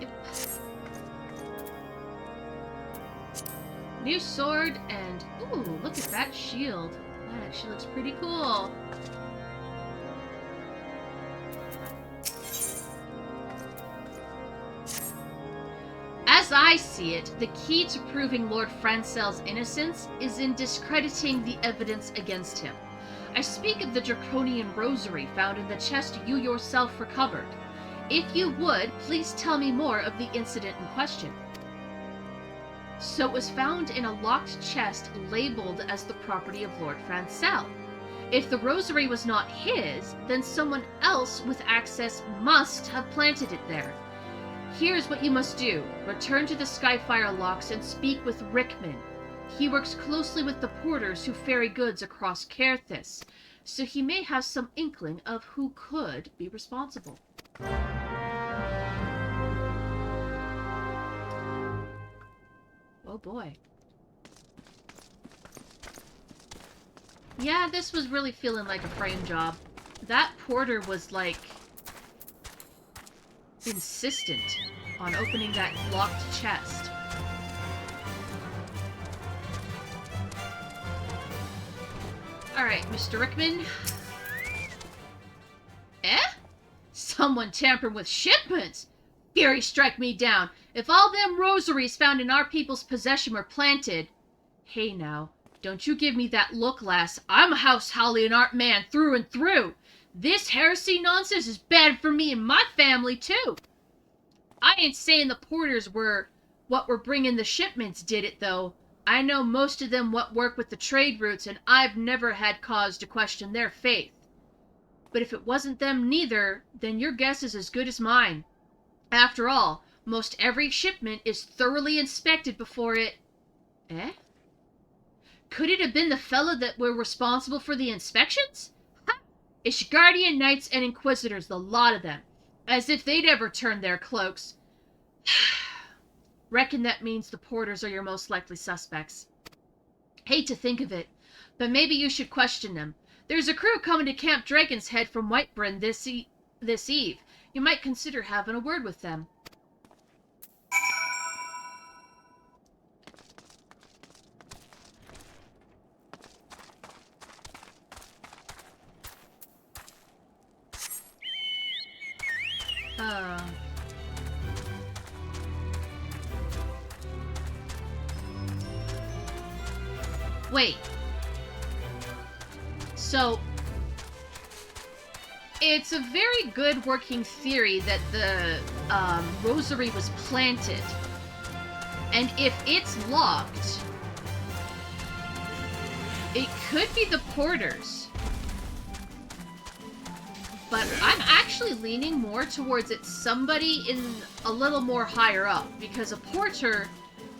Yep. New sword and... ooh, look at that shield. That actually looks pretty cool. As I see it, the key to proving Lord Francel's innocence is in discrediting the evidence against him. I speak of the draconian rosary found in the chest you yourself recovered. If you would, please tell me more of the incident in question. So it was found in a locked chest labeled as the property of Lord Francel. If the rosary was not his, then someone else with access must have planted it there. Here's what you must do. Return to the Skyfire locks and speak with Rickman. He works closely with the porters who ferry goods across Caerthis, so he may have some inkling of who could be responsible. Oh boy. Yeah, this was really feeling like a frame job. That porter was, like, insistent on opening that locked chest. Alright, Mr. Rickman. Eh? Someone tampered with shipments? Fury strike me down. If all them rosaries found in our people's possession were planted... Hey now, don't you give me that look, lass. I'm a House Hallionart man through and through. This heresy nonsense is bad for me and my family, too. I ain't saying the porters were what were bringing the shipments did it, though. I know most of them what work with the trade routes, and I've never had cause to question their faith. But if it wasn't them neither, then your guess is as good as mine. After all, most every shipment is thoroughly inspected before it... Eh? Could it have been the fellow that were responsible for the inspections? Ha! Ishgardian knights and inquisitors, the lot of them. As if they'd ever turn their cloaks. Reckon that means the porters are your most likely suspects. Hate to think of it, but maybe you should question them. There's a crew coming to Camp Dragon's Head from Whitebryn this eve. You might consider having a word with them. Wait. So, it's a very good working theory that the rosary was planted. And if it's locked, it could be the porters. But I'm actually leaning more towards it's somebody in a little more higher up, because a porter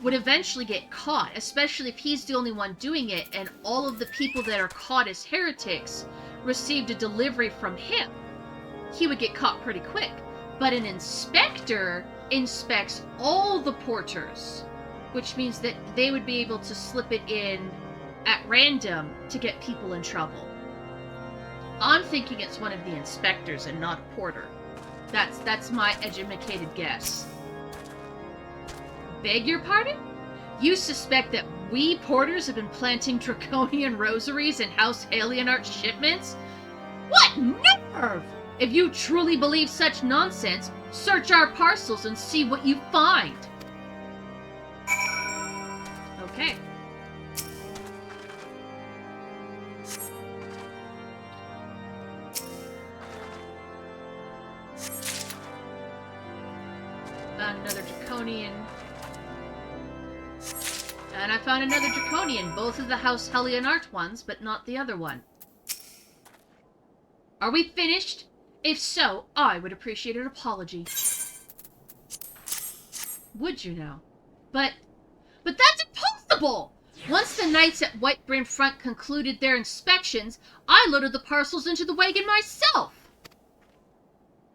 would eventually get caught, especially if he's the only one doing it, and all of the people that are caught as heretics received a delivery from him. He would get caught pretty quick. But an inspector inspects all the porters, which means that they would be able to slip it in at random to get people in trouble. I'm thinking it's one of the inspectors and not a porter. That's my educated guess. Beg your pardon? You suspect that we porters have been planting draconian rosaries in House Hallionart shipments? What nerve! If you truly believe such nonsense, search our parcels and see what you find. Okay. Another draconian. And I found another draconian, both of the House Hallionart ones, but not the other one. Are we finished? If so, I would appreciate an apology. Would you now? But that's impossible! Once the knights at Whitebryn Front concluded their inspections, I loaded the parcels into the wagon myself.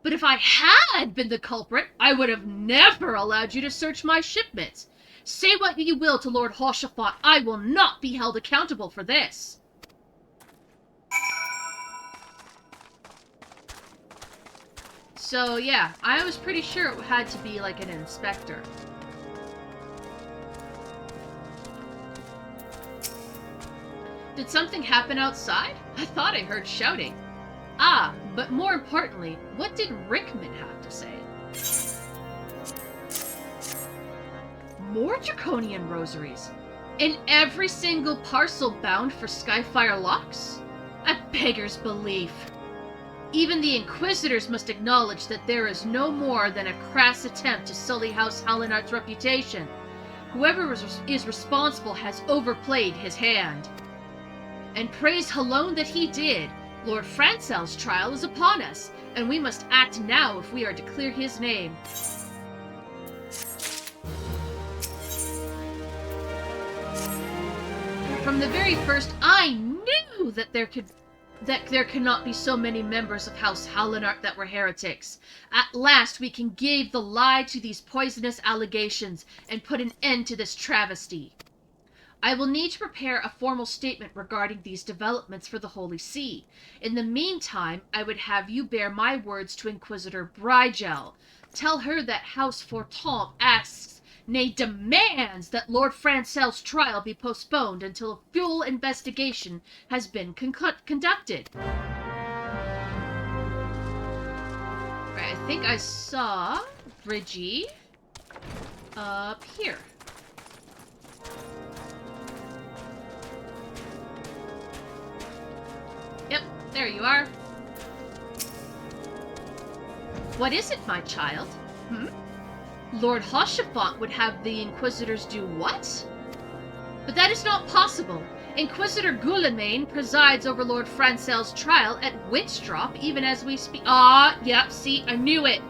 But if I had been the culprit, I would have never allowed you to search my shipments. Say what you will to Lord Hoshafat, I will not be held accountable for this. So yeah, I was pretty sure it had to be like an inspector. Did something happen outside? I thought I heard shouting. Ah, but more importantly, what did Rickman have to say? More draconian rosaries. In every single parcel bound for Skyfire locks? A beggar's belief. Even the Inquisitors must acknowledge that there is no more than a crass attempt to sully House Hallinart's reputation. Whoever is responsible has overplayed his hand. And praise Halone that he did. Lord Francel's trial is upon us, and we must act now if we are to clear his name. From the very first, I knew that there cannot be so many members of House Hallinart that were heretics. At last we can give the lie to these poisonous allegations and put an end to this travesty. I will need to prepare a formal statement regarding these developments for the Holy See. In the meantime, I would have you bear my words to Inquisitor Brigel. Tell her that House Fortemps asks, nay demands, that Lord Francel's trial be postponed until a full investigation has been conducted. Right, I think I saw Bridgie up here. Yep, there you are. What is it, my child? Lord Hoshafont would have the Inquisitors do what? But that is not possible. Inquisitor Guilemain presides over Lord Francel's trial at Witchdrop, even as we speak. Yep, see, I knew it.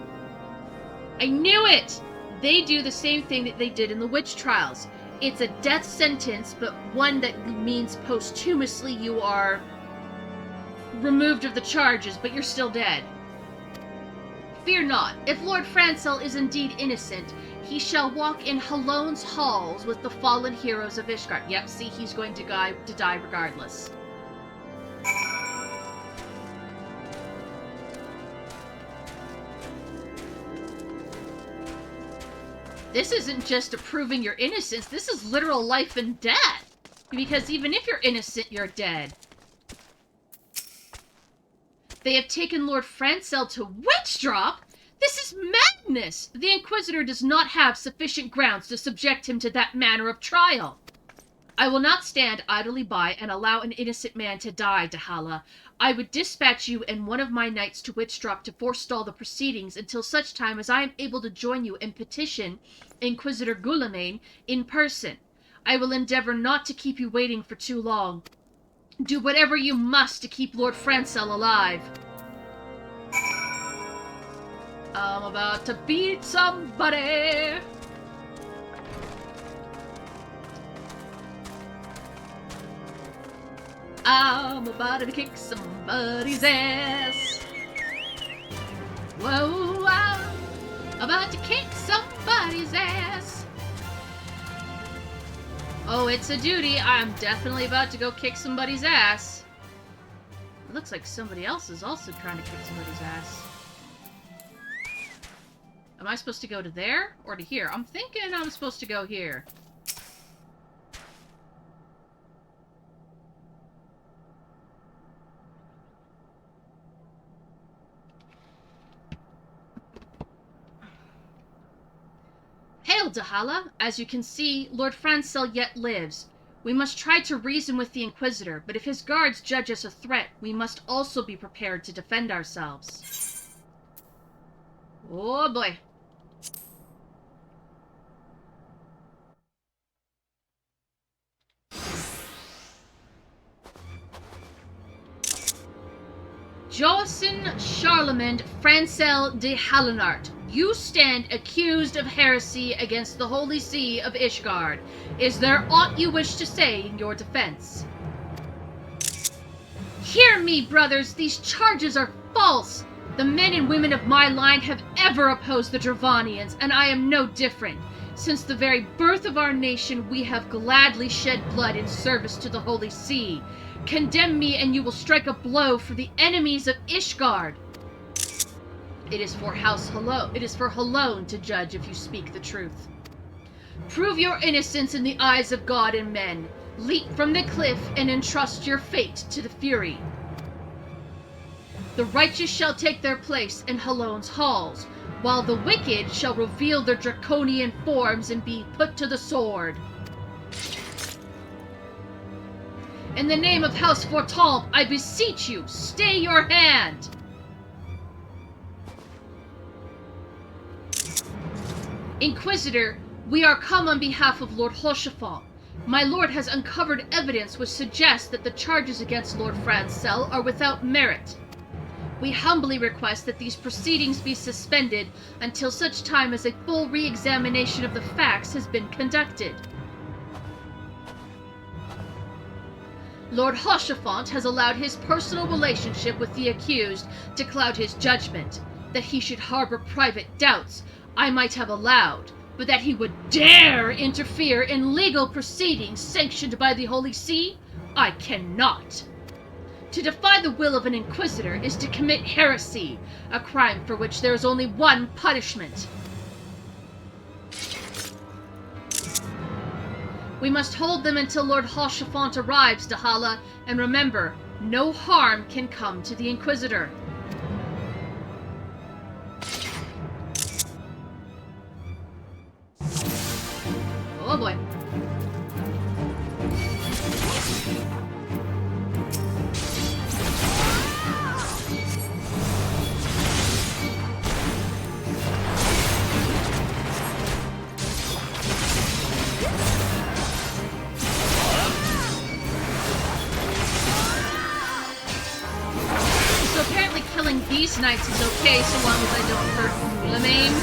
I knew it! They do the same thing that they did in the witch trials. It's a death sentence, but one that means posthumously you are removed of the charges, but you're still dead. Fear not. If Lord Francel is indeed innocent, he shall walk in Halone's halls with the fallen heroes of Ishgard. Yep, see, he's going to die regardless. This isn't just proving your innocence, this is literal life and death. Because even if you're innocent, you're dead. They have taken Lord Francel to Witchdrop? This is madness! The Inquisitor does not have sufficient grounds to subject him to that manner of trial. I will not stand idly by and allow an innocent man to die, Dahala. I would dispatch you and one of my knights to Witchdrop to forestall the proceedings until such time as I am able to join you and petition Inquisitor Guilemain in person. I will endeavor not to keep you waiting for too long. Do whatever you must to keep Lord Francel alive. I'm about to beat somebody. I'm about to kick somebody's ass. Whoa, I'm about to kick somebody's ass. Oh, it's a duty. I'm definitely about to go kick somebody's ass. It looks like somebody else is also trying to kick somebody's ass. Am I supposed to go to there or to here? I'm thinking I'm supposed to go here. Hail, Dahala! As you can see, Lord Francel yet lives. We must try to reason with the Inquisitor, but if his guards judge us a threat, we must also be prepared to defend ourselves. Oh boy. Joacin Charlemagne Francel de Hallinart, you stand accused of heresy against the Holy See of Ishgard. Is there aught you wish to say in your defense? Hear me, brothers, these charges are false. The men and women of my line have ever opposed the Dravanians, and I am no different. Since the very birth of our nation, we have gladly shed blood in service to the Holy See. Condemn me and you will strike a blow for the enemies of Ishgard. It is for Halone to judge if you speak the truth. Prove your innocence in the eyes of God and men. Leap from the cliff and entrust your fate to the Fury. The righteous shall take their place in Halone's halls, while the wicked shall reveal their draconian forms and be put to the sword. In the name of House Fortalb, I beseech you, stay your hand! Inquisitor, we are come on behalf of Lord Hoshafal. My lord has uncovered evidence which suggests that the charges against Lord Francel are without merit. We humbly request that these proceedings be suspended until such time as a full re-examination of the facts has been conducted. Lord Hoshafant has allowed his personal relationship with the accused to cloud his judgment. That he should harbor private doubts, I might have allowed, but that he would dare interfere in legal proceedings sanctioned by the Holy See, I cannot. To defy the will of an inquisitor is to commit heresy, a crime for which there is only one punishment. We must hold them until Lord Hoshafant arrives, Dahala, and remember, no harm can come to the Inquisitor. Oh boy. So apparently killing these knights is okay so long as I don't hurt Ulamain.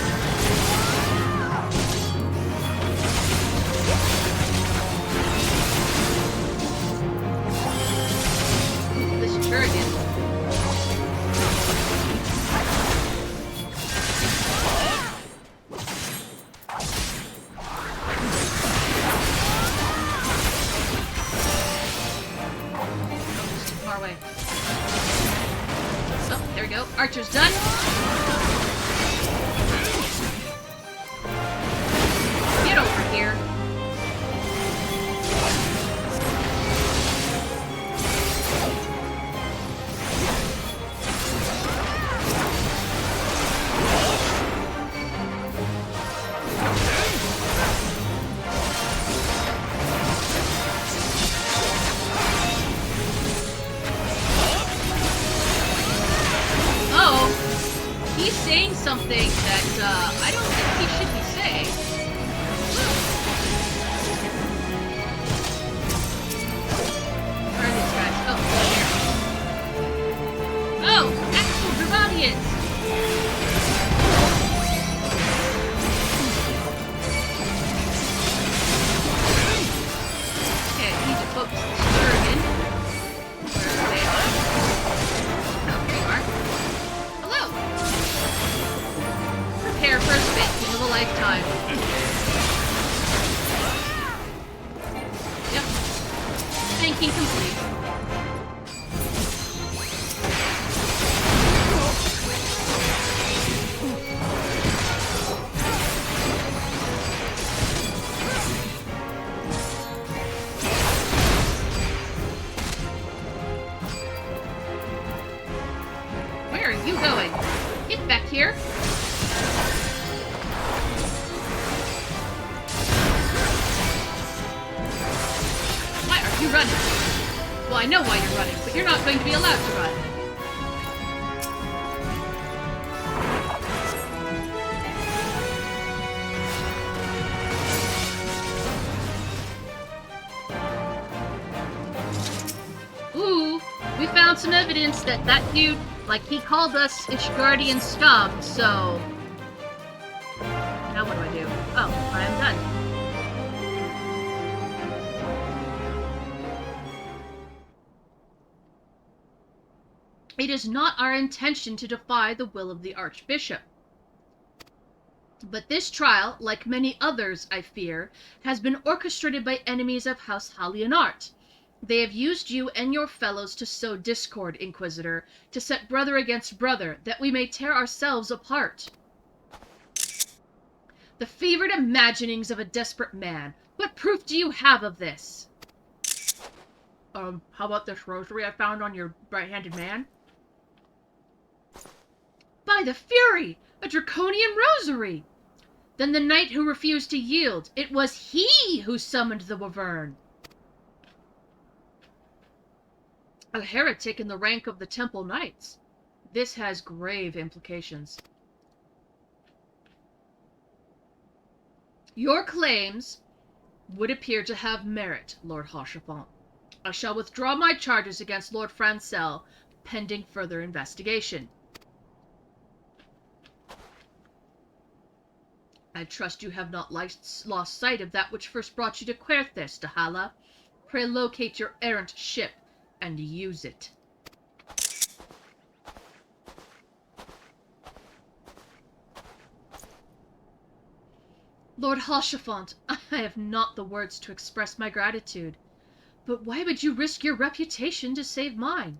Archer's done. Get over here. Something that I don't think he should be saying. Where are these guys? Oh, here. Oh, actual Dramatians! Okay, I need to focus the Sturgeon. Where are they? Oh, here you are. Prepare for a spanking of a lifetime. Yep. Spanking complete. Where are you going? Get back here. You're running. Well, I know why you're running, but you're not going to be allowed to run. Ooh, we found some evidence that that dude, like, he called us Ishgardian scum, so... Now what do I do? Oh, I am done. It is not our intention to defy the will of the Archbishop. But this trial, like many others, I fear, has been orchestrated by enemies of House Halionart. They have used you and your fellows to sow discord, Inquisitor, to set brother against brother, that we may tear ourselves apart. The fevered imaginings of a desperate man. What proof do you have of this? How about this rosary I found on your right-handed man? By the Fury! A draconian rosary! Then the knight who refused to yield, it was he who summoned the wyvern. A heretic in the rank of the Temple Knights. This has grave implications. Your claims would appear to have merit, Lord Rochefort. I shall withdraw my charges against Lord Francel, pending further investigation. I trust you have not lost sight of that which first brought you to Querthis, Dahala. Pray locate your errant ship and use it. Lord Rochefort, I have not the words to express my gratitude. But why would you risk your reputation to save mine?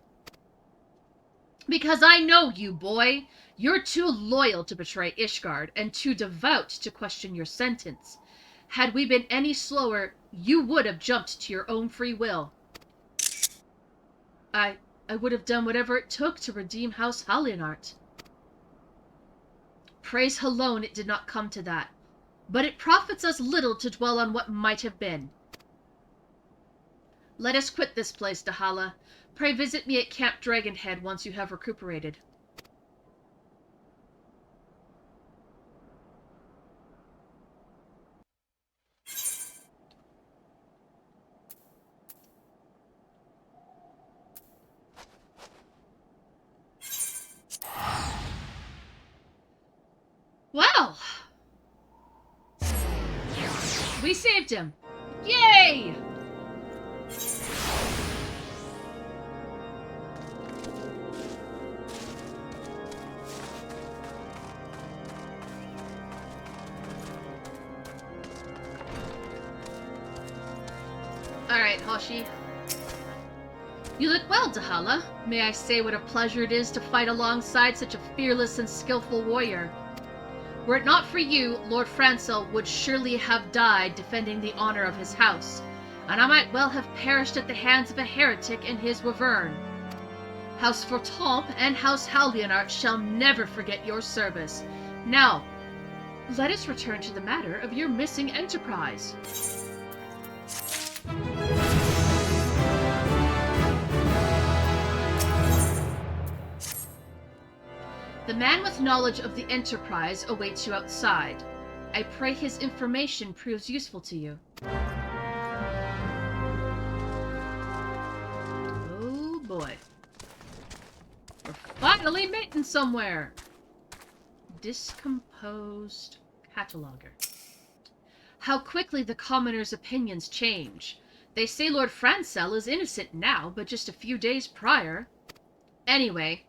Because I know you, boy. You're too loyal to betray Ishgard, and too devout to question your sentence. Had we been any slower, you would have jumped to your own free will. I would have done whatever it took to redeem House Hallionart. Praise Halone, it did not come to that. But it profits us little to dwell on what might have been. Let us quit this place, Dahala. Pray visit me at Camp Dragonhead once you have recuperated. Well, we saved him. Yay! Alright, Hoshi. You look well, Dahala. May I say what a pleasure it is to fight alongside such a fearless and skillful warrior. Were it not for you, Lord Francel would surely have died defending the honor of his house, and I might well have perished at the hands of a heretic and his wyvern. House Fortemps and House Hallionart shall never forget your service. Now, let us return to the matter of your missing enterprise. The man with knowledge of the Enterprise awaits you outside. I pray his information proves useful to you. Oh boy. We're finally mating somewhere! Discomposed cataloger. How quickly the commoners' opinions change. They say Lord Francel is innocent now, but just a few days prior. Anyway,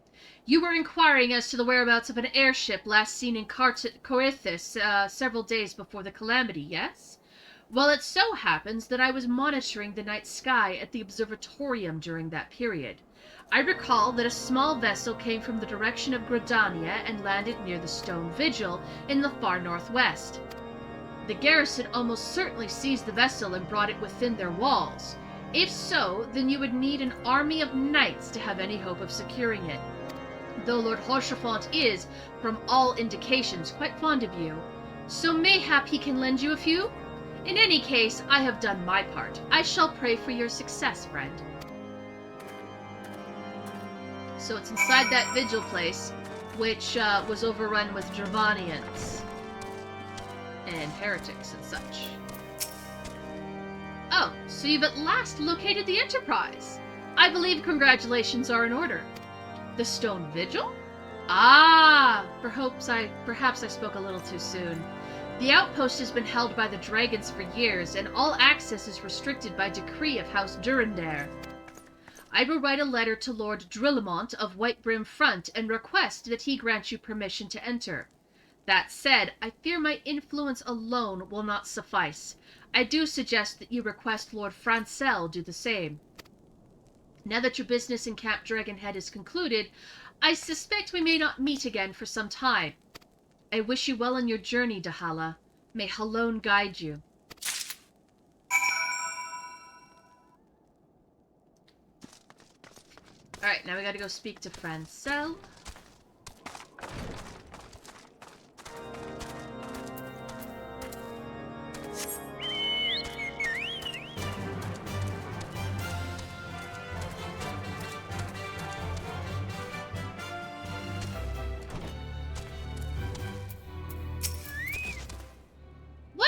you were inquiring as to the whereabouts of an airship last seen in Querthis several days before the calamity, yes? Well, it so happens that I was monitoring the night sky at the observatorium during that period. I recall that a small vessel came from the direction of Gridania and landed near the Stone Vigil in the far northwest. The garrison almost certainly seized the vessel and brought it within their walls. If so, then you would need an army of knights to have any hope of securing it. Though Lord Rochefort is, from all indications, quite fond of you, so mayhap he can lend you a few? In any case, I have done my part. I shall pray for your success, friend. So it's inside that vigil place, which was overrun with Dravanians and heretics and such. Oh, so you've at last located the Enterprise. I believe congratulations are in order. The Stone Vigil? Ah! Perhaps I spoke a little too soon. The outpost has been held by the dragons for years, and all access is restricted by decree of House Durandare. I will write a letter to Lord Drillamont of Whitebrim Front and request that he grant you permission to enter. That said, I fear my influence alone will not suffice. I do suggest that you request Lord Francel do the same. Now that your business in Camp Dragonhead is concluded, I suspect we may not meet again for some time. I wish you well on your journey, Dahala. May Halone guide you. Alright, now we gotta go speak to Francel.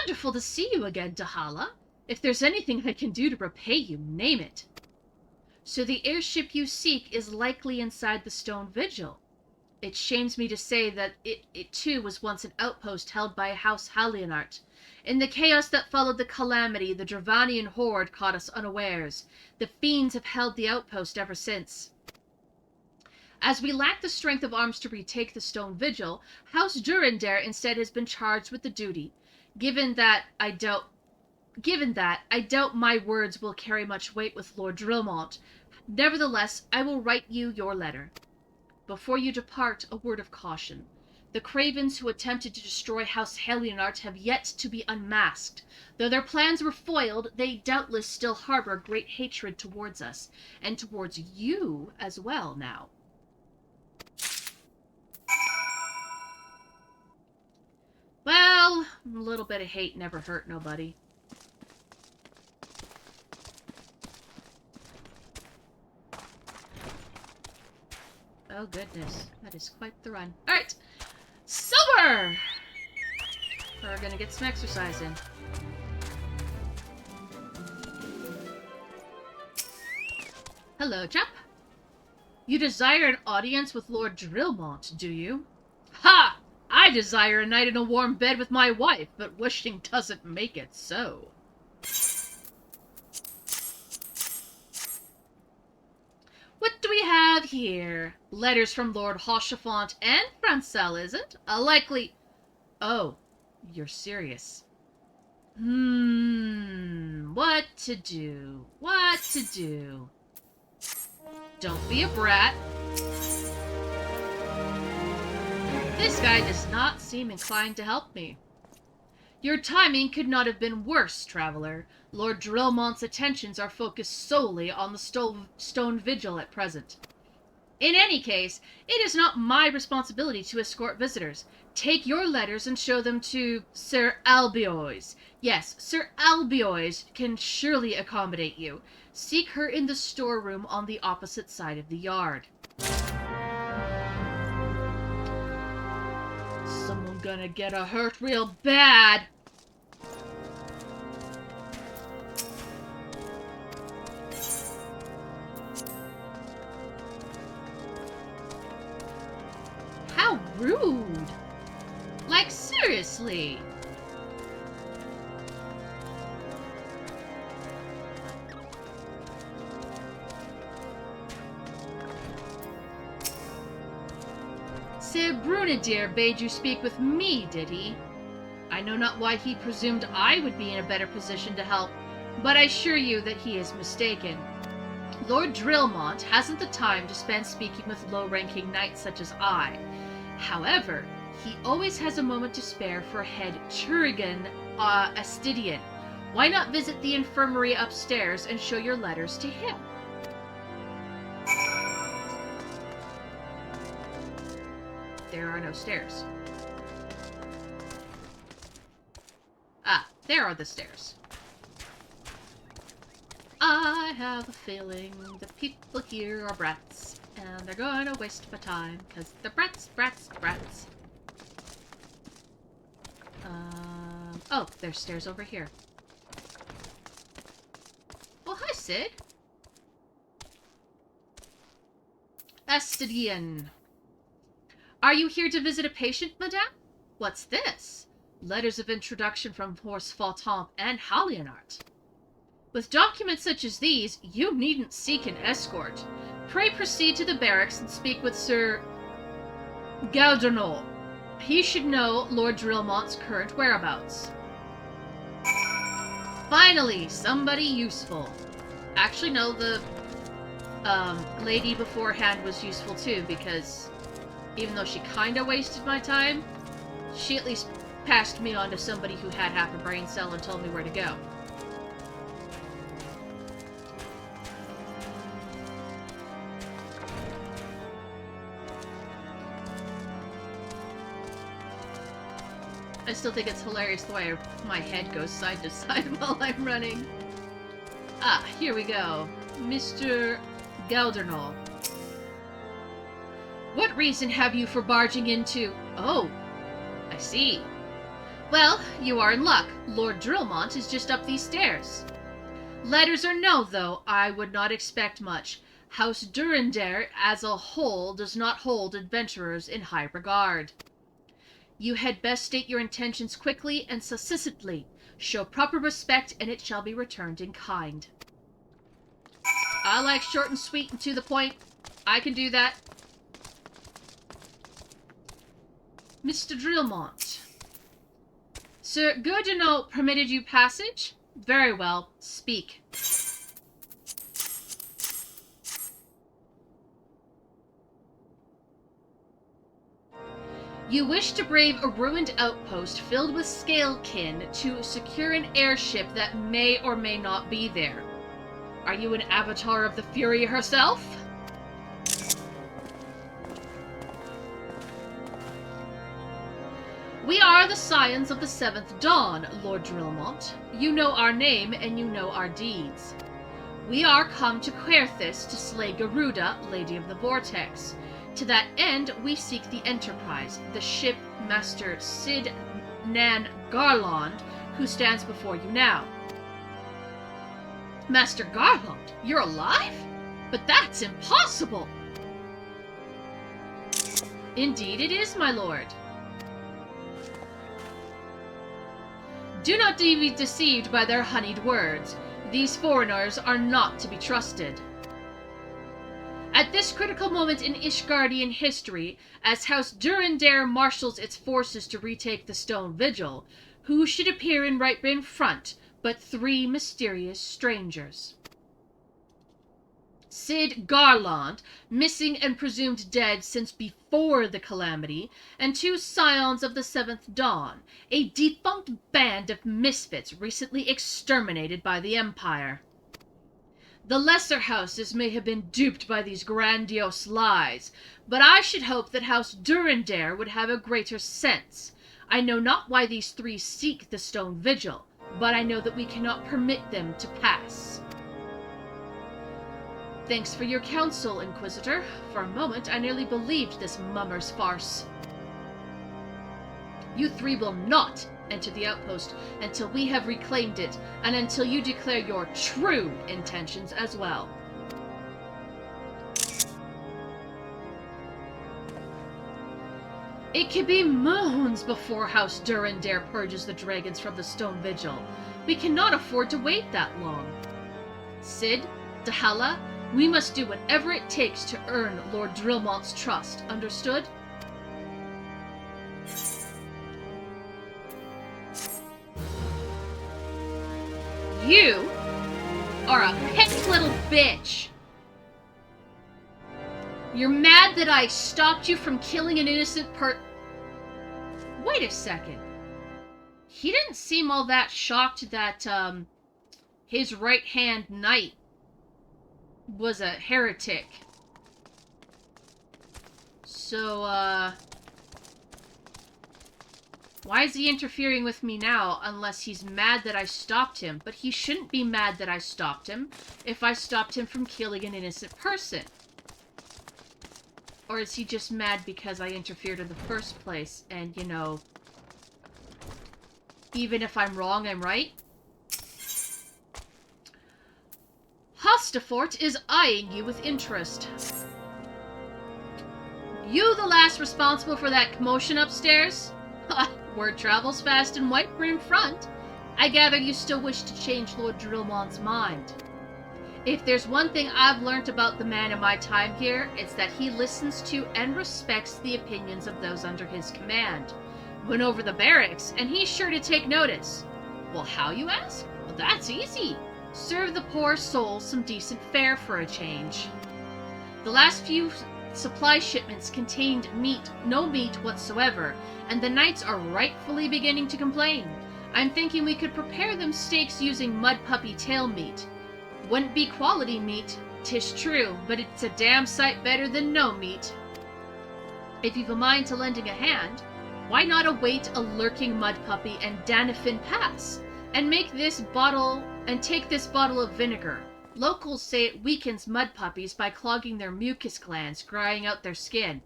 Wonderful to see you again, Dahala. If there's anything I can do to repay you, name it. So the airship you seek is likely inside the stone vigil. It shames me to say that it too was once an outpost held by House Halionart. In the chaos that followed the calamity, the Dravanian horde caught us unawares. The fiends have held the outpost ever since. As we lack the strength of arms to retake the stone vigil, House Durandare instead has been charged with the duty. Given that I doubt my words will carry much weight with Lord Drillmont, nevertheless I will write you your letter. Before you depart, a word of caution. The cravens who attempted to destroy House Halionart have yet to be unmasked. Though their plans were foiled, they doubtless still harbor great hatred towards us, and towards you as well now. Well, a little bit of hate never hurt nobody. Oh goodness, that is quite the run. Alright, Silver! We're gonna get some exercise in. Hello, chap. You desire an audience with Lord Drillmont, do you? Ha! I desire a night in a warm bed with my wife, but wishing doesn't make it so. What do we have here? Letters from Lord Hoshafont and Francel, is it? A likely... Oh, you're serious. What to do? What to do? Don't be a brat. This guy does not seem inclined to help me. Your timing could not have been worse, traveler. Lord Drillmont's attentions are focused solely on the stone vigil at present. In any case, it is not my responsibility to escort visitors. Take your letters and show them to Sir Albiois. Yes, Sir Albiois can surely accommodate you. Seek her in the storeroom on the opposite side of the yard. Someone gonna get hurt real bad. How rude! Like, seriously! Sir Brunadier bade you speak with me, did he? I know not why he presumed I would be in a better position to help, but I assure you that he is mistaken. Lord Drillmont hasn't the time to spend speaking with low-ranking knights such as I. However, he always has a moment to spare for head Turigan Astidian. Why not visit the infirmary upstairs and show your letters to him? There are no stairs. Ah, there are the stairs. I have a feeling the people here are brats, and they're gonna waste my time, because they're brats. Oh, there's stairs over here. Well, hi, Sid. Astidian. Are you here to visit a patient, madame? What's this? Letters of introduction from Horse Fautemps and Halionart. With documents such as these, you needn't seek an escort. Pray proceed to the barracks and speak with Sir Gaudernol. He should know Lord Drillmont's current whereabouts. Finally, somebody useful. Actually, no, the lady beforehand was useful too, because even though she kinda wasted my time, she at least passed me on to somebody who had half a brain cell and told me where to go. I still think it's hilarious the way my head goes side to side while I'm running. Ah, here we go. Mr. Gaudernol. What reason have you for barging into... Oh, I see. Well, you are in luck. Lord Drillmont is just up these stairs. Letters or no, though, I would not expect much. House Durandare as a whole does not hold adventurers in high regard. You had best state your intentions quickly and succinctly. Show proper respect, and it shall be returned in kind. I like short and sweet and to the point. I can do that. Mr. Drillmont. Sir Gurdino permitted you passage? Very well. Speak. You wish to brave a ruined outpost filled with scalekin to secure an airship that may or may not be there. Are you an avatar of the Fury herself? We are the Scions of the Seventh Dawn, Lord Drillmont. You know our name, and you know our deeds. We are come to Querthis to slay Garuda, Lady of the Vortex. To that end, we seek the Enterprise, the ship Master Sid Nan Garland, who stands before you now. Master Garland, you're alive? But that's impossible! Indeed it is, my lord. Do not be deceived by their honeyed words. These foreigners are not to be trusted. At this critical moment in Ishgardian history, as House Durandare marshals its forces to retake the Stone Vigil, who should appear in right in front but 3 mysterious strangers? Sid Garland, missing and presumed dead since before the calamity, and 2 Scions of the Seventh Dawn, a defunct band of misfits recently exterminated by the Empire. The lesser houses may have been duped by these grandiose lies, but I should hope that House Durandare would have a greater sense. I know not why these 3 seek the Stone Vigil, but I know that we cannot permit them to pass. Thanks for your counsel, Inquisitor. For a moment, I nearly believed this mummer's farce. You 3 will not enter the outpost until we have reclaimed it, and until you declare your true intentions as well. It can be moons before House Durandare purges the dragons from the Stone Vigil. We cannot afford to wait that long. Sid, Dahala, we must do whatever it takes to earn Lord Drillmont's trust. Understood? You are a picked little bitch. You're mad that I stopped you from killing an innocent Wait a second. He didn't seem all that shocked that, his right-hand knight was a heretic. So, why is he interfering with me now unless he's mad that I stopped him? But he shouldn't be mad that I stopped him if I stopped him from killing an innocent person. Or is he just mad because I interfered in the first place and, you know, even if I'm wrong, I'm right? Hostafort is eyeing you with interest. You the last responsible for that commotion upstairs? Ha! Word travels fast and white in front. I gather you still wish to change Lord Drillmont's mind. If there's one thing I've learnt about the man in my time here, it's that he listens to and respects the opinions of those under his command. Went over the barracks, and he's sure to take notice. Well, how, you ask? Well, that's easy. Serve the poor souls some decent fare for a change. The last few supply shipments contained no meat whatsoever, and the knights are rightfully beginning to complain. I'm thinking we could prepare them steaks using mud puppy tail meat. Wouldn't be quality meat, 'tis true, but it's a damn sight better than no meat. If you've a mind to lending a hand, why not await a lurking mud puppy and Danafin Pass, and take this bottle of vinegar. Locals say it weakens mud puppies by clogging their mucus glands, drying out their skin.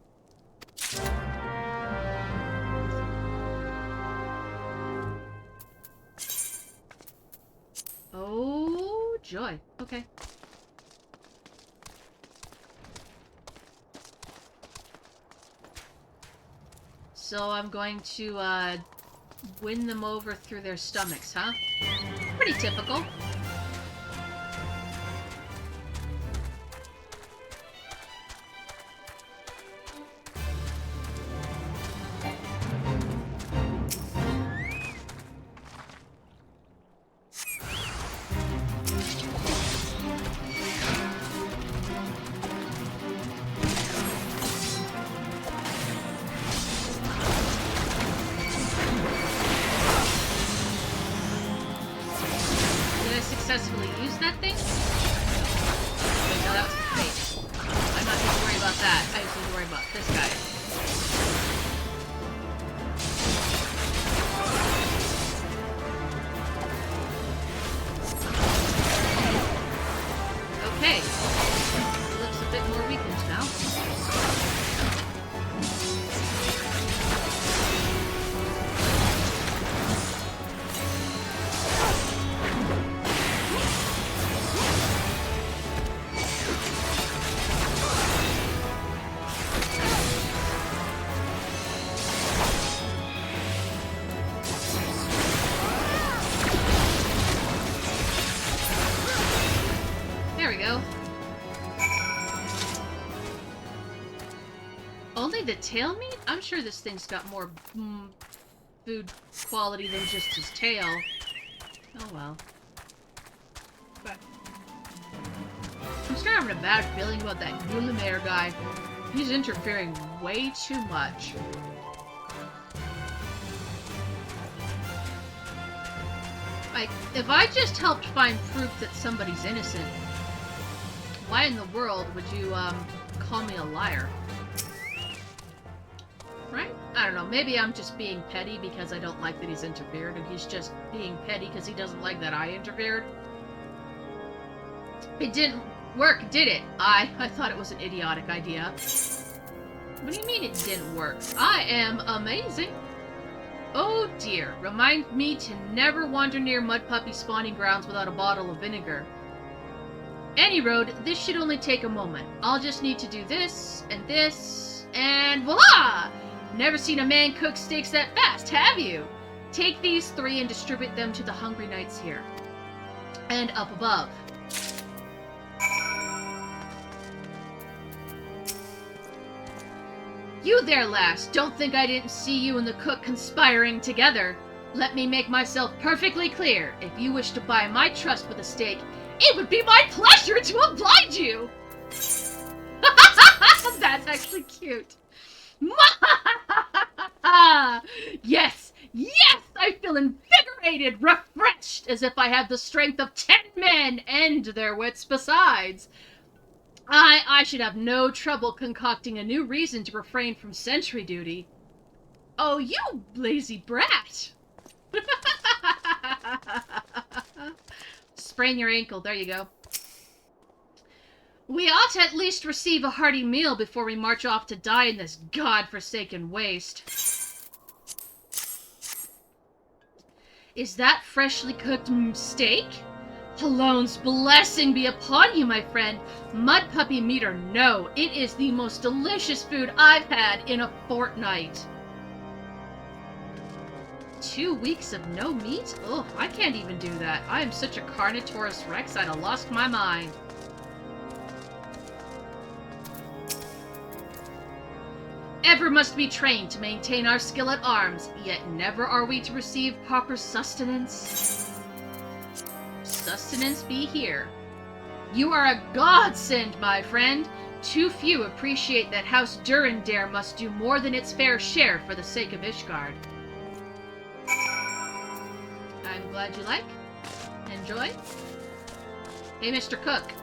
Oh, joy. Okay. So I'm going to, win them over through their stomachs, huh? Pretty typical. Successfully use that thing? Wait, no, that was the fake. I'm not going to worry about that. I just need to worry about this guy. Okay. He looks a bit more weakened now. Only the tail meat? I'm sure this thing's got more food quality than just his tail. Oh well. But I'm starting having a bad feeling about that gladiator guy. He's interfering way too much. Like, if I just helped find proof that somebody's innocent, why in the world would you, call me a liar? Right? I don't know, maybe I'm just being petty because I don't like that he's interfered, and he's just being petty because he doesn't like that I interfered. It didn't work, did it? I thought it was an idiotic idea. What do you mean it didn't work? I am amazing. Oh dear, remind me to never wander near mud puppy spawning grounds without a bottle of vinegar. Any road, this should only take a moment. I'll just need to do this, and voila! Never seen a man cook steaks that fast, have you? Take these 3 and distribute them to the hungry knights here. And up above. You there, lass! Don't think I didn't see you and the cook conspiring together. Let me make myself perfectly clear. If you wish to buy my trust with a steak, it would be my pleasure to oblige you! That's actually cute. Yes! Yes! I feel invigorated, refreshed, as if I have the strength of 10 men and their wits besides. I should have no trouble concocting a new reason to refrain from sentry duty. Oh, you lazy brat! Sprain your ankle, there you go. We ought to at least receive a hearty meal before we march off to die in this god-forsaken waste. Is that freshly cooked steak? Talon's blessing be upon you, my friend. Mud puppy meat or no, it is the most delicious food I've had in a fortnight. 2 weeks of no meat? Ugh, I can't even do that. I am such a carnivorous rex, I'd have lost my mind. Ever must be trained to maintain our skill at arms, yet never are we to receive proper sustenance. Sustenance be here. You are a godsend, my friend. Too few appreciate that House Durandare must do more than its fair share for the sake of Ishgard. I'm glad you like. Enjoy. Hey, Mr. Cook.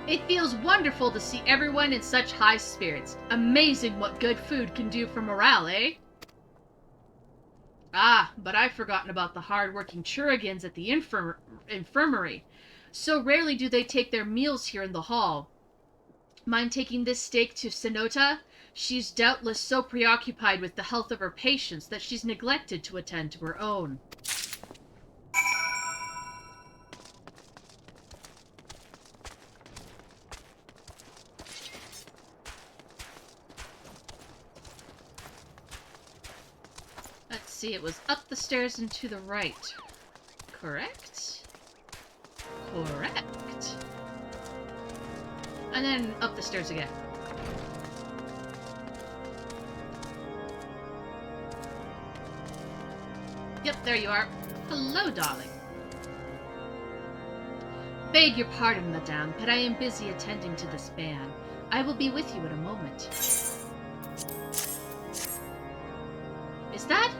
It feels wonderful to see everyone in such high spirits. Amazing what good food can do for morale, eh? Ah, but I've forgotten about the hard-working churrigans at the infirmary. So rarely do they take their meals here in the hall. Mind taking this steak to Senota? She's doubtless so preoccupied with the health of her patients that she's neglected to attend to her own. Let's see, it was up the stairs and to the right. Correct? Correct. And then up the stairs again. Yep, there you are. Hello, darling. Beg your pardon, madame, but I am busy attending to this ban. I will be with you in a moment. Is that?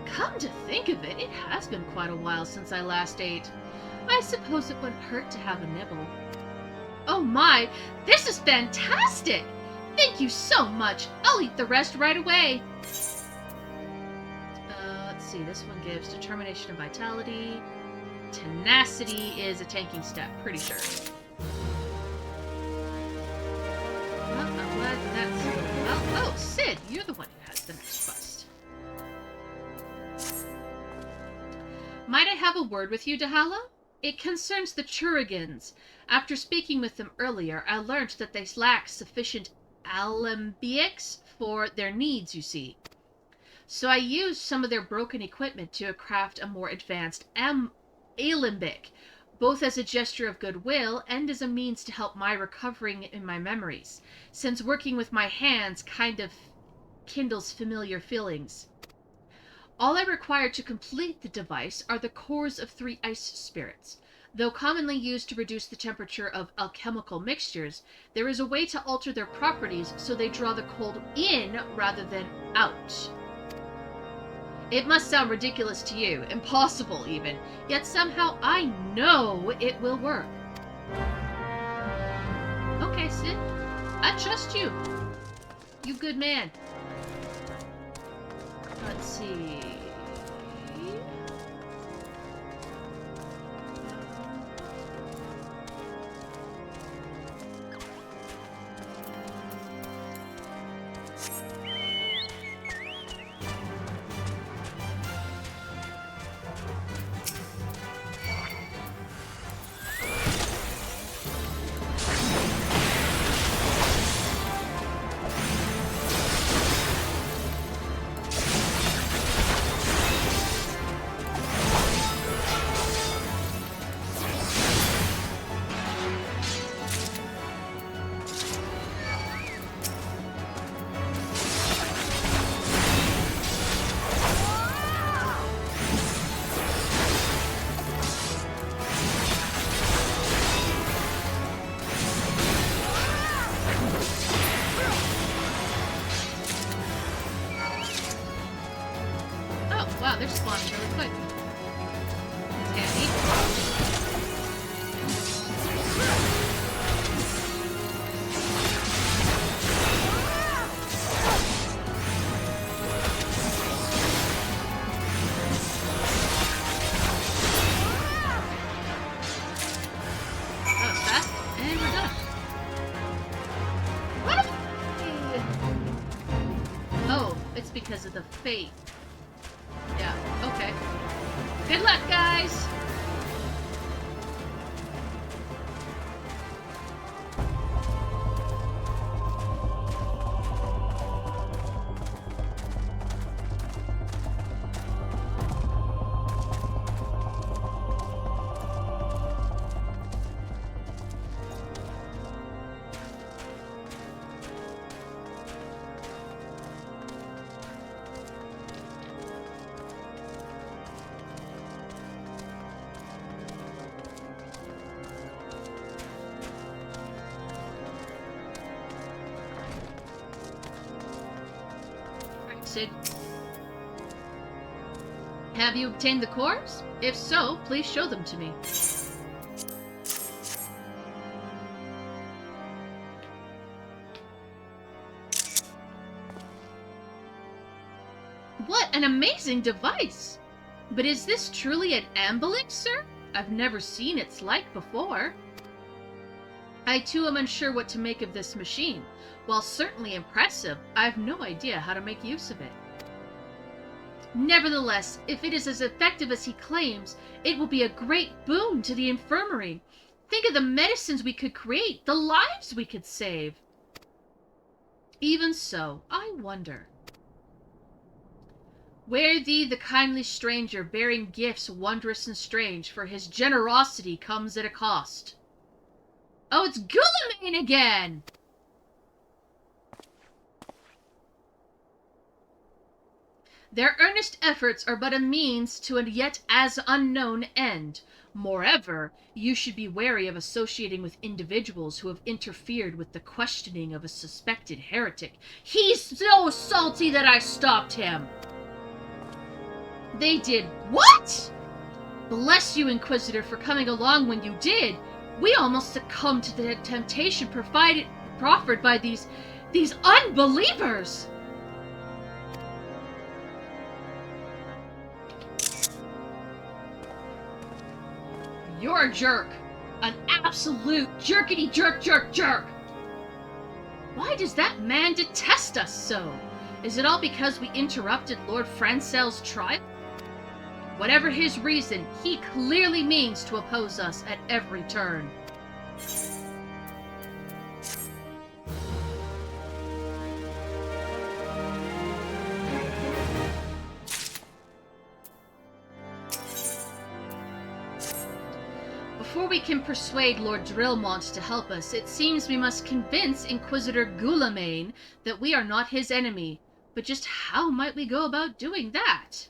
Come to think of it, it has been quite a while since I last ate. I suppose it wouldn't hurt to have a nibble. Oh my, this is fantastic! Thank you so much. I'll eat the rest right away. Let's see, this one gives determination and vitality. Tenacity is a tanking step, pretty sure. Well, I'm glad that's... Oh, Sid, you're the one who has the next quest. Might I have a word with you, Dahala? It concerns the Churigans. After speaking with them earlier, I learned that they lack sufficient alembics for their needs, you see. So I used some of their broken equipment to craft a more advanced alembic, both as a gesture of goodwill and as a means to help my recovering in my memories, since working with my hands kind of kindles familiar feelings. All I require to complete the device are the cores of 3 ice spirits. Though commonly used to reduce the temperature of alchemical mixtures, there is a way to alter their properties so they draw the cold in rather than out. It must sound ridiculous to you, impossible even, yet somehow I know it will work. Okay, Sid. I trust you. You good man. Let's see... Wow, they're spawning really quick. That's handy. That was fast, and we're done. What? Oh, it's because of the fate. Yeah, okay. Good luck, guys! Sid. Have you obtained the cores? If so, please show them to me. What an amazing device! But is this truly an ambulance, sir? I've never seen its like before. I too am unsure what to make of this machine. While certainly impressive, I have no idea how to make use of it. Nevertheless, if it is as effective as he claims, it will be a great boon to the infirmary. Think of the medicines we could create, the lives we could save. Even so, I wonder. Ware thee the kindly stranger, bearing gifts wondrous and strange, for his generosity comes at a cost. Oh, it's Guilliman again! Their earnest efforts are but a means to a yet as unknown end. Moreover, you should be wary of associating with individuals who have interfered with the questioning of a suspected heretic. He's so salty that I stopped him! They did what? Bless you, Inquisitor, for coming along when you did. We almost succumbed to the temptation proffered by these unbelievers. You're a jerk. An absolute jerkity jerk. Why does that man detest us so? Is it all because we interrupted Lord Francel's trial? Whatever his reason, he clearly means to oppose us at every turn. Before we can persuade Lord Drillmont to help us, it seems we must convince Inquisitor Guilliman that we are not his enemy. But just how might we go about doing that?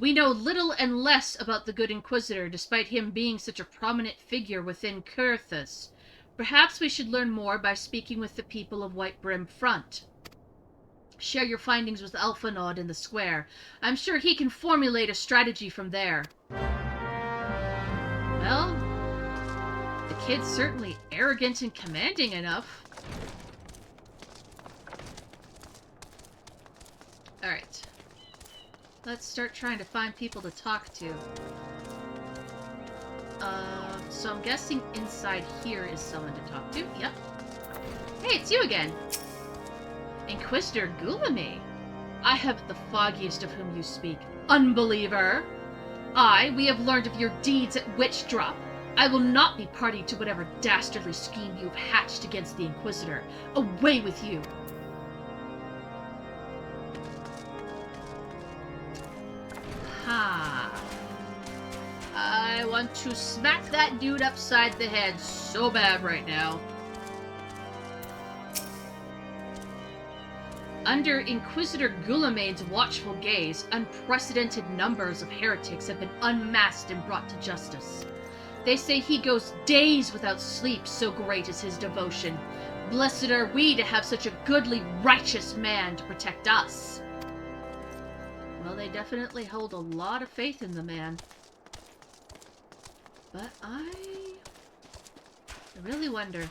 We know little and less about the good Inquisitor, despite him being such a prominent figure within Curthus. Perhaps we should learn more by speaking with the people of White Brim Front. Share your findings with Alphinaud in the square. I'm sure he can formulate a strategy from there. Well, the kid's certainly arrogant and commanding enough. Alright. Let's start trying to find people to talk to. So I'm guessing inside here is someone to talk to. Yep. Hey, it's you again. Inquisitor Guilliman. I haven't the foggiest of whom you speak. Unbeliever! We have learned of your deeds at Witchdrop. I will not be party to whatever dastardly scheme you've hatched against the Inquisitor. Away with you! Ha! I want to smack that dude upside the head so bad right now. Under Inquisitor Guilliman's watchful gaze, unprecedented numbers of heretics have been unmasked and brought to justice. They say he goes days without sleep, so great is his devotion. Blessed are we to have such a goodly, righteous man to protect us. Well, they definitely hold a lot of faith in the man. But I really wonder.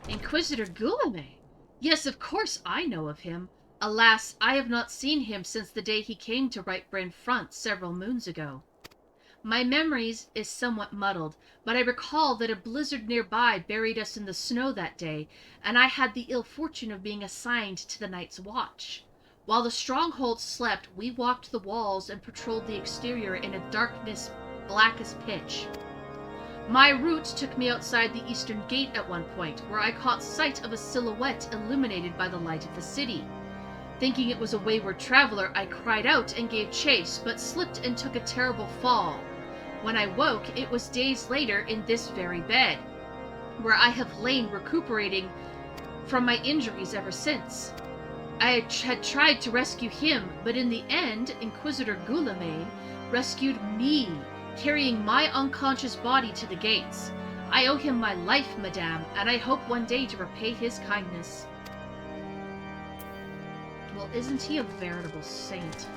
Inquisitor Guilliman? Yes, of course I know of him. Alas, I have not seen him since the day he came to Right Brim Front several moons ago. My memories is somewhat muddled, but I recall that a blizzard nearby buried us in the snow that day, and I had the ill fortune of being assigned to the night's watch. While the stronghold slept, we walked the walls and patrolled the exterior in a darkness black as pitch. My route took me outside the eastern gate at one point, where I caught sight of a silhouette illuminated by the light of the city. Thinking it was a wayward traveler, I cried out and gave chase, but slipped and took a terrible fall. When I woke, it was days later in this very bed, where I have lain recuperating from my injuries ever since. I had tried to rescue him, but in the end, Inquisitor Guilliman rescued me, carrying my unconscious body to the gates. I owe him my life, madame, and I hope one day to repay his kindness. Well, isn't he a veritable saint?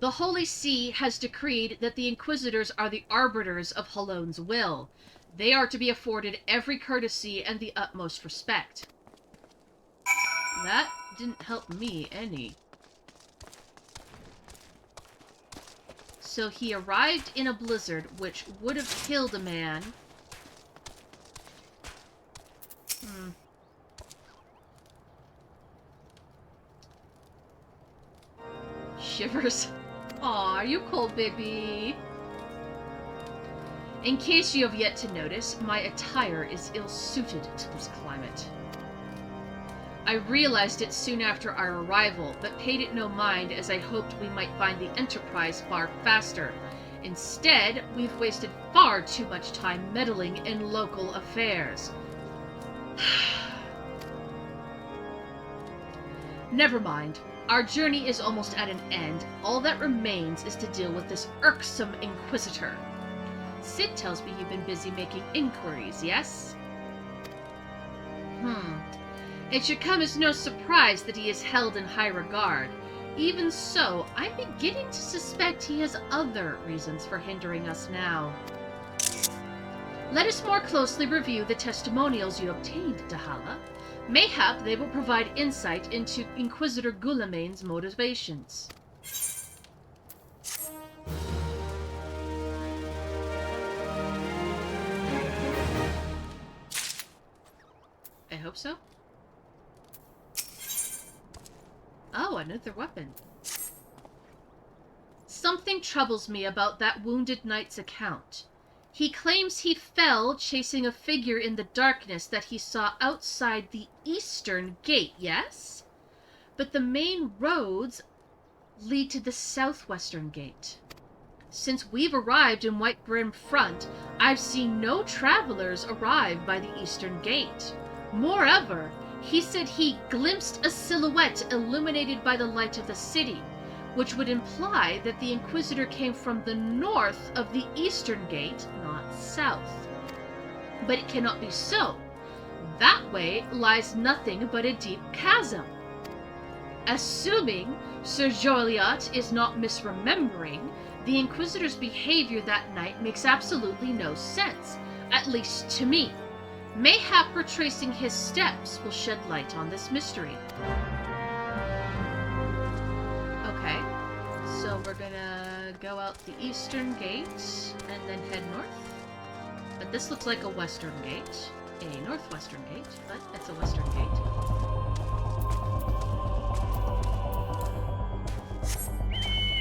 The Holy See has decreed that the Inquisitors are the arbiters of Halone's will. They are to be afforded every courtesy and the utmost respect. That didn't help me any. So he arrived in a blizzard, which would have killed a man. Shivers. Aw, are you cold, baby? In case you have yet to notice, my attire is ill-suited to this climate. I realized it soon after our arrival, but paid it no mind as I hoped we might find the Enterprise far faster. Instead, we've wasted far too much time meddling in local affairs. Never mind. Our journey is almost at an end. All that remains is to deal with this irksome Inquisitor. Sid tells me you've been busy making inquiries, yes? It should come as no surprise that he is held in high regard. Even so, I'm beginning to suspect he has other reasons for hindering us now. Let us more closely review the testimonials you obtained, Dahala. Mayhap they will provide insight into Inquisitor Gulamane's motivations. I hope so. Oh, another weapon. Something troubles me about that wounded knight's account. He claims he fell chasing a figure in the darkness that he saw outside the eastern gate, yes? But the main roads lead to the southwestern gate. Since we've arrived in White Brim Front, I've seen no travelers arrive by the eastern gate. Moreover, he said he glimpsed a silhouette illuminated by the light of the city, which would imply that the Inquisitor came from the north of the eastern gate, not south. But it cannot be so. That way lies nothing but a deep chasm. Assuming Sir Joliot is not misremembering, the Inquisitor's behavior that night makes absolutely no sense, at least to me. Mayhap retracing his steps will shed light on this mystery. Okay, so we're gonna go out the eastern gate and then head north. But this looks like a western gate. A northwestern gate, but it's a western gate.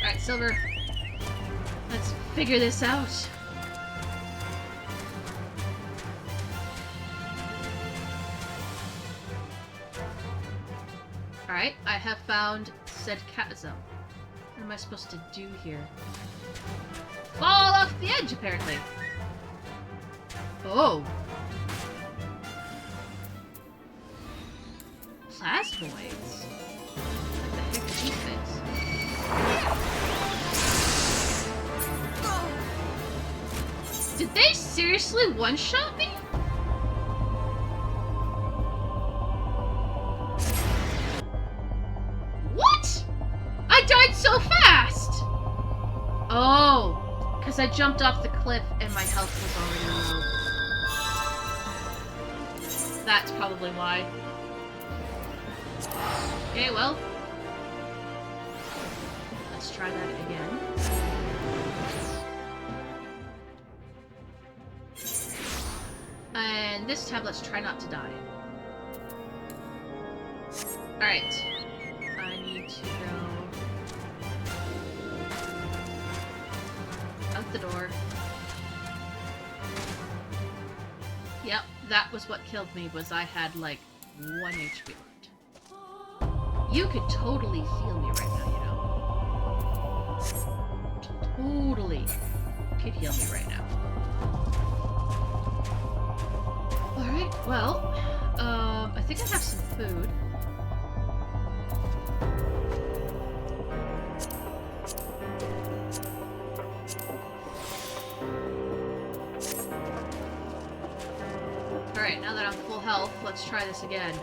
Alright, Silver. Let's figure this out. Alright, I have found said chasm. What am I supposed to do here? Fall off the edge, apparently. Oh. Plasmoids? What the heck are these things? Did they seriously one-shot me? What? I died so fast! Oh, because I jumped off the cliff and my health was already low. That's probably why. Okay, well. Let's try that again. And this time, let's try not to die. Alright. I need to go out the door. Yep, that was what killed me, was I had like 1 HP left. You could totally heal me right now, you know? Totally could heal me right now. Alright, well, I think I have some food. Alright, now that I'm full health, let's try this again.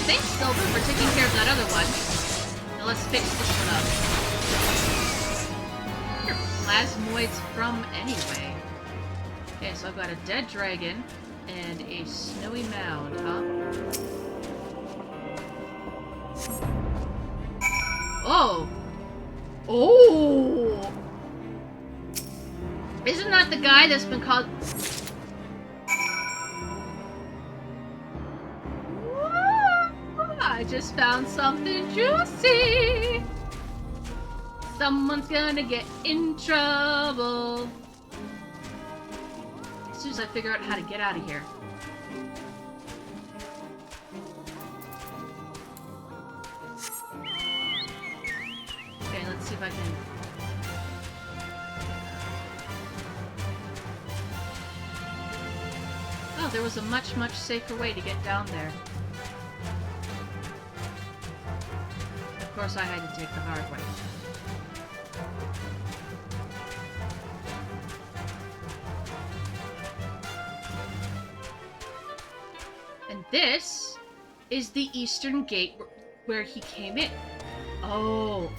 Thanks, Silver, for taking care of that other one. Now let's fix this one up. Where are plasmoids from, anyway? Okay, so I've got a dead dragon and a snowy mound, huh? Oh! Oh! Isn't that the guy that's been called... I just found something juicy! Someone's gonna get in trouble. As soon as I figure out how to get out of here. Okay, let's see if I can... Oh, there was a much, much safer way to get down there. Of course, I had to take the hard way. And this is the eastern gate where he came in. Oh.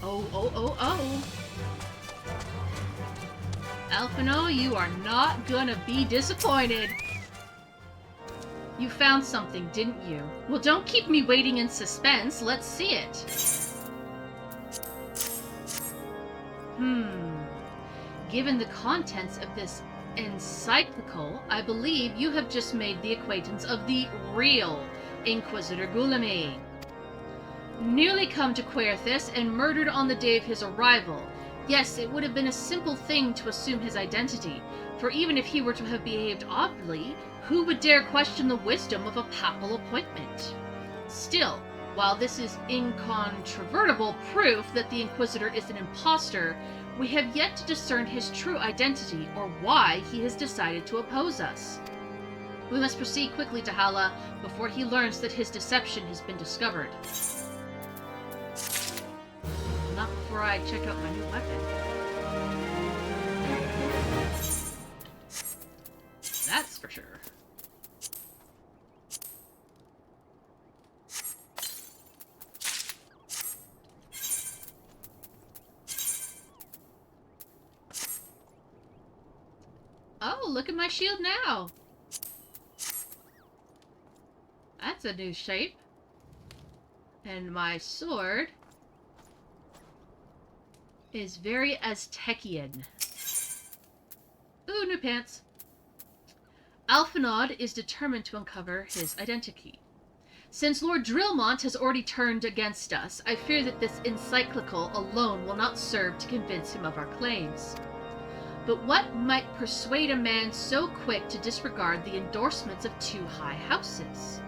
Alphino, you are not gonna be disappointed. You found something, didn't you? Well, don't keep me waiting in suspense. Let's see it. Given the contents of this encyclical, I believe you have just made the acquaintance of the real Inquisitor Guilherme. Newly come to Querthis and murdered on the day of his arrival. Yes, it would have been a simple thing to assume his identity, for even if he were to have behaved oddly, who would dare question the wisdom of a papal appointment? Still, while this is incontrovertible proof that the Inquisitor is an impostor, we have yet to discern his true identity or why he has decided to oppose us. We must proceed quickly to Dahala before he learns that his deception has been discovered. Not before I check out my new weapon. That's for sure. Oh, look at my shield now! That's a new shape. And my sword is very Aztecian. Ooh, new pants. Alphinaud is determined to uncover his identity. Since Lord Drillmont has already turned against us, I fear that this encyclical alone will not serve to convince him of our claims. But what might persuade a man so quick to disregard the endorsements of two high houses?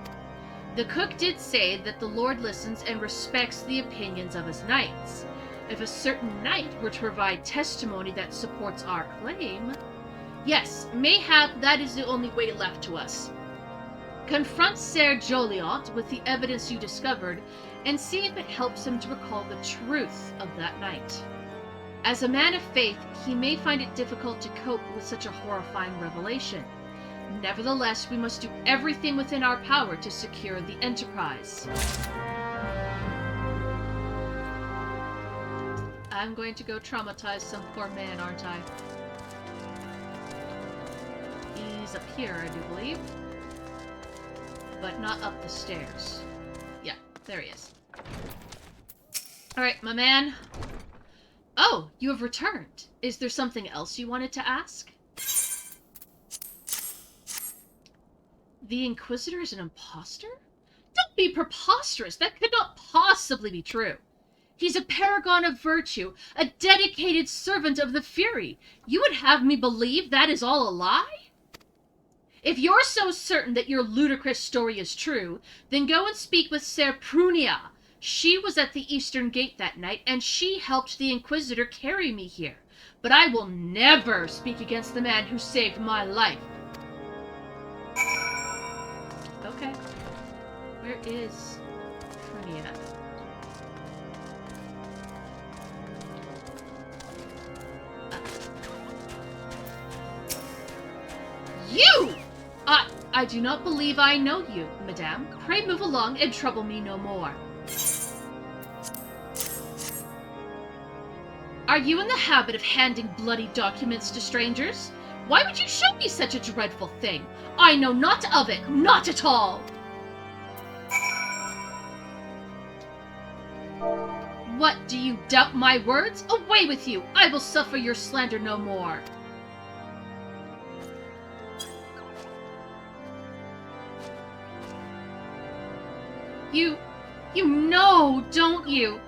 The cook did say that the Lord listens and respects the opinions of his knights. If a certain knight were to provide testimony that supports our claim, yes, mayhap that is the only way left to us. Confront Ser Joliot with the evidence you discovered, and see if it helps him to recall the truth of that night. As a man of faith, he may find it difficult to cope with such a horrifying revelation. Nevertheless, we must do everything within our power to secure the Enterprise. I'm going to go traumatize some poor man, aren't I? He's up here, I do believe. But not up the stairs. Yeah, there he is. Alright, my man. Oh, you have returned. Is there something else you wanted to ask? The Inquisitor is an imposter? Don't be preposterous. That could not possibly be true. He's a paragon of virtue, a dedicated servant of the Fury. You would have me believe that is all a lie? If you're so certain that your ludicrous story is true, then go and speak with Ser Prunia. She was at the Eastern Gate that night, and she helped the Inquisitor carry me here. But I will never speak against the man who saved my life. Okay. Where is Prunia? You! I do not believe I know you, madame. Pray move along and trouble me no more. Are you in the habit of handing bloody documents to strangers? Why would you show me such a dreadful thing? I know not of it, not at all! What, do you doubt my words? Away with you! I will suffer your slander no more. You know, don't you?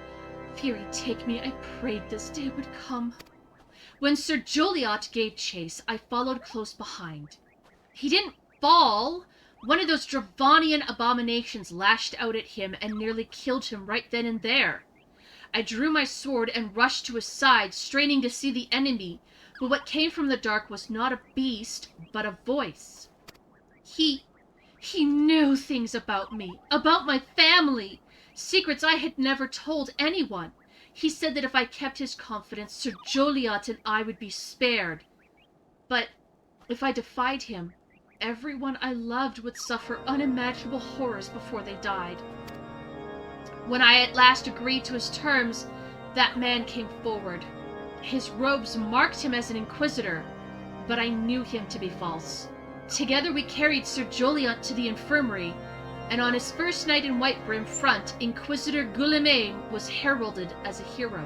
Fury take me, I prayed this day would come. When Sir Joliot gave chase, I followed close behind. He didn't fall. One of those Dravanian abominations lashed out at him and nearly killed him right then and there. I drew my sword and rushed to his side, straining to see the enemy, but what came from the dark was not a beast, but a voice. He knew things about me, about my family, secrets I had never told anyone. He said that if I kept his confidence, Sir Joliot and I would be spared. But if I defied him, everyone I loved would suffer unimaginable horrors before they died. When I at last agreed to his terms, that man came forward. His robes marked him as an inquisitor, but I knew him to be false. Together we carried Sir Joliot to the infirmary, and on his first night in Whitebrim Front, Inquisitor Guillaume was heralded as a hero.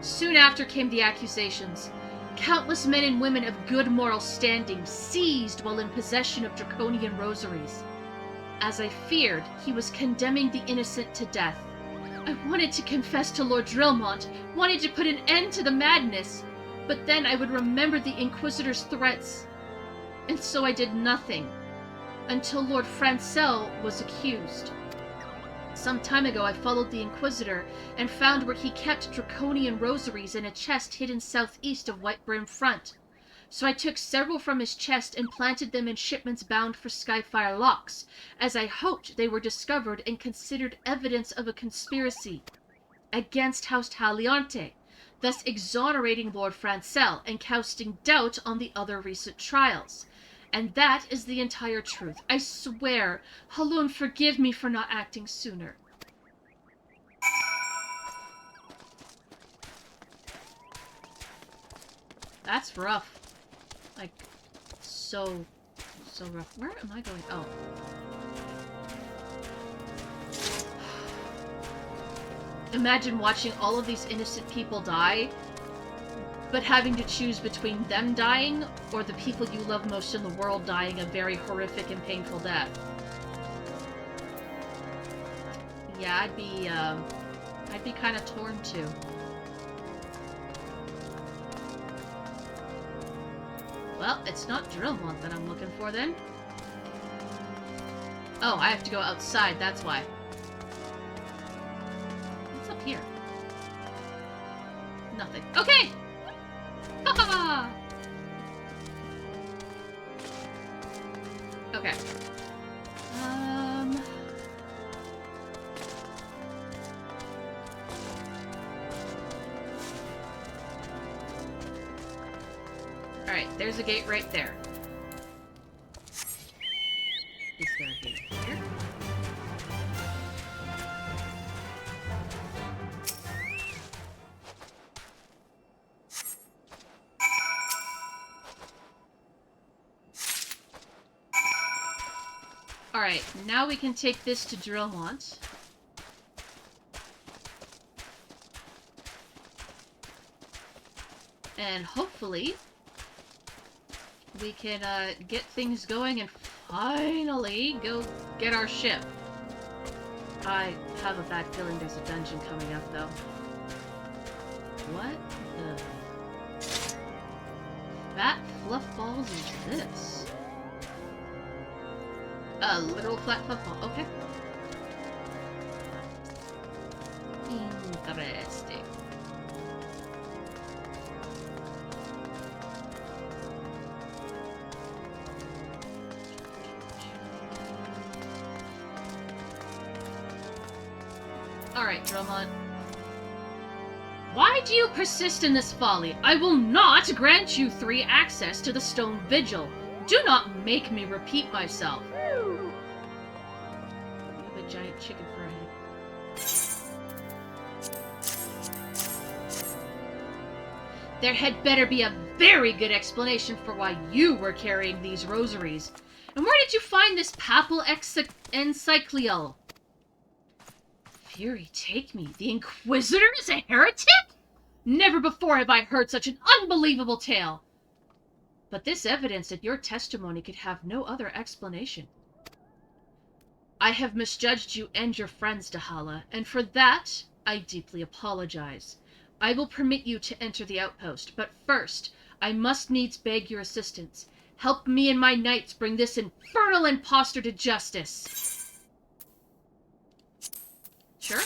Soon after came the accusations. Countless men and women of good moral standing seized while in possession of draconian rosaries. As I feared, he was condemning the innocent to death. I wanted to confess to Lord Drillmont, wanted to put an end to the madness, but then I would remember the Inquisitor's threats. And so I did nothing, until Lord Francel was accused. Some time ago I followed the Inquisitor and found where he kept draconian rosaries in a chest hidden southeast of Whitebrim Front. So I took several from his chest and planted them in shipments bound for Skyfire Locks, as I hoped they were discovered and considered evidence of a conspiracy against House Taliante, thus exonerating Lord Francel and casting doubt on the other recent trials. And that is the entire truth. I swear. Halun, forgive me for not acting sooner. That's rough. Like, so rough. Where am I going? Oh. Imagine watching all of these innocent people die, but having to choose between them dying or the people you love most in the world dying a very horrific and painful death. Yeah, I'd be kind of torn too. Well, it's not Drillmont that I'm looking for then. Oh, I have to go outside, that's why. What's up here? Nothing. Okay! Ha! Okay. Alright, there's a gate right there. Is there a gate here? Alright, now we can take this to Drillmont. And hopefully we can get things going and finally go get our ship. I have a bad feeling there's a dungeon coming up though. What the fat fluff balls is this? A literal flat fluff ball, okay. Interesting. Alright, Drillmont. Why do you persist in this folly? I will not grant you 3 access to the stone vigil. Do not make me repeat myself. You have a giant chicken for a head. There had better be a very good explanation for why you were carrying these rosaries. And where did you find this papal encyclial? Fury take me, the Inquisitor is a heretic? Never before have I heard such an unbelievable tale. But this evidence that your testimony could have no other explanation. I have misjudged you and your friends, Dahala, and for that I deeply apologize. I will permit you to enter the outpost, but first, I must needs beg your assistance. Help me and my knights bring this infernal impostor to justice. Sure.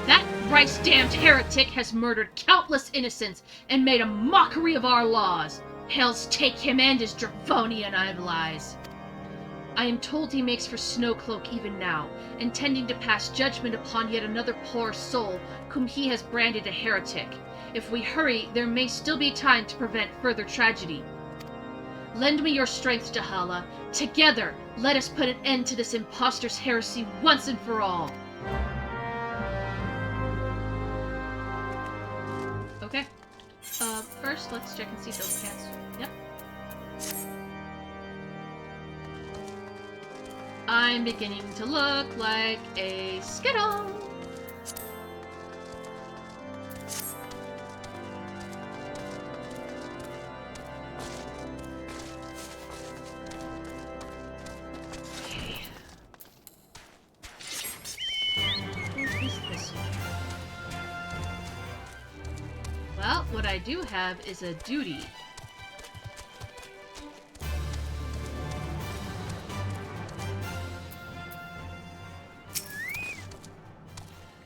That thrice-damned heretic has murdered countless innocents and made a mockery of our laws. Hells take him and his draconian lies. I am told he makes for Snowcloak even now, intending to pass judgment upon yet another poor soul whom he has branded a heretic. If we hurry, there may still be time to prevent further tragedy. Lend me your strength, Dahala. Together, let us put an end to this impostor's heresy once and for all. Okay. First, let's check and see if those cats... Yep. I'm beginning to look like a skittle. Okay. What is this one? Well, what I do have is a duty.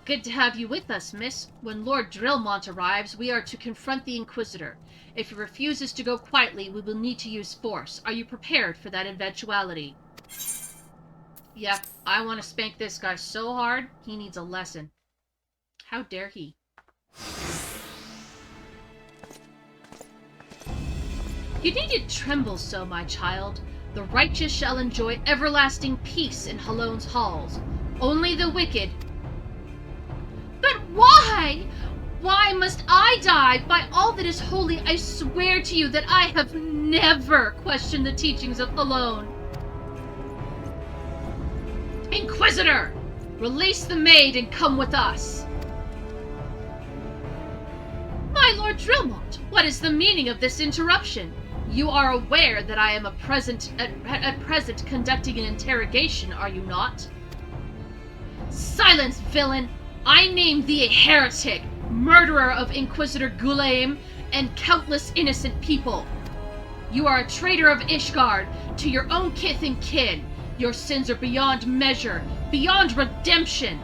Good to have you with us, miss. When Lord Drillmont arrives, we are to confront the Inquisitor. If he refuses to go quietly, we will need to use force. Are you prepared for that eventuality? Yep, I want to spank this guy so hard, he needs a lesson. How dare he? You needn't tremble so, my child. The righteous shall enjoy everlasting peace in Halone's halls. Only the wicked... But why? Why must I die? By all that is holy, I swear to you that I have never questioned the teachings of Halone. Inquisitor! Release the maid and come with us. My Lord Drillmont, what is the meaning of this interruption? You are aware that I am at present conducting an interrogation, are you not? Silence, villain! I name thee a heretic, murderer of Inquisitor Gulaim and countless innocent people. You are a traitor of Ishgard to your own kith and kin. Your sins are beyond measure, beyond redemption.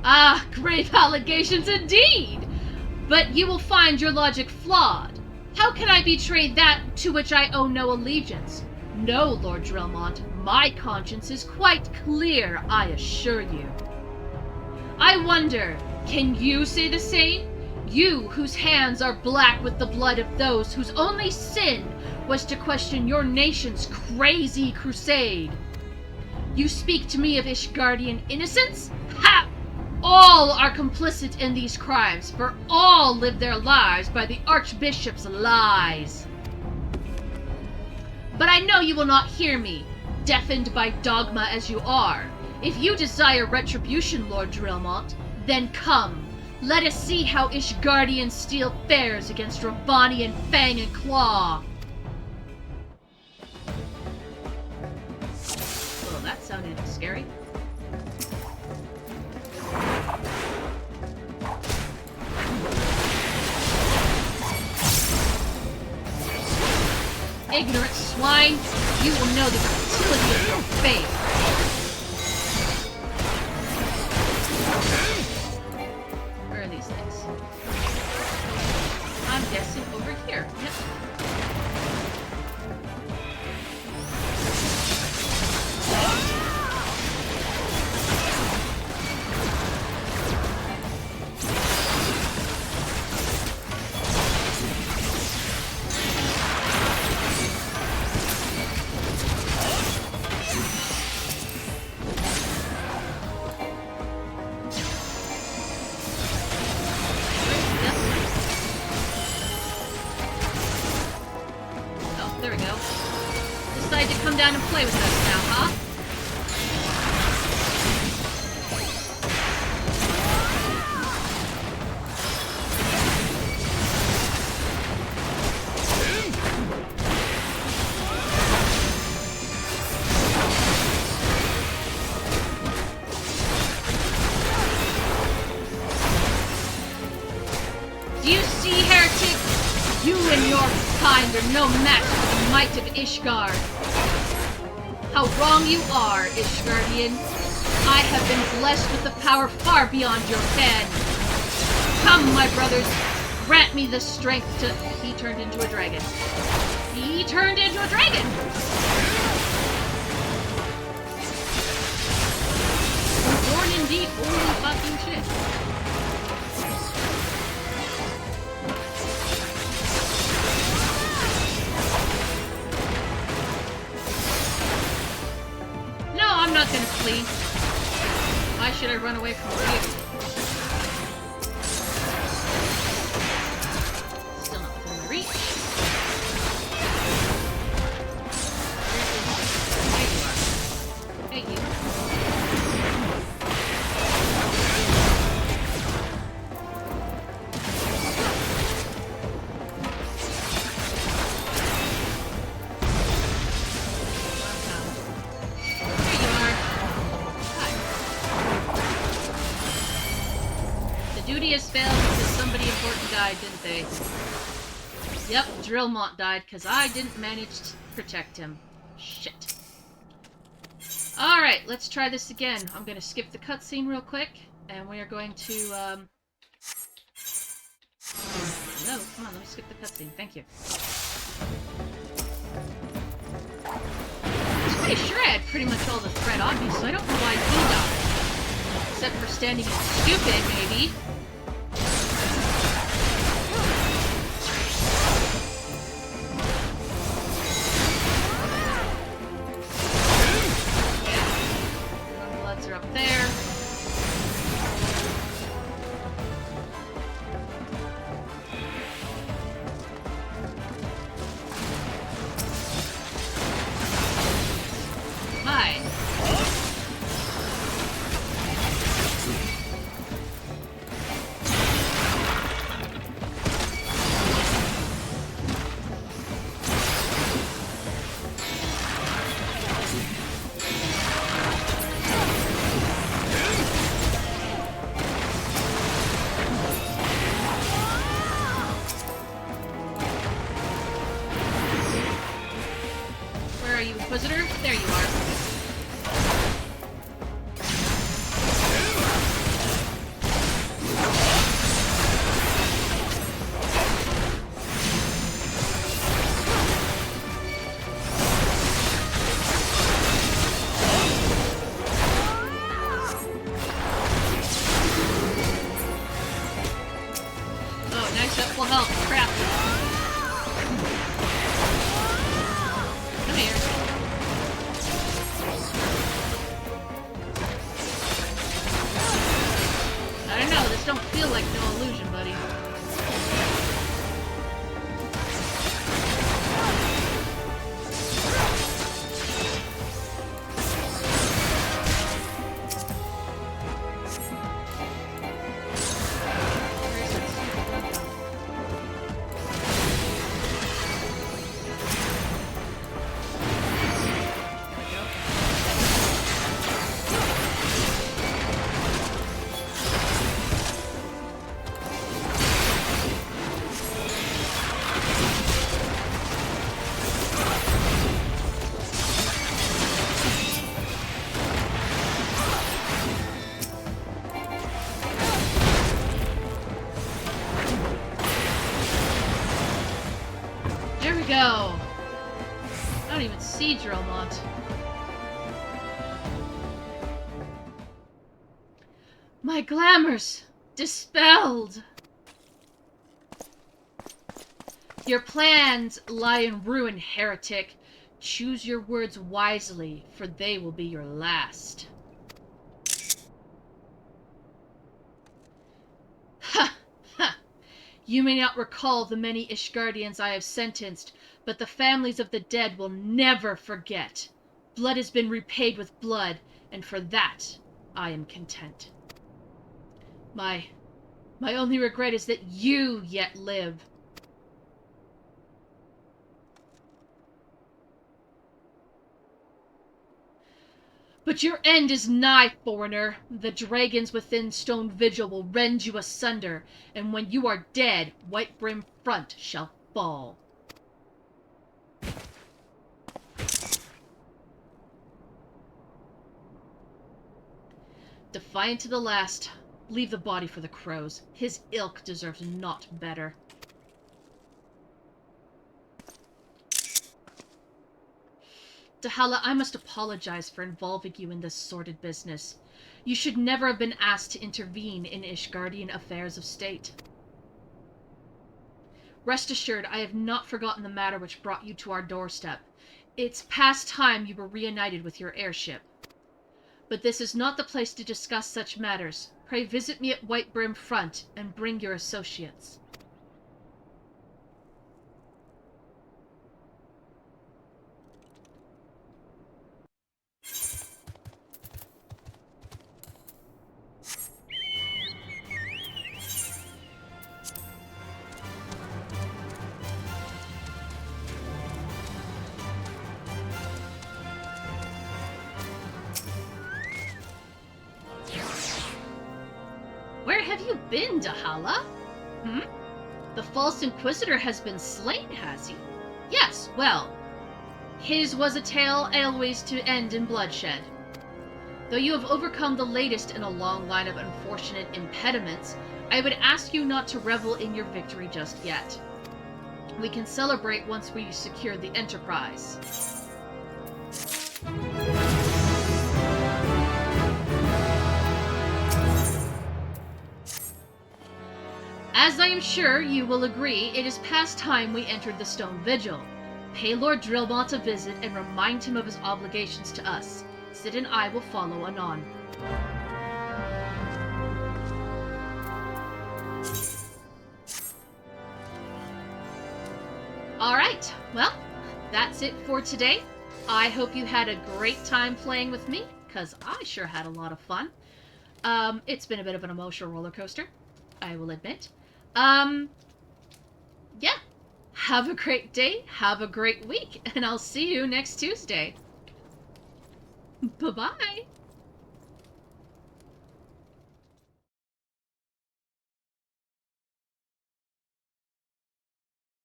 Ah, grave allegations indeed! But you will find your logic flawed. How can I betray that to which I owe no allegiance? No, Lord Drillmont, my conscience is quite clear, I assure you. I wonder, can you say the same? You, whose hands are black with the blood of those whose only sin was to question your nation's crazy crusade. You speak to me of Ishgardian innocence? Ha! All are complicit in these crimes, for all live their lives by the Archbishop's lies. But I know you will not hear me, deafened by dogma as you are. If you desire retribution, Lord Drillmont, then come. Let us see how Ishgardian steel fares against Ravanian fang and claw. Well, that sounded scary. Ignorant swine, you will know the futility of your faith. Where are these things? I'm guessing over here. Yep. kind are no match for the might of Ishgard. How wrong you are, Ishgardian. I have been blessed with a power far beyond your ken. Come, my brothers, grant me the strength to... He turned into a dragon. He turned into a dragon! Born indeed, holy fucking shit. No, I'm not gonna flee. Why should I run away from you? Still not within my reach. There you are. Hey, you. Has failed because somebody important died, didn't they? Yep, Drillmont died because I didn't manage to protect him. Shit. Alright, let's try this again. I'm going to skip the cutscene real quick, and we are going to, No, come on, let me skip the cutscene. Thank you. I was pretty sure I had pretty much all the threat on me, so I don't know why he died. Except for standing in stupid, maybe. Are up there. Hi. Inquisitor? There you are. Oh, nice up full health. Crap. Come here. I don't know, this don't feel like no illusion, buddy. There we go. I don't even see Drillmont. My glamours dispelled. Your plans lie in ruin, heretic. Choose your words wisely, for they will be your last. Ha! Ha! You may not recall the many Ishgardians I have sentenced, but the families of the dead will never forget. Blood has been repaid with blood, and for that I am content. My only regret is that you yet live. But your end is nigh, foreigner. The dragons within Stone Vigil will rend you asunder, and when you are dead, White Brim Front shall fall. Defiant to the last. Leave the body for the crows. His ilk deserves not better. Dahala, I must apologize for involving you in this sordid business. You should never have been asked to intervene in Ishgardian affairs of state. Rest assured, I have not forgotten the matter which brought you to our doorstep. It's past time you were reunited with your airship. But this is not the place to discuss such matters. Pray visit me at White Brim Front, and bring your associates. Where have you been, Dahala? The false Inquisitor has been slain, has he? Yes, well, his was a tale always to end in bloodshed. Though you have overcome the latest in a long line of unfortunate impediments, I would ask you not to revel in your victory just yet. We can celebrate once we secure the Enterprise. As I am sure you will agree, it is past time we entered the Stone Vigil. Pay Lord Drillmont a visit and remind him of his obligations to us. Sid and I will follow anon. Alright, well, that's it for today. I hope you had a great time playing with me, because I sure had a lot of fun. It's been a bit of an emotional roller coaster, I will admit. Yeah. Have a great day, have a great week, and I'll see you next Tuesday. Bye-bye!